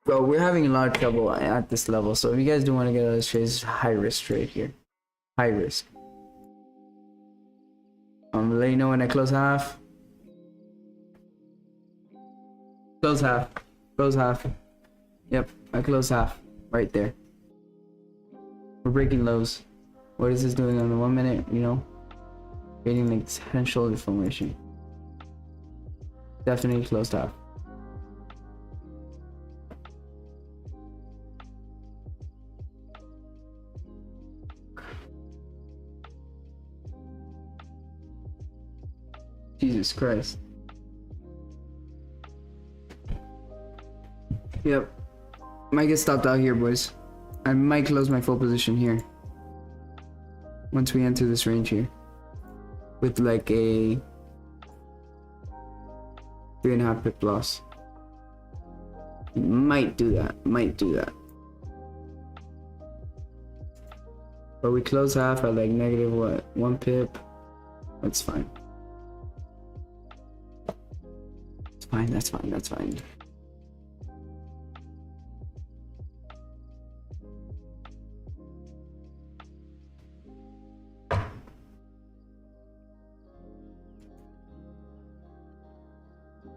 bro, we're having a lot of trouble at this level. So if you guys do want to get out of this trade, it's high risk trade here. High risk. Let you know when I close half. Close half. Close half. Yep, I close half. Right there. We're breaking lows. What is this doing on the 1 minute, you know? Creating like this head and shoulder formation. Definitely closed half. Jesus Christ. Yep. Might get stopped out here, boys. I might close my full position here. Once we enter this range here. With like a 3.5 pip loss. Might do that. Might do that. But we close half at like negative what? 1 pip. That's fine. It's fine. That's fine. That's fine.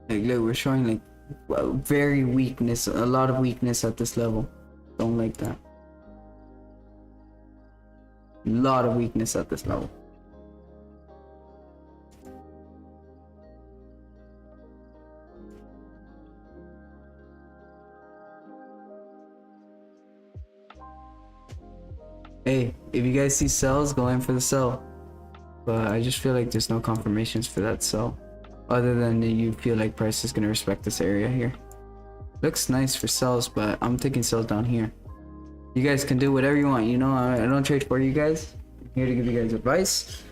Like, look, we're showing like very weakness, a lot of weakness at this level. Don't like that. A lot of weakness at this level. Hey, if you guys see sells, go in for the sell. But I just feel like there's no confirmations for that sell. Other than you feel like price is going to respect this area here. Looks nice for sells, but I'm taking sells down here. You guys can do whatever you want, you know, I don't trade for you guys. I'm here to give you guys advice.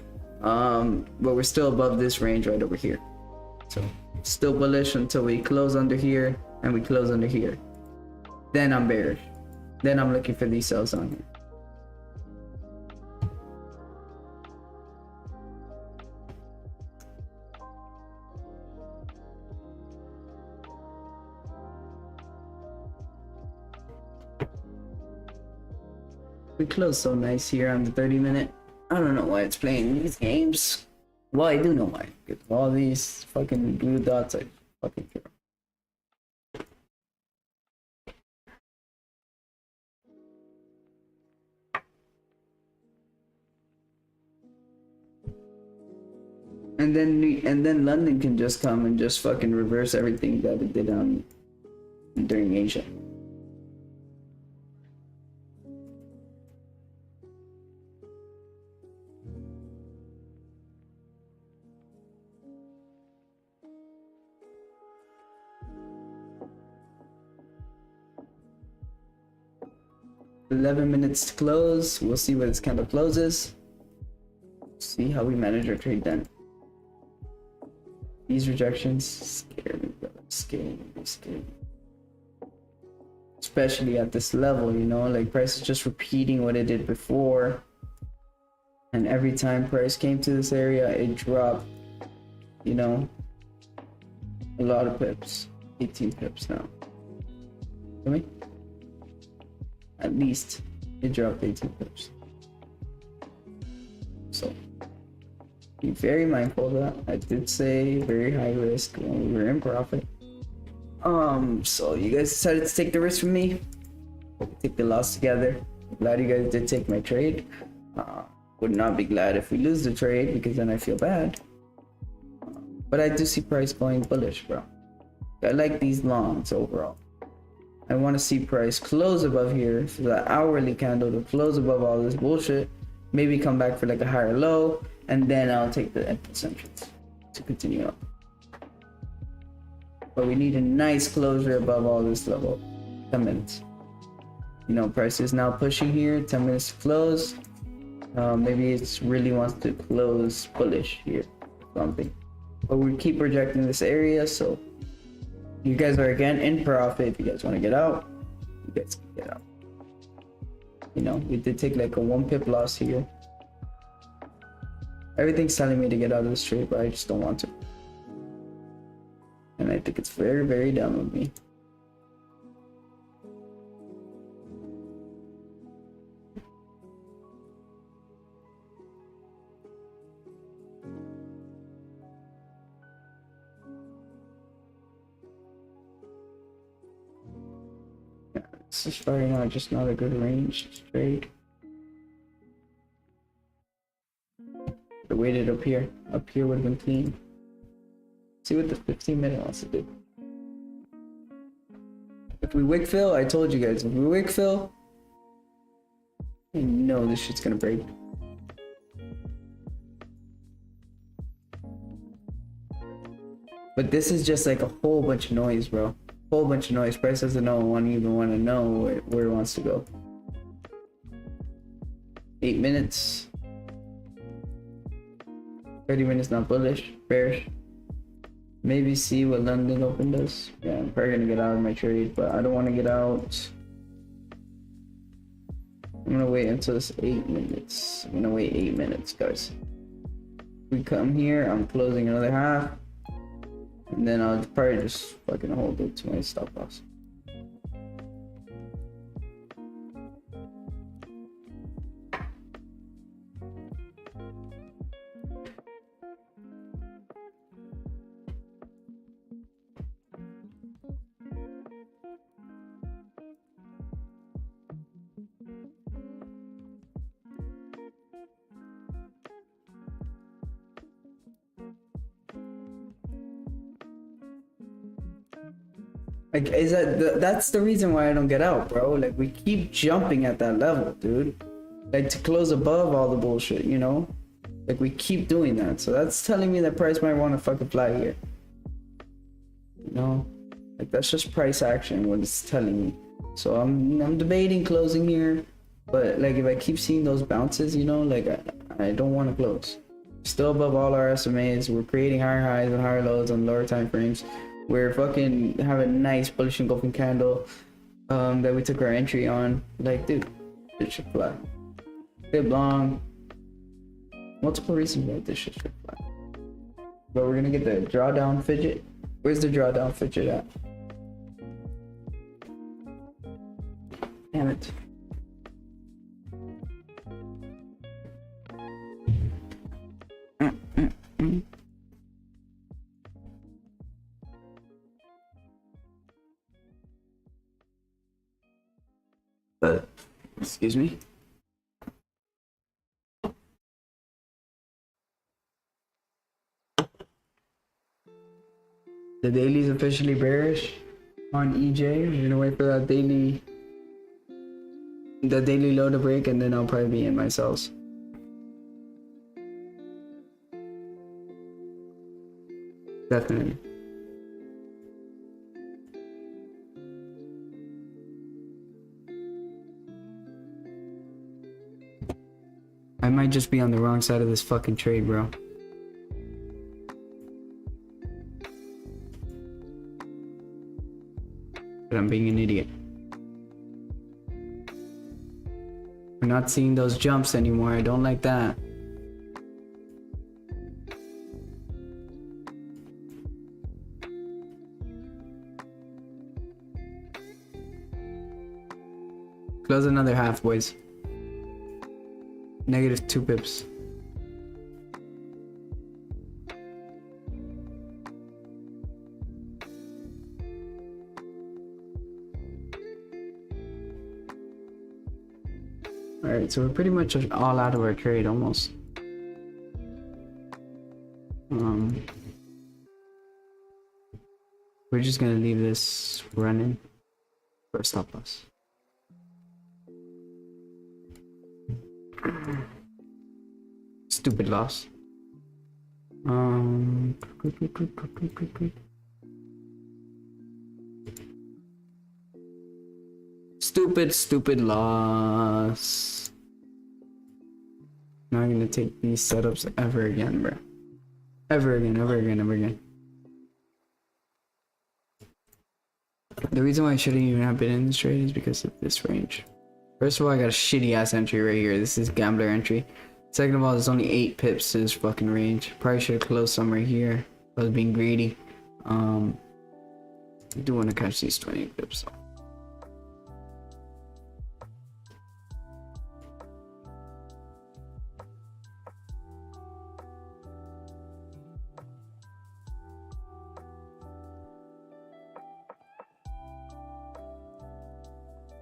But we're still above this range right over here. So still bullish until we close under here and we close under here. Then I'm bearish. Then I'm looking for these sells on here. We close so nice here on the 30 minute. I don't know why it's playing these games. Well, I do know why. Because all these fucking blue dots, I fucking care. And then London can just come and just fucking reverse everything that it did during Asia. $11 minutes to close. We'll see where this candle closes. See how we manage our trade then. These rejections scare me, bro. Scare me. Especially at this level, you know, like price is just repeating what it did before. And every time price came to this area, it dropped, you know, a lot of pips. 18 pips now. Feel me? At least it dropped 18 pips. So be very mindful of that. I did say very high risk when we were in profit. So you guys decided to take the risk from me. We'll take the loss together. I'm glad you guys did take my trade. Would not be glad if we lose the trade because then I feel bad. But I do see price going bullish, bro. I like these longs overall. I want to see price close above here for the hourly candle to close above all this bullshit. Maybe come back for like a higher low, and then I'll take the entrance to continue up. But we need a nice closure above all this level. 10 minutes. you know, price is now pushing here. 10 minutes to close. Maybe it really wants to close bullish here, something. But we keep rejecting this area, so you guys are again in profit. If you guys want to get out, you guys can get out. You know, we did take like a 1 pip loss here. Everything's telling me to get out of this trade, but I just don't want to. And I think it's very, very dumb of me. This is probably not just not a good range trade. I waited up here. Up here would have been clean. See what the 15-minute wants to do. If we wick fill, I told you guys, if we wick fill, I know this shit's gonna break. But this is just like a whole bunch of noise, bro. Whole bunch of noise. Price doesn't even want to know where it wants to go. 8 minutes. 30 minutes not bullish, bearish. Maybe see what London Open does. Yeah, I'm probably gonna get out of my trade, but I don't want to get out. I'm gonna wait until it's 8 minutes. I'm gonna wait 8 minutes, guys. We come here, I'm closing another half. And then I'll probably just fucking hold it to my stop loss. Like, is that's the reason why I don't get out, bro. Like, we keep jumping at that level, dude. Like, to close above all the bullshit, you know? Like, we keep doing that. So that's telling me that price might want to fucking fly here. You know? Like, that's just price action, what it's telling me. So I'm debating closing here. But, like, if I keep seeing those bounces, you know, like, I don't want to close. Still above all our SMAs. We're creating higher highs and higher lows on lower time frames. We're fucking have a nice bullish engulfing candle that we took our entry on. Like, dude, it should fly. Bit long. Multiple reasons why this shit should fly. But we're gonna get the drawdown fidget. Where's the drawdown fidget at? Damn it. Excuse me. The daily's officially bearish on EJ. We're gonna wait for that daily low to break, and then I'll probably be in my cells. Definitely. I might just be on the wrong side of this fucking trade, bro. But I'm being an idiot. We're not seeing those jumps anymore. I don't like that. Close another half, boys. Negative 2 pips. Alright, so we're pretty much all out of our trade almost. We're just gonna leave this running for a stop loss. Stupid loss. Stupid Stupid loss. Not gonna take these setups ever again, bro. Ever again. The reason why I shouldn't even have been in this trade is because of this range. First of all, I got a shitty ass entry right here. This is gambler entry. Second of all, there's only 8 pips to this fucking range. Probably should have closed somewhere here. I was being greedy. I do want to catch these 20 pips.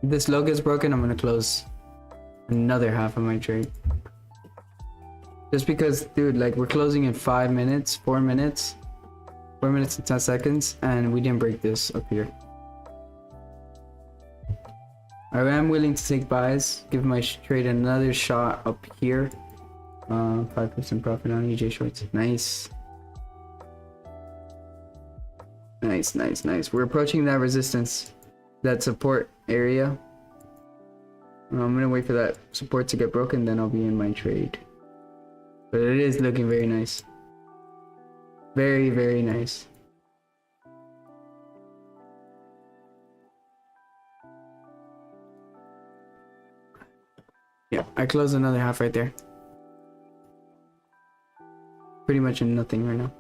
If this low gets broken, I'm gonna close another half of my trade. Just because, dude, like we're closing in 5 minutes, 4 minutes, 4 minutes and 10 seconds, and we didn't break this up here. I am willing to take buys, give my trade another shot up here. 5% profit on EJ shorts. Nice. Nice. We're approaching that resistance, that support area. I'm gonna wait for that support to get broken, then I'll be in my trade. But it is looking very nice. Very nice. Yeah, I closed another half right there. Pretty much in nothing right now.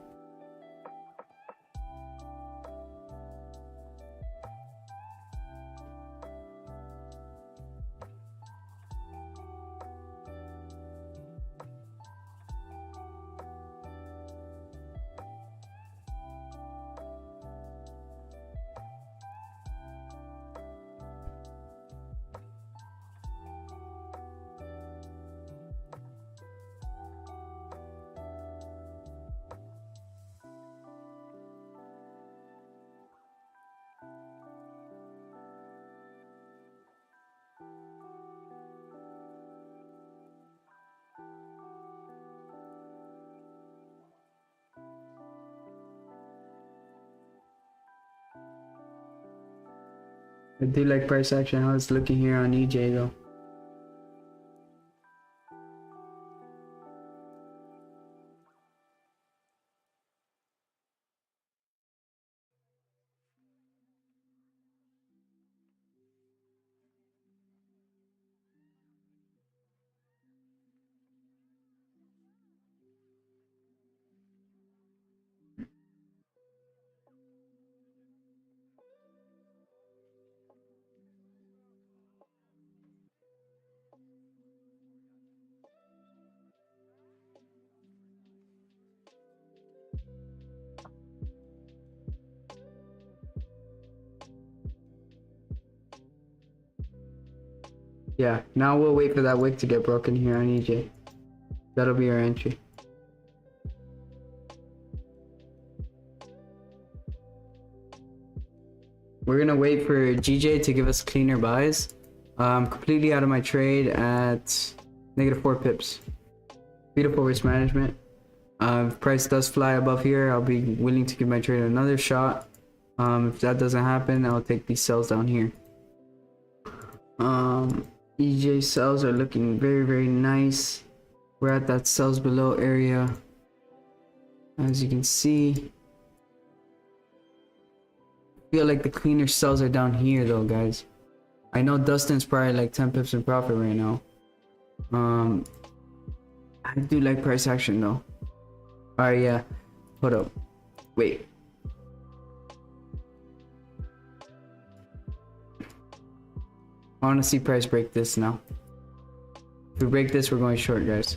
I do like price action. How it's looking here on EJ though. Yeah, now we'll wait for that wick to get broken here on EJ. That'll be our entry. We're gonna wait for GJ to give us cleaner buys. I'm completely out of my trade at -4 pips. Beautiful risk management. If price does fly above here, I'll be willing to give my trade another shot. If that doesn't happen, I'll take these sells down here. EJ sells are looking very nice. We're at that sells below area, as you can see. I feel like the cleaner sells are down here though, guys. I know Dustin's probably like 10 pips in profit right now. I do like price action though. Alright, yeah. Hold up. Wait. I want to see price break this now. If we break this, we're going short, guys.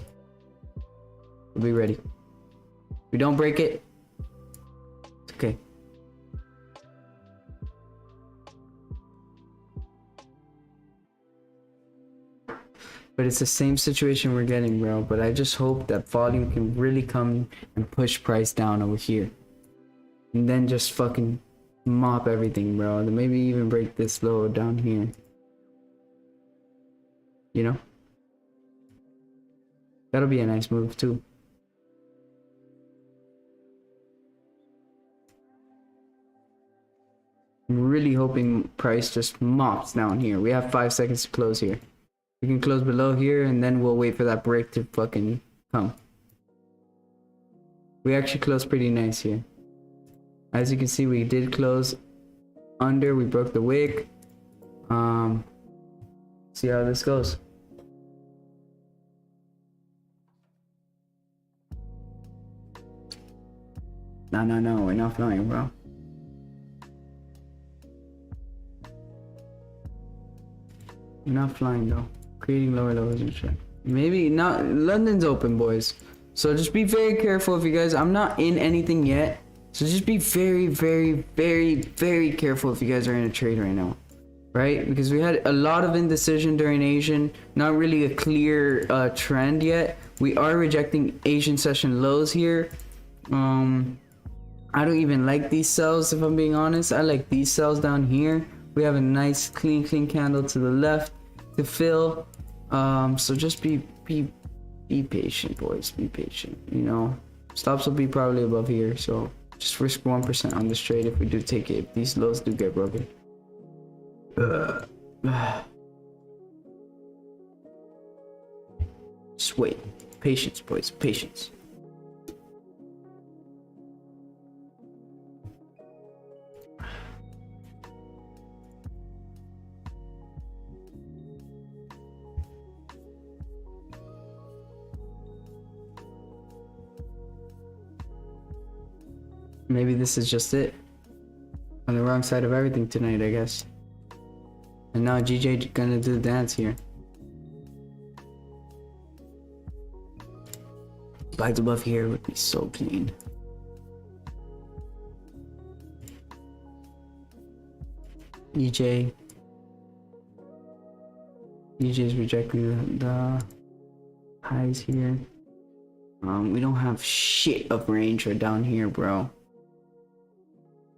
We'll be ready. If we don't break it, it's okay. But it's the same situation we're getting, bro. But I just hope that volume can really come and push price down over here. And then just fucking mop everything, bro. And maybe even break this low down here. You know? That'll be a nice move too. I'm really hoping price just mops down here. We have 5 seconds to close here. We can close below here, and then we'll wait for that break to fucking come. We actually closed pretty nice here. As you can see, we did close under. We broke the wick. See how this goes. No, we're not flying, bro. We're not flying though. Creating lower levels of check. Maybe not. London's open, boys. So just be very careful if you guys. I'm not in anything yet. So just be very, very, very, very careful if you guys are in a trade right now. Right? Because we had a lot of indecision during Asian. Not really a clear trend yet. We are rejecting Asian session lows here. I don't even like these sells, if I'm being honest. I like these sells down here. We have a nice clean candle to the left to fill. So just be patient, boys. Be patient. You know, stops will be probably above here. So just risk 1% on this trade if we do take it. If these lows do get broken. Just wait. Patience, boys. Patience. Maybe this is just it. On the wrong side of everything tonight, I guess. And now GJ gonna do the dance here. Slides above here would be so clean. EJ's rejecting the highs here. We don't have shit of range right down here, bro.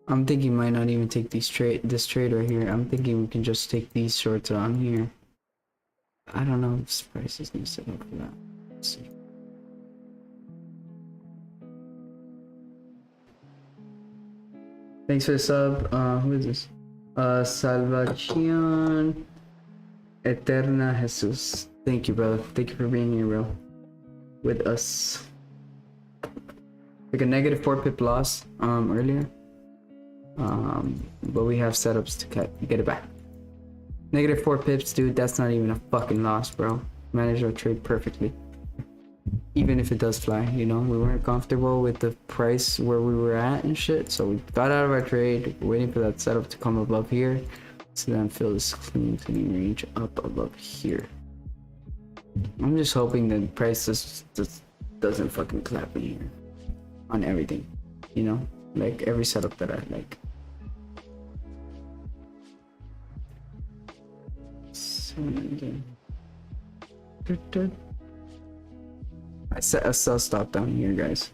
I'm thinking might not even take this trade right here. I'm thinking we can just take these shorts on here. I don't know if this price is gonna set up for that. Let's see. Thanks for the sub. Who is this? Salvacion Eterna Jesus. Thank you, brother. Thank you for being here, bro. With us. Like a negative 4 pip loss earlier. But we have setups to get it back. Negative 4 pips, dude. That's not even a fucking loss, bro. Managed our trade perfectly. Even if it does fly, you know, we weren't comfortable with the price where we were at and shit, so we got out of our trade. We're waiting for that setup to come above here, so then fill this clean range up above here. I'm just hoping that the price just doesn't fucking clap in here on everything, you know, like every setup that I like. I set a sell stop down here, guys.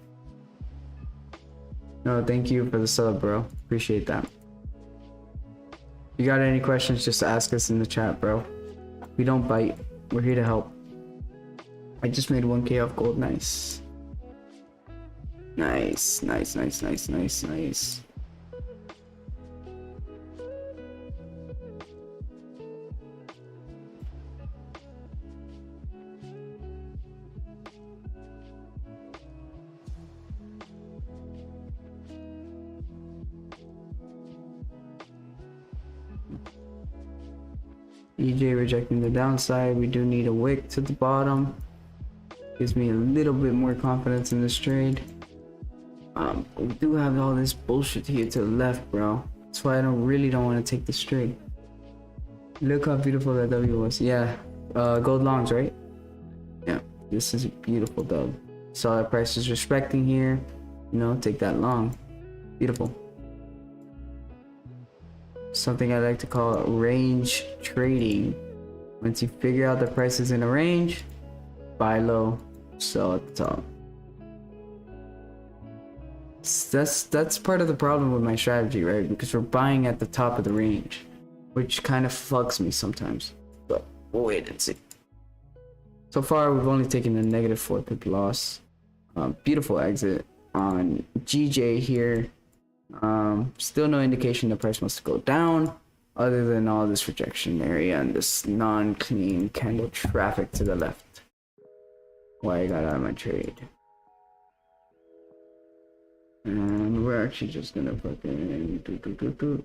No, thank you for the sub, bro. Appreciate that. You got any questions, just ask us in the chat, bro. We don't bite. We're here to help. I just made 1K off gold. Nice. Nice. EJ rejecting the downside. We do need a wick to the bottom. Gives me a little bit more confidence in this trade. We do have all this bullshit here to the left, bro. That's why I really don't want to take this trade. Look how beautiful that W was. Yeah, gold longs, right? Yeah, this is a beautiful dub. Saw that price is respecting here. You know, take that long. Beautiful. Something I like to call range trading. Once you figure out the price is in a range, buy low, sell at the top. That's part of the problem with my strategy, right? Because we're buying at the top of the range, which kind of fucks me sometimes. But we'll wait and see. So far, we've only taken a negative 4 pip loss. Beautiful exit on GJ here. Still no indication the price wants to go down, other than all this rejection area and this non-clean candle traffic to the left. Why I got out of my trade. And we're actually just gonna fucking do.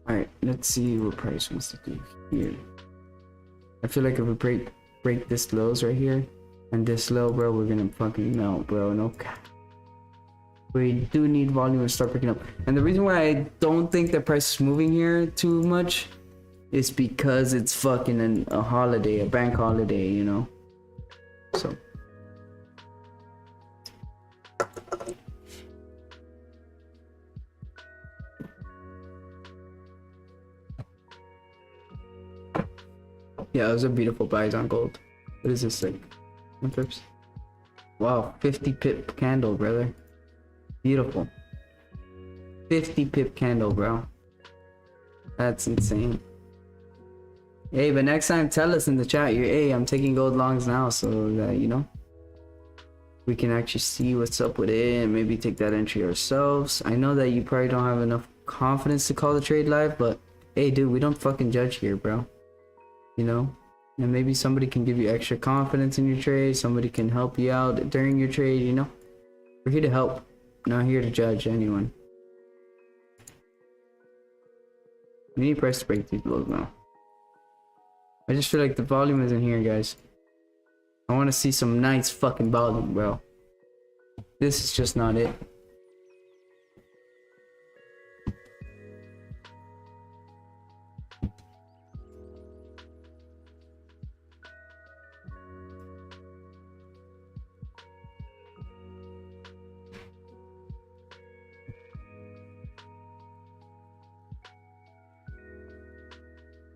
Alright, let's see what price wants to do here. I feel like if we break this lows right here and this low, bro, we're gonna fucking melt, bro. No cap. We do need volume to start picking up. And the reason why I don't think the price is moving here too much is because it's fucking a holiday, a bank holiday, you know? So. Yeah, those are beautiful buys on gold. What is this, like 1 pips? Wow, 50 pip candle, brother. Beautiful. 50 pip candle, bro. That's insane. Hey, but next time tell us in the chat, hey, I'm taking gold longs now, so that, you know, we can actually see what's up with it and maybe take that entry ourselves. I know that you probably don't have enough confidence to call the trade live, but hey, dude, we don't fucking judge here, bro. You know? And maybe somebody can give you extra confidence in your trade, somebody can help you out during your trade, you know? We're here to help, not here to judge anyone. We need price to break these lows now. I just feel like the volume isn't here, guys. I want to see some nice fucking volume, bro. This is just not it.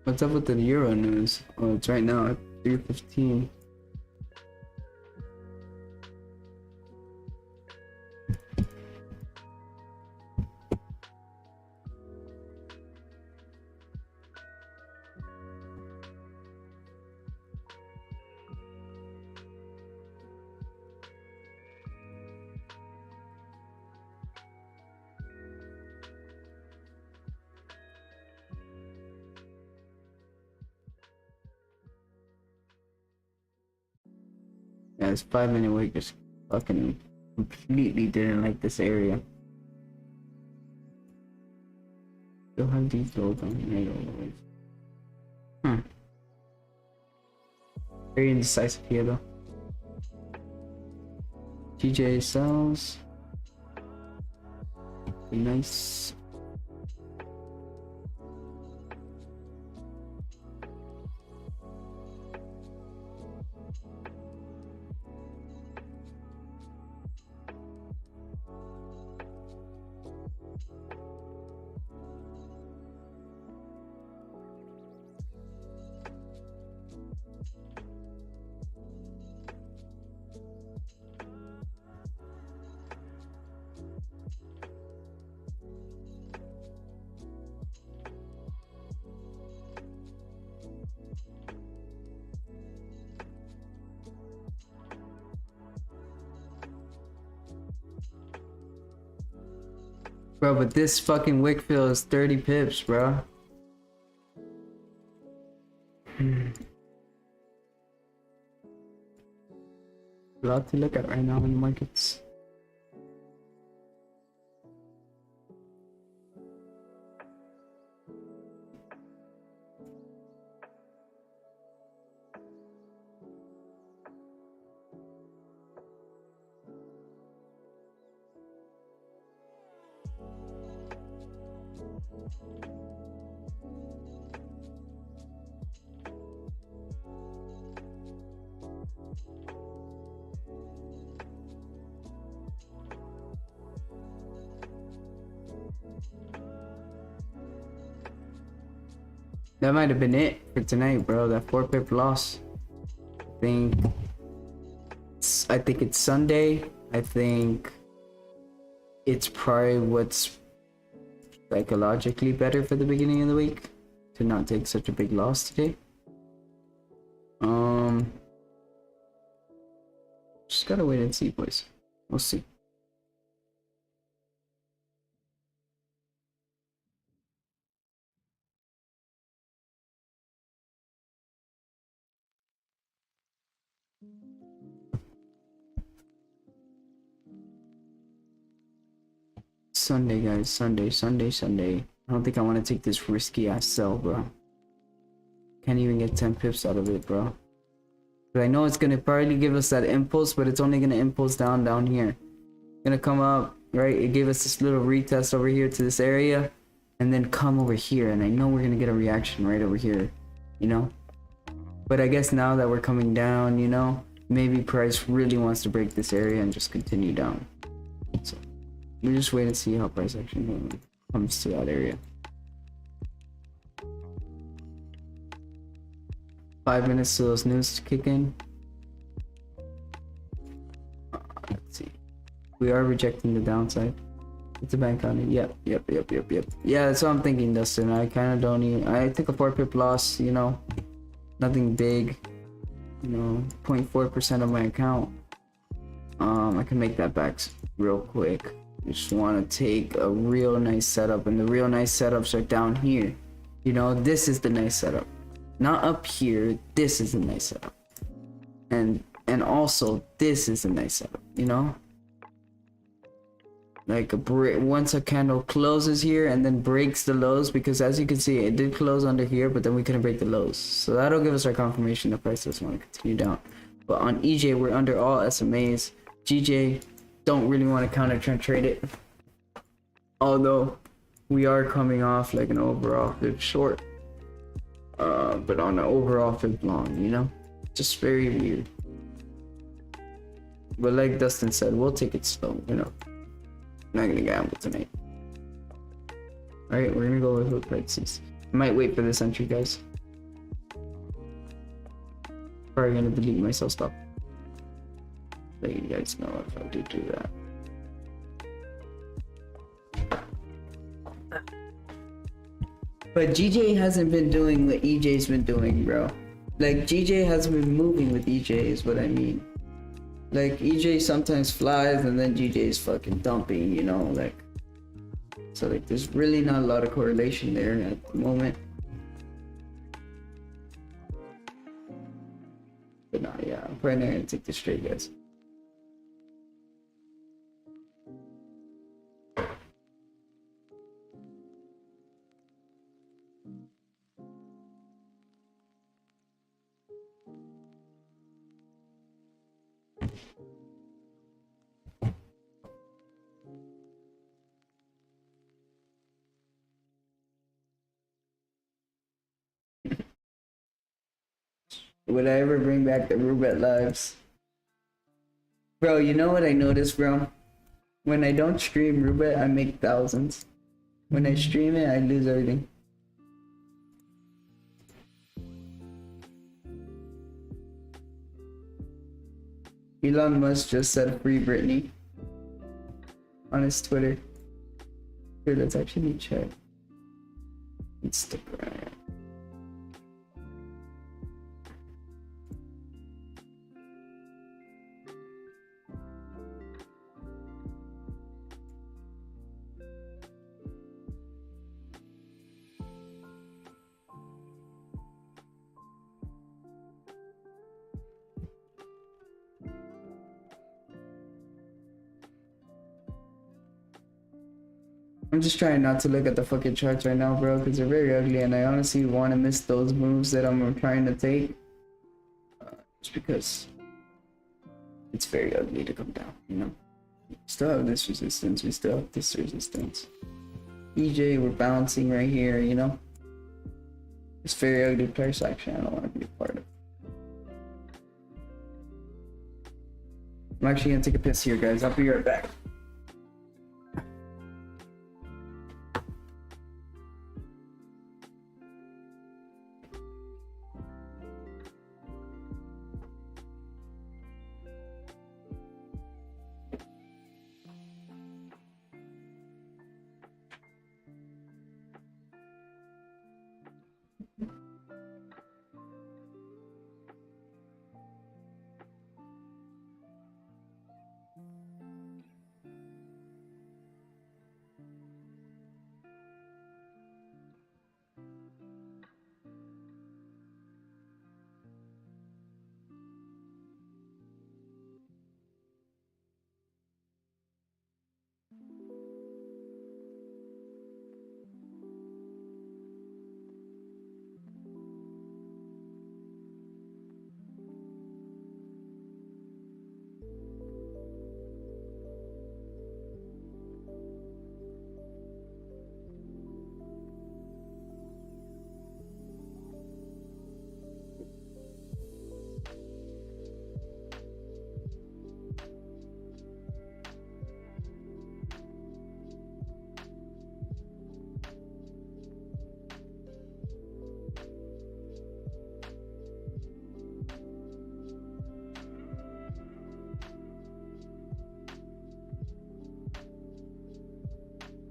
What's up with the Euro news? Oh, it's right now at 3:15. Yeah, this 5-minute wick just fucking completely didn't like this area. Still have these lows on here. Very indecisive here though. TJ sells. Nice. Bro, but this fucking wick fill is 30 pips, bro. A lot to look at right now in the markets. That might have been it for tonight, bro. That 4 pip loss. I think it's Sunday. I think it's probably what's psychologically better for the beginning of the week to not take such a big loss today. and see, boys. We'll see. Sunday, guys. Sunday. I don't think I want to take this risky ass sell, bro. Can't even get 10 pips out of it, bro. But I know it's gonna probably give us that impulse, but it's only gonna impulse down here. Gonna come up, right? It gave us this little retest over here to this area, and then come over here, and I know we're gonna get a reaction right over here, you know? But I guess now that we're coming down, you know, maybe price really wants to break this area and just continue down. So we just wait and see how price action comes to that area. 5 minutes to those news to kick in. Let's see. We are rejecting the downside. It's a bank on it. Yep. Yeah, that's what I'm thinking, Dustin. I kind of don't even. I took a 4 pip loss, you know. Nothing big. You know, 0.4% of my account. I can make that back real quick. Just want to take a real nice setup, and the real nice setups are down here. You know, this is the nice setup. Not up here. This is a nice setup, and also this is a nice setup. You know, like once a candle closes here and then breaks the lows, because as you can see, it did close under here, but then we couldn't break the lows. So that'll give us our confirmation the price doesn't want to continue down. But on EJ, we're under all SMAs. GJ, don't really want to counter trend trade it, although we are coming off like an overall fib short. But on an overall fib long, you know, just very weird. But like Dustin said, we'll take it slow, you know. Not gonna gamble tonight. Alright, we're gonna go with hook prices. Might wait for this entry, guys. Probably gonna delete my sell stop. Let you guys know if I do that. But GJ hasn't been doing what EJ's been doing, bro. Like, GJ hasn't been moving with EJ is what I mean. Like, EJ sometimes flies and then GJ is fucking dumping, you know, like. So, like, there's really not a lot of correlation there at the moment. But no, yeah, I'm probably not gonna take this straight, guys. Would I ever bring back the roulette lives? Bro, you know what I noticed, bro? When I don't stream roulette, I make thousands. When I stream it, I lose everything. Elon Musk just said free Britney on his Twitter. Here, let's actually check Instagram. I'm just trying not to look at the fucking charts right now, bro, because they're very ugly, and I honestly want to miss those moves that I'm trying to take. Just because it's very ugly to come down, you know? We still have this resistance, we still have this resistance. EJ, we're bouncing right here, you know? It's very ugly price action, I don't want to be a part of it. I'm actually gonna take a piss here, guys. I'll be right back.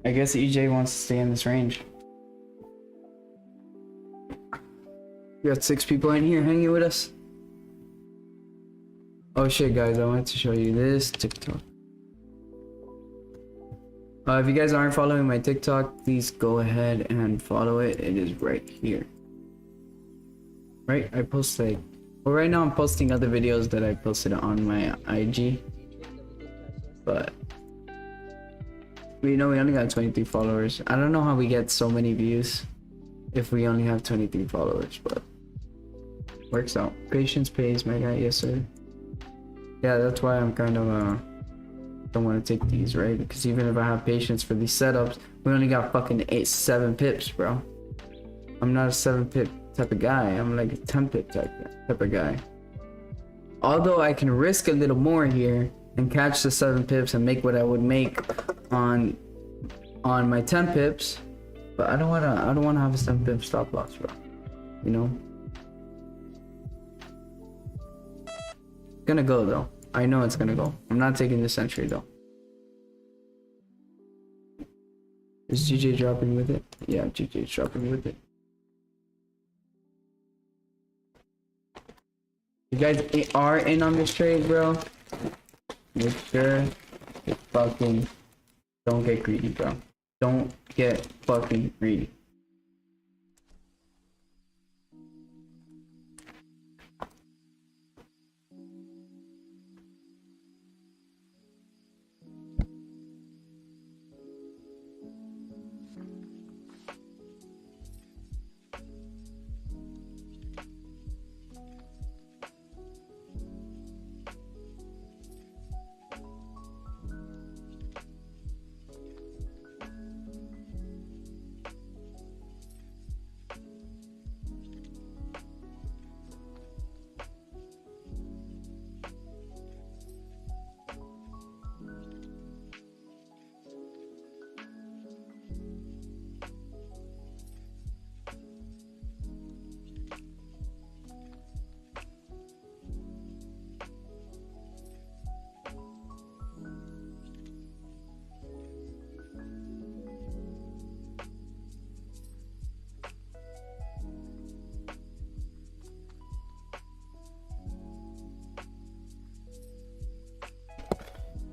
I guess EJ wants to stay in this range. We got 6 people in here hanging with us. Oh shit, guys, I wanted to show you this TikTok. If you guys aren't following my TikTok, please go ahead and follow it. It is right here. Right? I post like... Well, right now I'm posting other videos that I posted on my IG. But... we only got 23 followers. I don't know how we get so many views if we only have 23 followers, but... works out. Patience pays, my guy. Yes, sir. Yeah, that's why I'm kind of, don't want to take these, right? Because even if I have patience for these setups, we only got fucking 7 pips, bro. I'm not a 7 pip type of guy. I'm like a 10 pip type of guy. Although I can risk a little more here and catch the 7 pips and make what I would make on my 10 pips, but I don't wanna have a 7 pip stop loss, bro. You know? Gonna go though. I know it's gonna go. I'm not taking this entry though. Is GJ dropping with it? Yeah, GJ's dropping with it. You guys are in on this trade, bro. Make sure you fucking don't get greedy, bro. Don't get fucking greedy.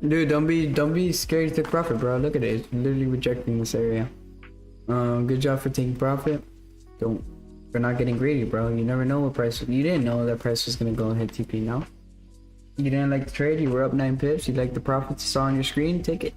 Dude, don't be scared to take profit, bro. Look at it. It's literally rejecting this area. Good job for taking profit. For not getting greedy, bro. You never know what price. You didn't know that price was gonna go and hit TP now. You didn't like the trade. You were up 9 pips. You liked the profits you saw on your screen. Take it.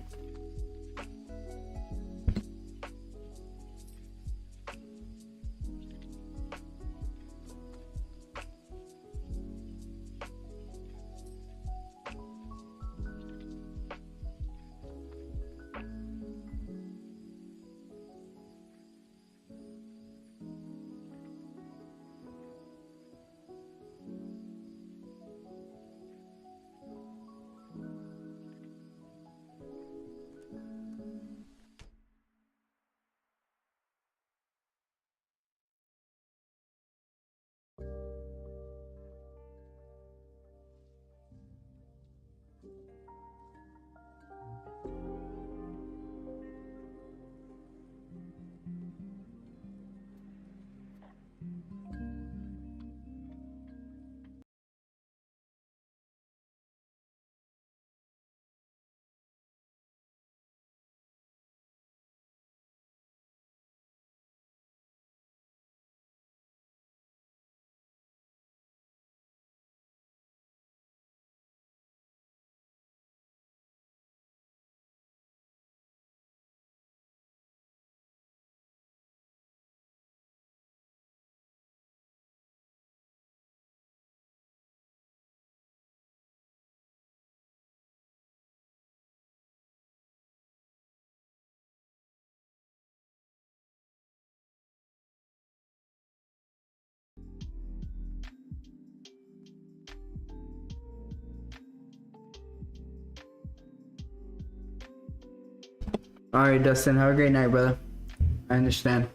Alright, Dustin, have a great night, brother. I understand.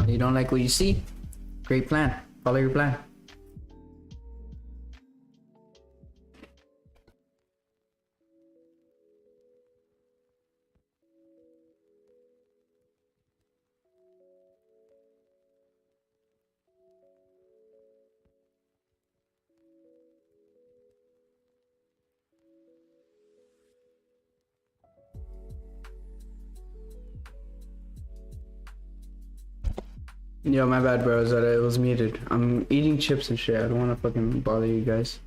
You don't like what you see? Great plan. Follow your plan. Yo, my bad, bro. Is that it was muted. I'm eating chips and shit. I don't want to fucking bother you guys.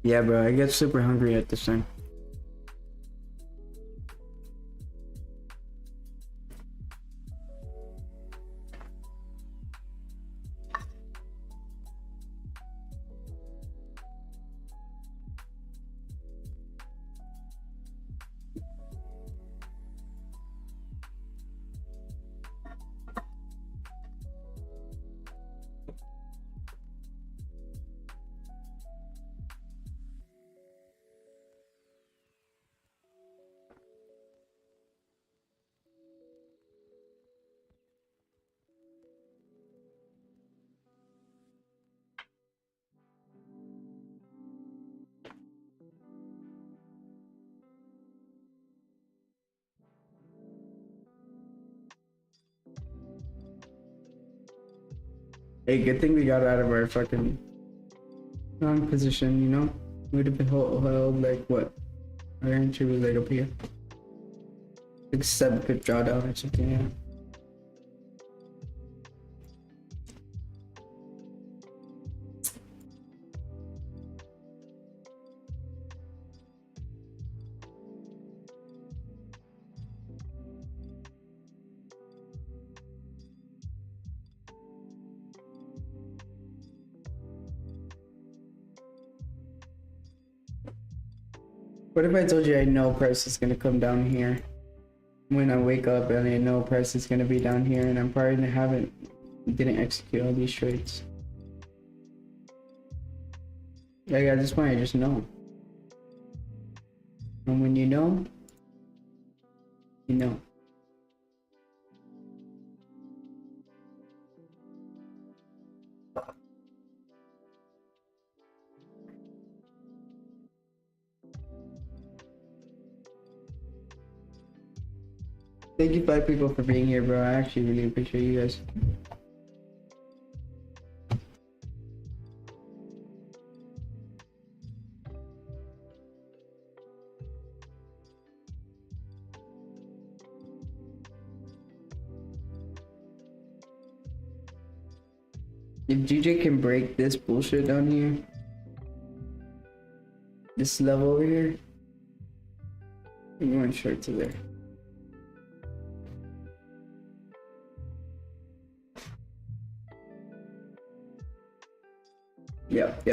Yeah, bro. I get super hungry at this time. Hey, good thing we got out of our fucking wrong position, you know? We'd have been held like what? Our entry was like up here. Like 7-pip drawdown or something, yeah. What if I told you I know price is gonna come down here when I wake up and I know price is gonna be down here and I'm probably didn't execute all these trades? Like at this point I just know. And when you know, you know. Thank you 5 people for being here, bro. I actually really appreciate you guys. If GJ can break this bullshit down here, this level over here, I'm going straight to there. Yep.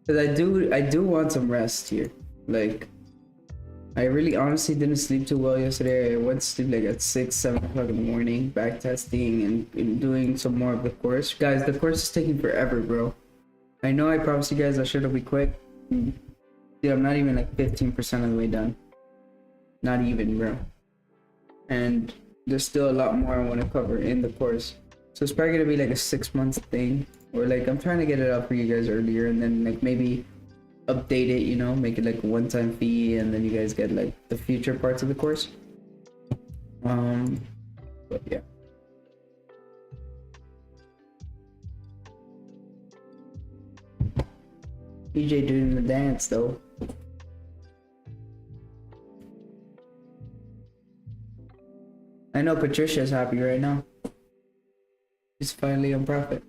Cause I do want some rest here. Like, I really honestly didn't sleep too well yesterday. I went to sleep like at 6, 7 o'clock in the morning, back testing and doing some more of the course. Guys, the course is taking forever, bro. I know I promised you guys I should be quick. Dude, I'm not even like 15% of the way done. Not even, bro. And there's still a lot more I want to cover in the course. So it's probably gonna be like a 6-month thing. Or like I'm trying to get it up for you guys earlier and then like maybe update it, you know, make it like a one-time fee and then you guys get like the future parts of the course. But yeah. PJ doing the dance though. I know Patricia's happy right now. She's finally on profit.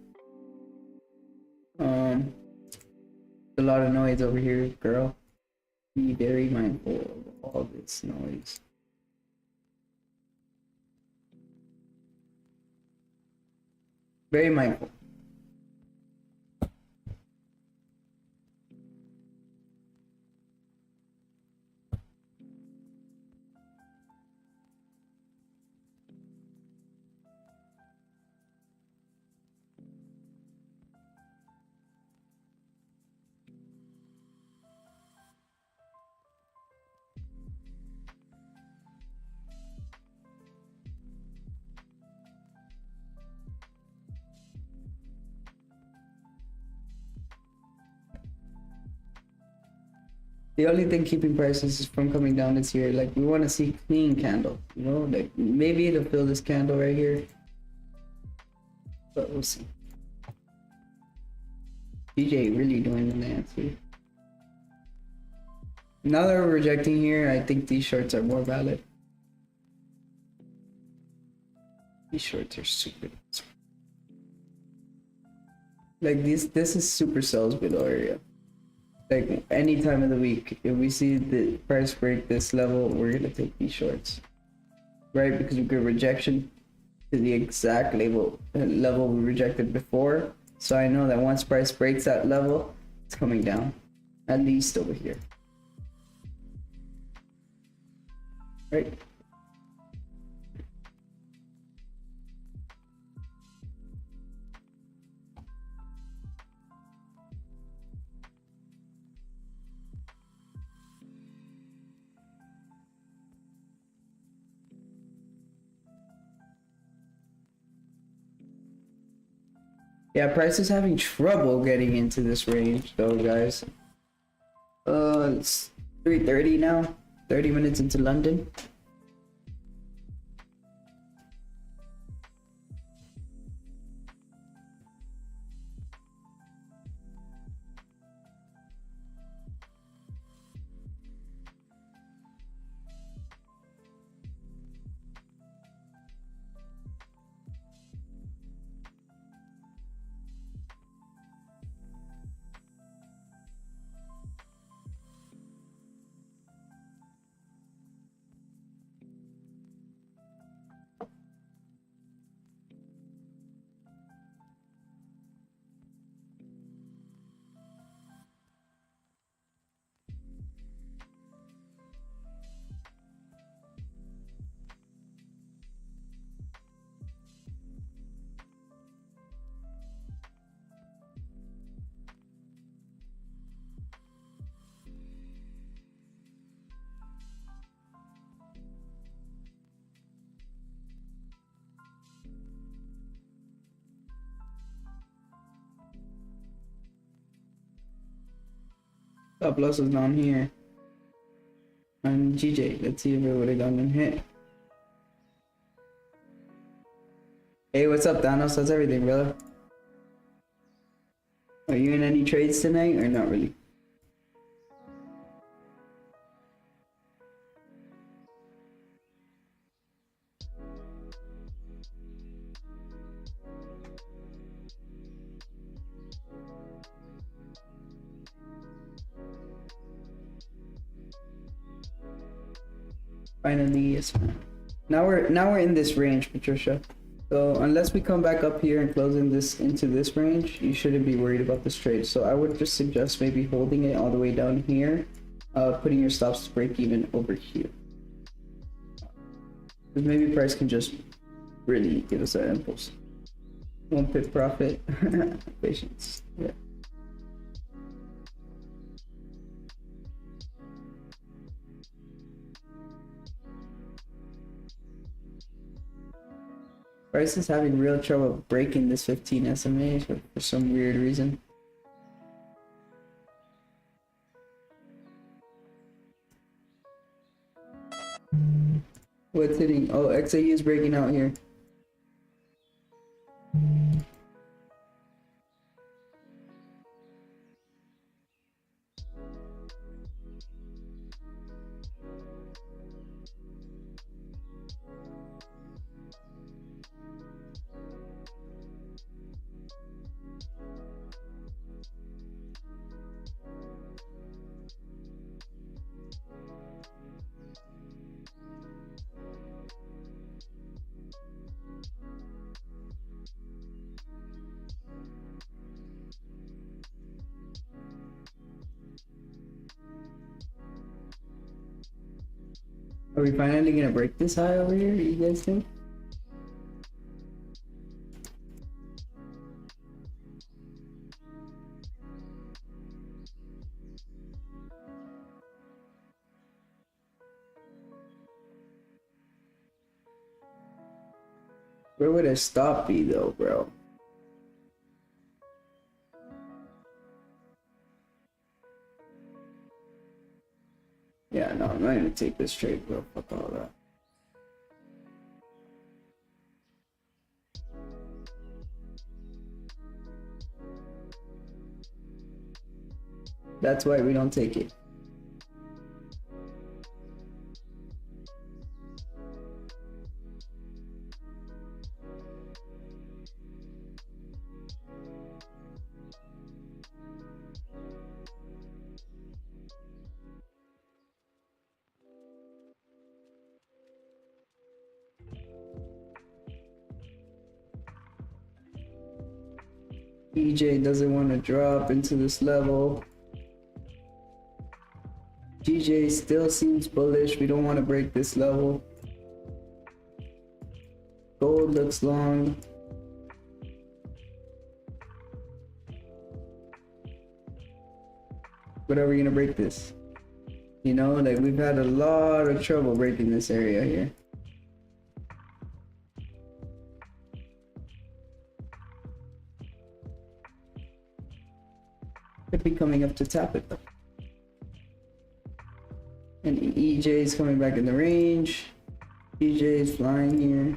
A lot of noise over here, girl. Be very mindful of all this noise. Very mindful. The only thing keeping prices from coming down is here. Like we want to see clean candle, you know, like maybe it'll fill this candle right here, but we'll see. DJ really doing the dance here. Now that we're rejecting here, I think these shorts are more valid. These shorts are super. Like this is super sells below area. Like any time of the week, if we see the price break this level, we're gonna take these shorts, right? Because we get rejection to the exact level we rejected before. So I know that once price breaks that level, it's coming down, at least over here, right? Yeah, price is having trouble getting into this range though, guys. It's 3:30 now, 30 minutes into London. Stop loss is down here. And GJ, let's see if it would have gone and hit. Hey, what's up, Thanos? How's everything, brother? Are you in any trades tonight or not really? Finally, yes, man. Now we're in this range, Patricia. So unless we come back up here and close in this into this range, you shouldn't be worried about this trade. So I would just suggest maybe holding it all the way down here putting your stops to break even over here. Because maybe price can just really give us that impulse. 1 pip profit. Patience. Yeah. Price is having real trouble breaking this 15 SMA for some weird reason. What's hitting? Oh, XAU is breaking out here. Are we finally gonna break this high over here, you guys think? Where would a stop be though, bro? Yeah, no, I'm not gonna take this trade, bro. Fuck all that. That's why we don't take it. EJ doesn't want to drop into this level. GJ still seems bullish. We don't want to break this level. Gold looks long. But are we gonna break this? You know, like we've had a lot of trouble breaking this area here. Could be coming up to tap it though. And EJ is coming back in the range. EJ is flying here.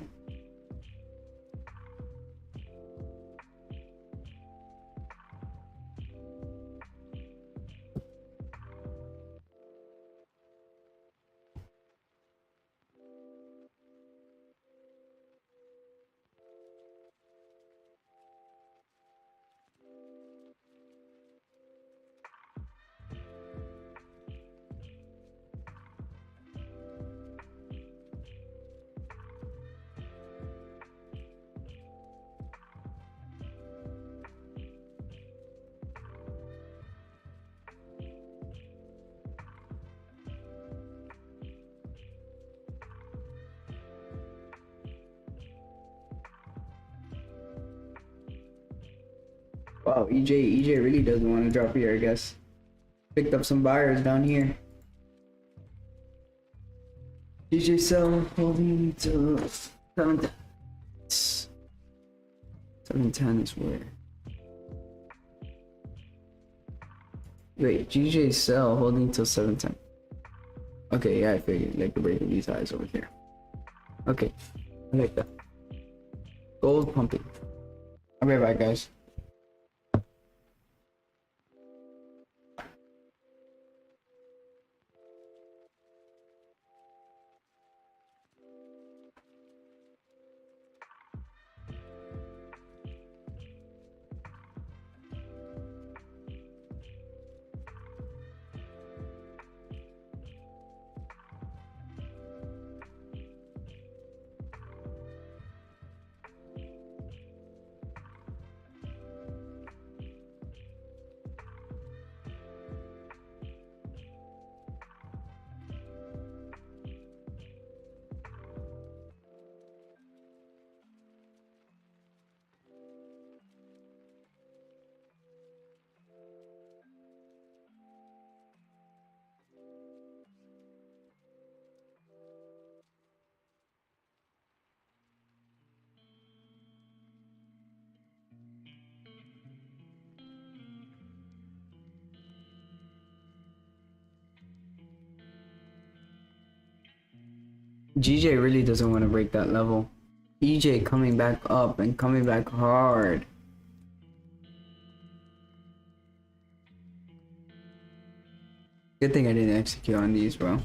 Wow, EJ really doesn't want to drop here, I guess. Picked up some buyers down here. EJ sell holding to 710. 710 is where? Wait, GJ sell holding till 710. Okay, yeah, I figured like the breaking these highs over here. Okay, I like that. Gold pumping. I'll be right back, guys. GJ really doesn't want to break that level. EJ coming back up and coming back hard. Good thing I didn't execute on these, bro.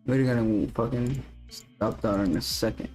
We're gonna fucking stop that in a second.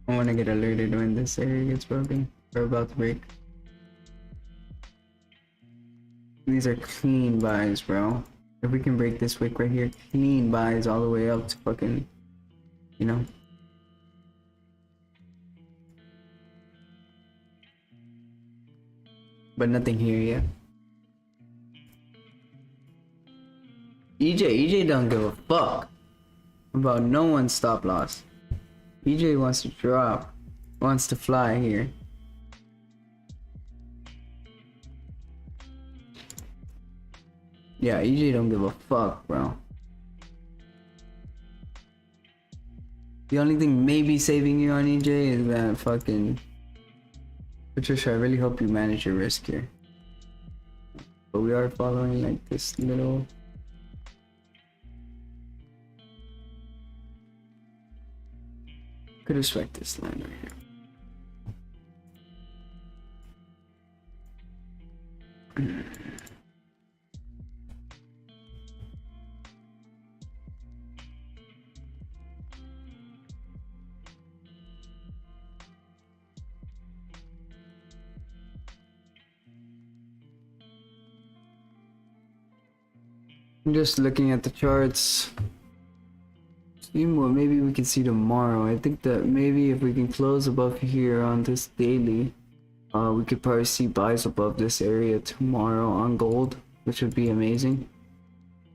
I want to get alerted when this area gets broken. We're about to break. These are clean buys, bro. If we can break this wick right here, clean buys all the way up to fucking, you know. But nothing here yet. EJ don't give a fuck about no one's stop loss. EJ wants to drop, wants to fly here. Yeah, EJ don't give a fuck, bro. The only thing maybe saving you on EJ is that fucking... Patricia, I really hope you manage your risk here. But we are following like this little... Could respect this line right here. I'm just looking at the charts. Seeing what maybe we can see tomorrow. I think that maybe if we can close above here on this daily, we could probably see buys above this area tomorrow on gold, which would be amazing.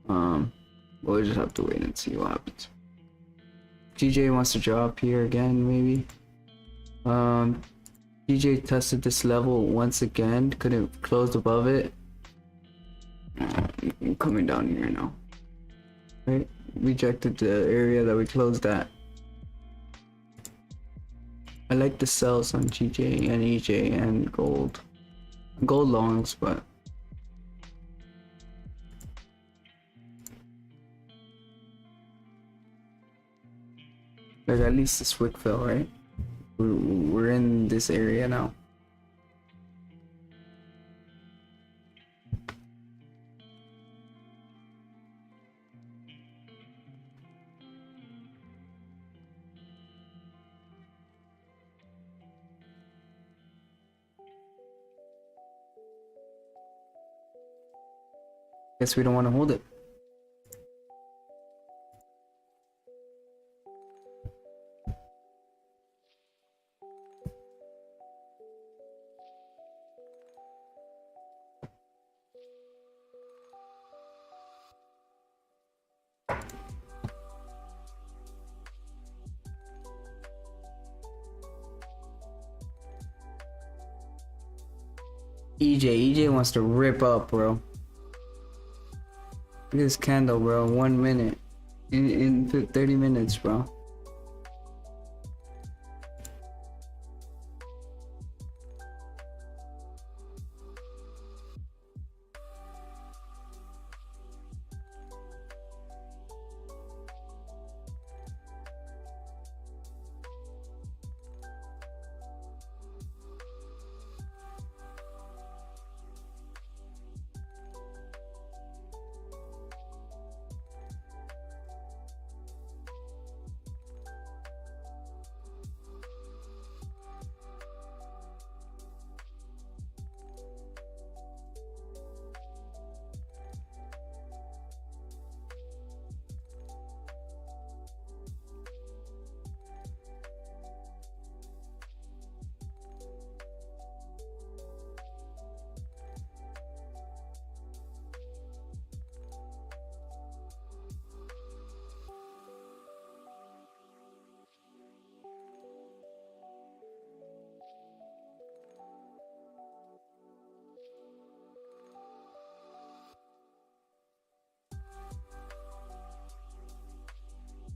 We'll just have to wait and see what happens. GJ wants to drop here again, maybe. GJ tested this level once again, couldn't close above it. I'm coming down here now. Right? Rejected the area that we closed at. I like the sells on GJ and EJ and gold. Gold longs, but like at least this wick fell, right? We're in this area now. Guess we don't want to hold it. EJ wants to rip up, bro. Look at this candle, bro. 1 minute. In 30 minutes, bro.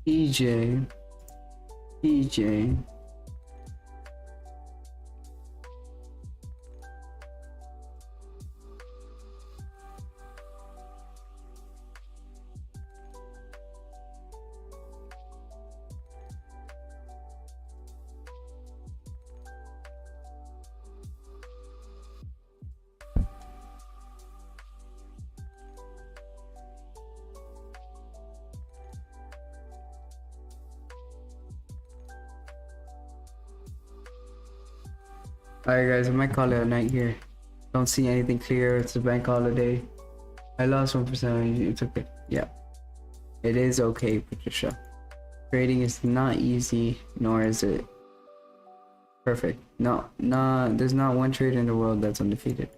EJ. EJ. Alright guys, I might call it a night here. Don't see anything clear. It's a bank holiday. I lost 1%. It's okay. Yeah. It is okay, Patricia. Trading is not easy, nor is it perfect. No, there's not one trader in the world that's undefeated.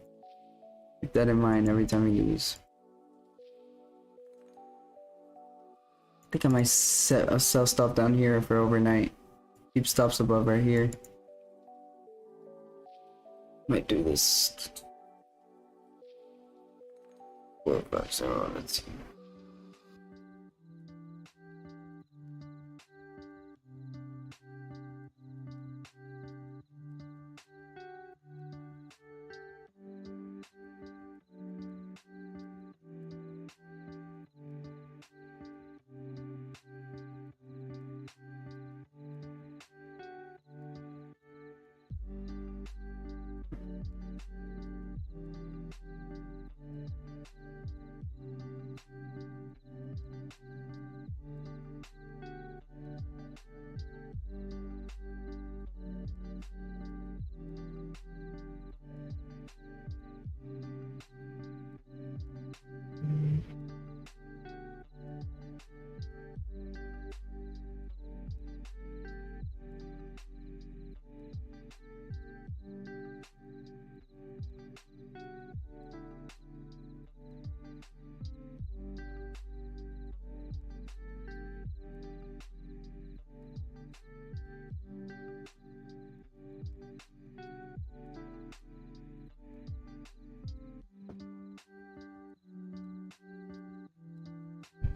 Keep that in mind every time you lose. I think I might set a sell stop down here for overnight. Keep stops above right here. Might do this. 450, let's see.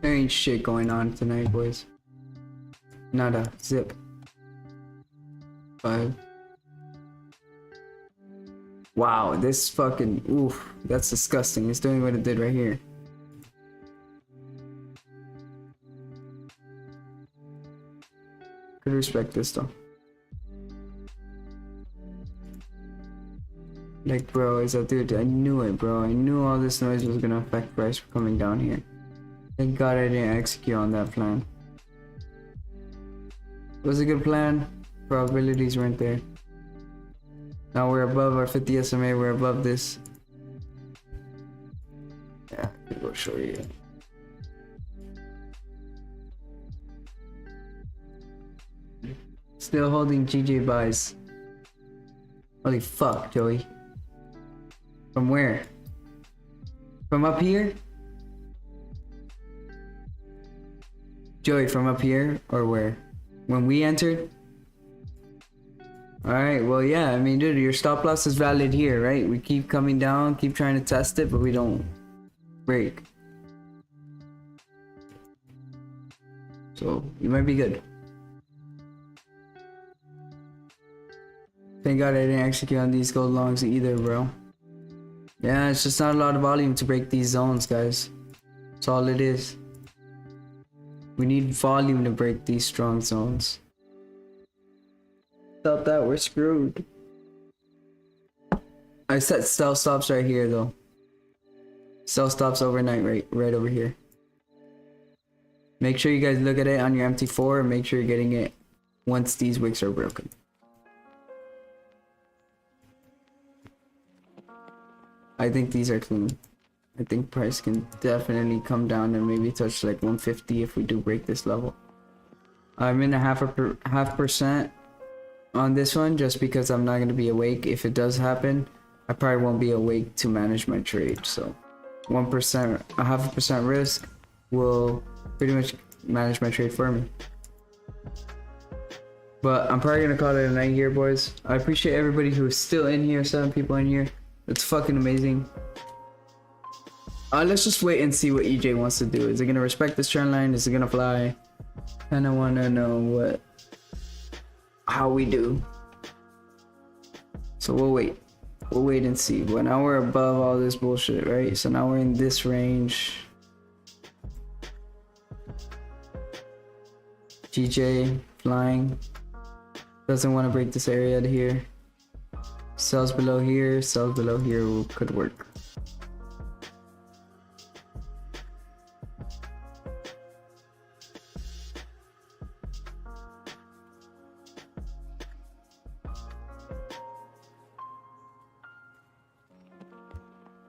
There ain't shit going on tonight, boys. Not a zip. 5. Wow, this fucking oof, that's disgusting. It's doing what it did right here. Could respect this though. Like, bro, is that dude? I knew it, bro. I knew all this noise was gonna affect price for coming down here. Thank God I didn't execute on that plan. It was a good plan. Probabilities weren't there. Now we're above our 50 SMA. We're above this. Yeah, I will show you. Still holding GJ buys. Holy fuck, Joey. From where? From up here? Joey, from up here or where? When we entered? Alright, well yeah, I mean dude, your stop loss is valid here, right? We keep coming down, keep trying to test it, but we don't break. So, you might be good. Thank God I didn't execute on these gold longs either, bro. Yeah, it's just not a lot of volume to break these zones, guys. That's all it is. We need volume to break these strong zones. Without that, we're screwed. I set sell stops right here, though. Sell stops overnight, right over here. Make sure you guys look at it on your MT4 and make sure you're getting it once these wicks are broken. I think these are clean. I think price can definitely come down and maybe touch like 150 if we do break this level. I'm in a half percent on this one just because I'm not going to be awake. If it does happen, I probably won't be awake to manage my trade. So 1%, a 0.5% risk will pretty much manage my trade for me. But I'm probably going to call it a night here, boys. I appreciate everybody who is still in here. 7 people in here. It's fucking amazing. Let's just wait and see what EJ wants to do. Is it gonna respect this trend line? Is it gonna fly? Kind of want to know how we do. So we'll wait and see. But now we're above all this bullshit, right? So now we're in this range. GJ flying, doesn't want to break this area out of here. Sells below here could work.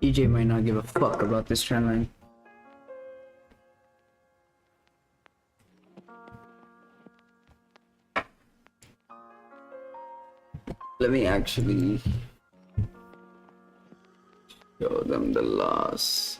EJ might not give a fuck about this trend line. Let me actually show them the loss.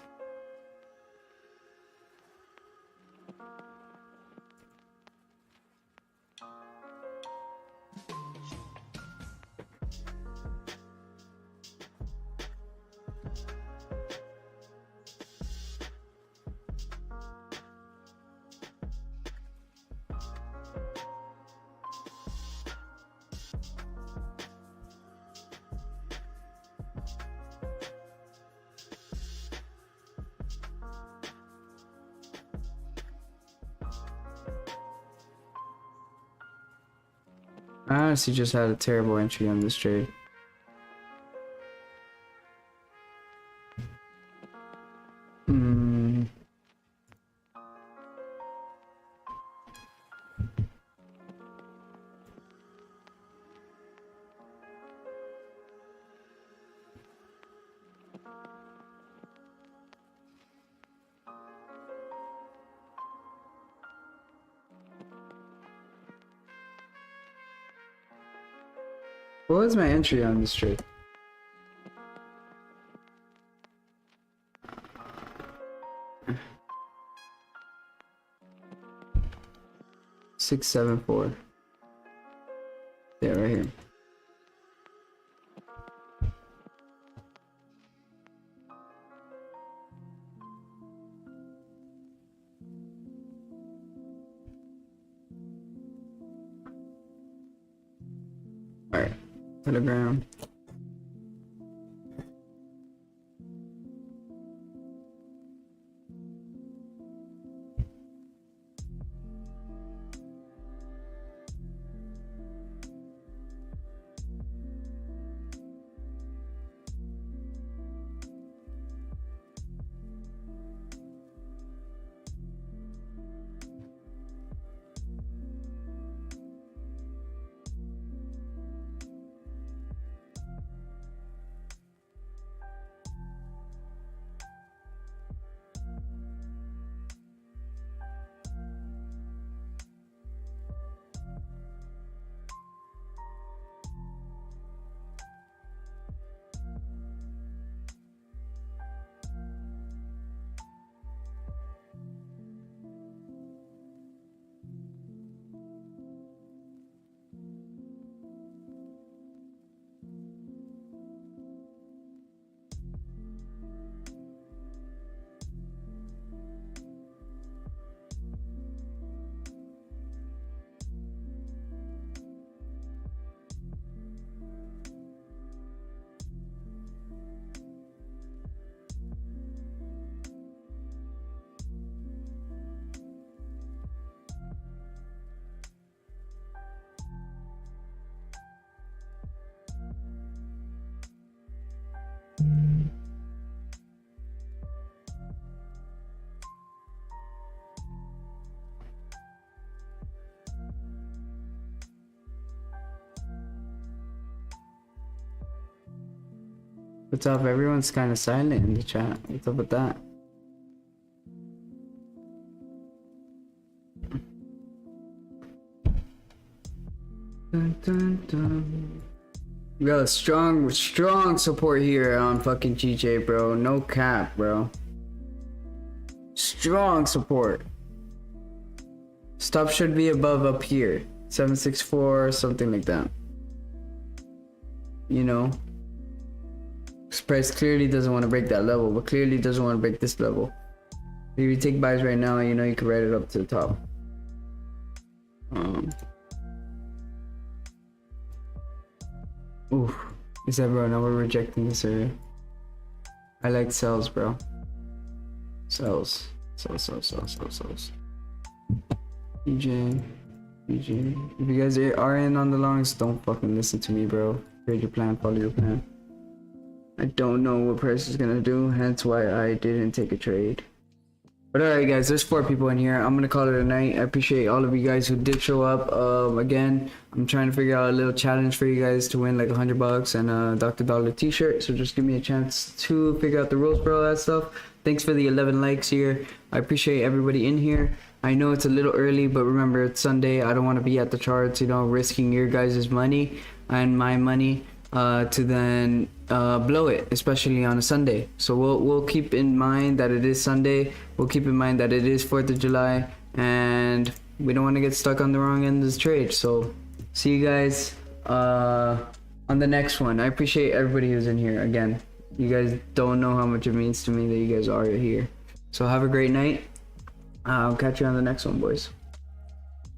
I honestly just had a terrible entry on this trade. What was my entry on this trade? $674. Yeah, right here. All right. Telegram. What's up? Everyone's kind of silent in the chat. What's up with that? Dun, dun, dun. We got a strong support here on fucking GJ, bro. No cap, bro. Strong support. Stop should be above up here. 764, something like that. You know? This price clearly doesn't want to break that level, but clearly doesn't want to break this level. If you take buys right now, you know you can ride it up to the top. Oof. Is that, bro? Now we're rejecting this area. I like cells, bro. Cells. Cells. EJ. If you guys are in on the longs, don't fucking listen to me, bro. Trade your plan, follow your plan. I don't know what price is gonna do, hence why I didn't take a trade. But alright guys, there's 4 people in here. I'm gonna call it a night. I appreciate all of you guys who did show up. Again, I'm trying to figure out a little challenge for you guys to win like $100 and a Dr. Dollar t-shirt. So just give me a chance to figure out the rules for all that stuff. Thanks for the 11 likes here. I appreciate everybody in here. I know it's a little early, but remember it's Sunday. I don't want to be at the charts, you know, risking your guys' money and my money to then blow it, especially on a Sunday. So we'll keep in mind that it is Sunday. We'll keep in mind that it is 4th of July, and we don't want to get stuck on the wrong end of the trade. So see you guys on the next one. I appreciate everybody who's in here. Again, you guys don't know how much it means to me that you guys are here. So have a great night. I'll catch you on the next one, boys.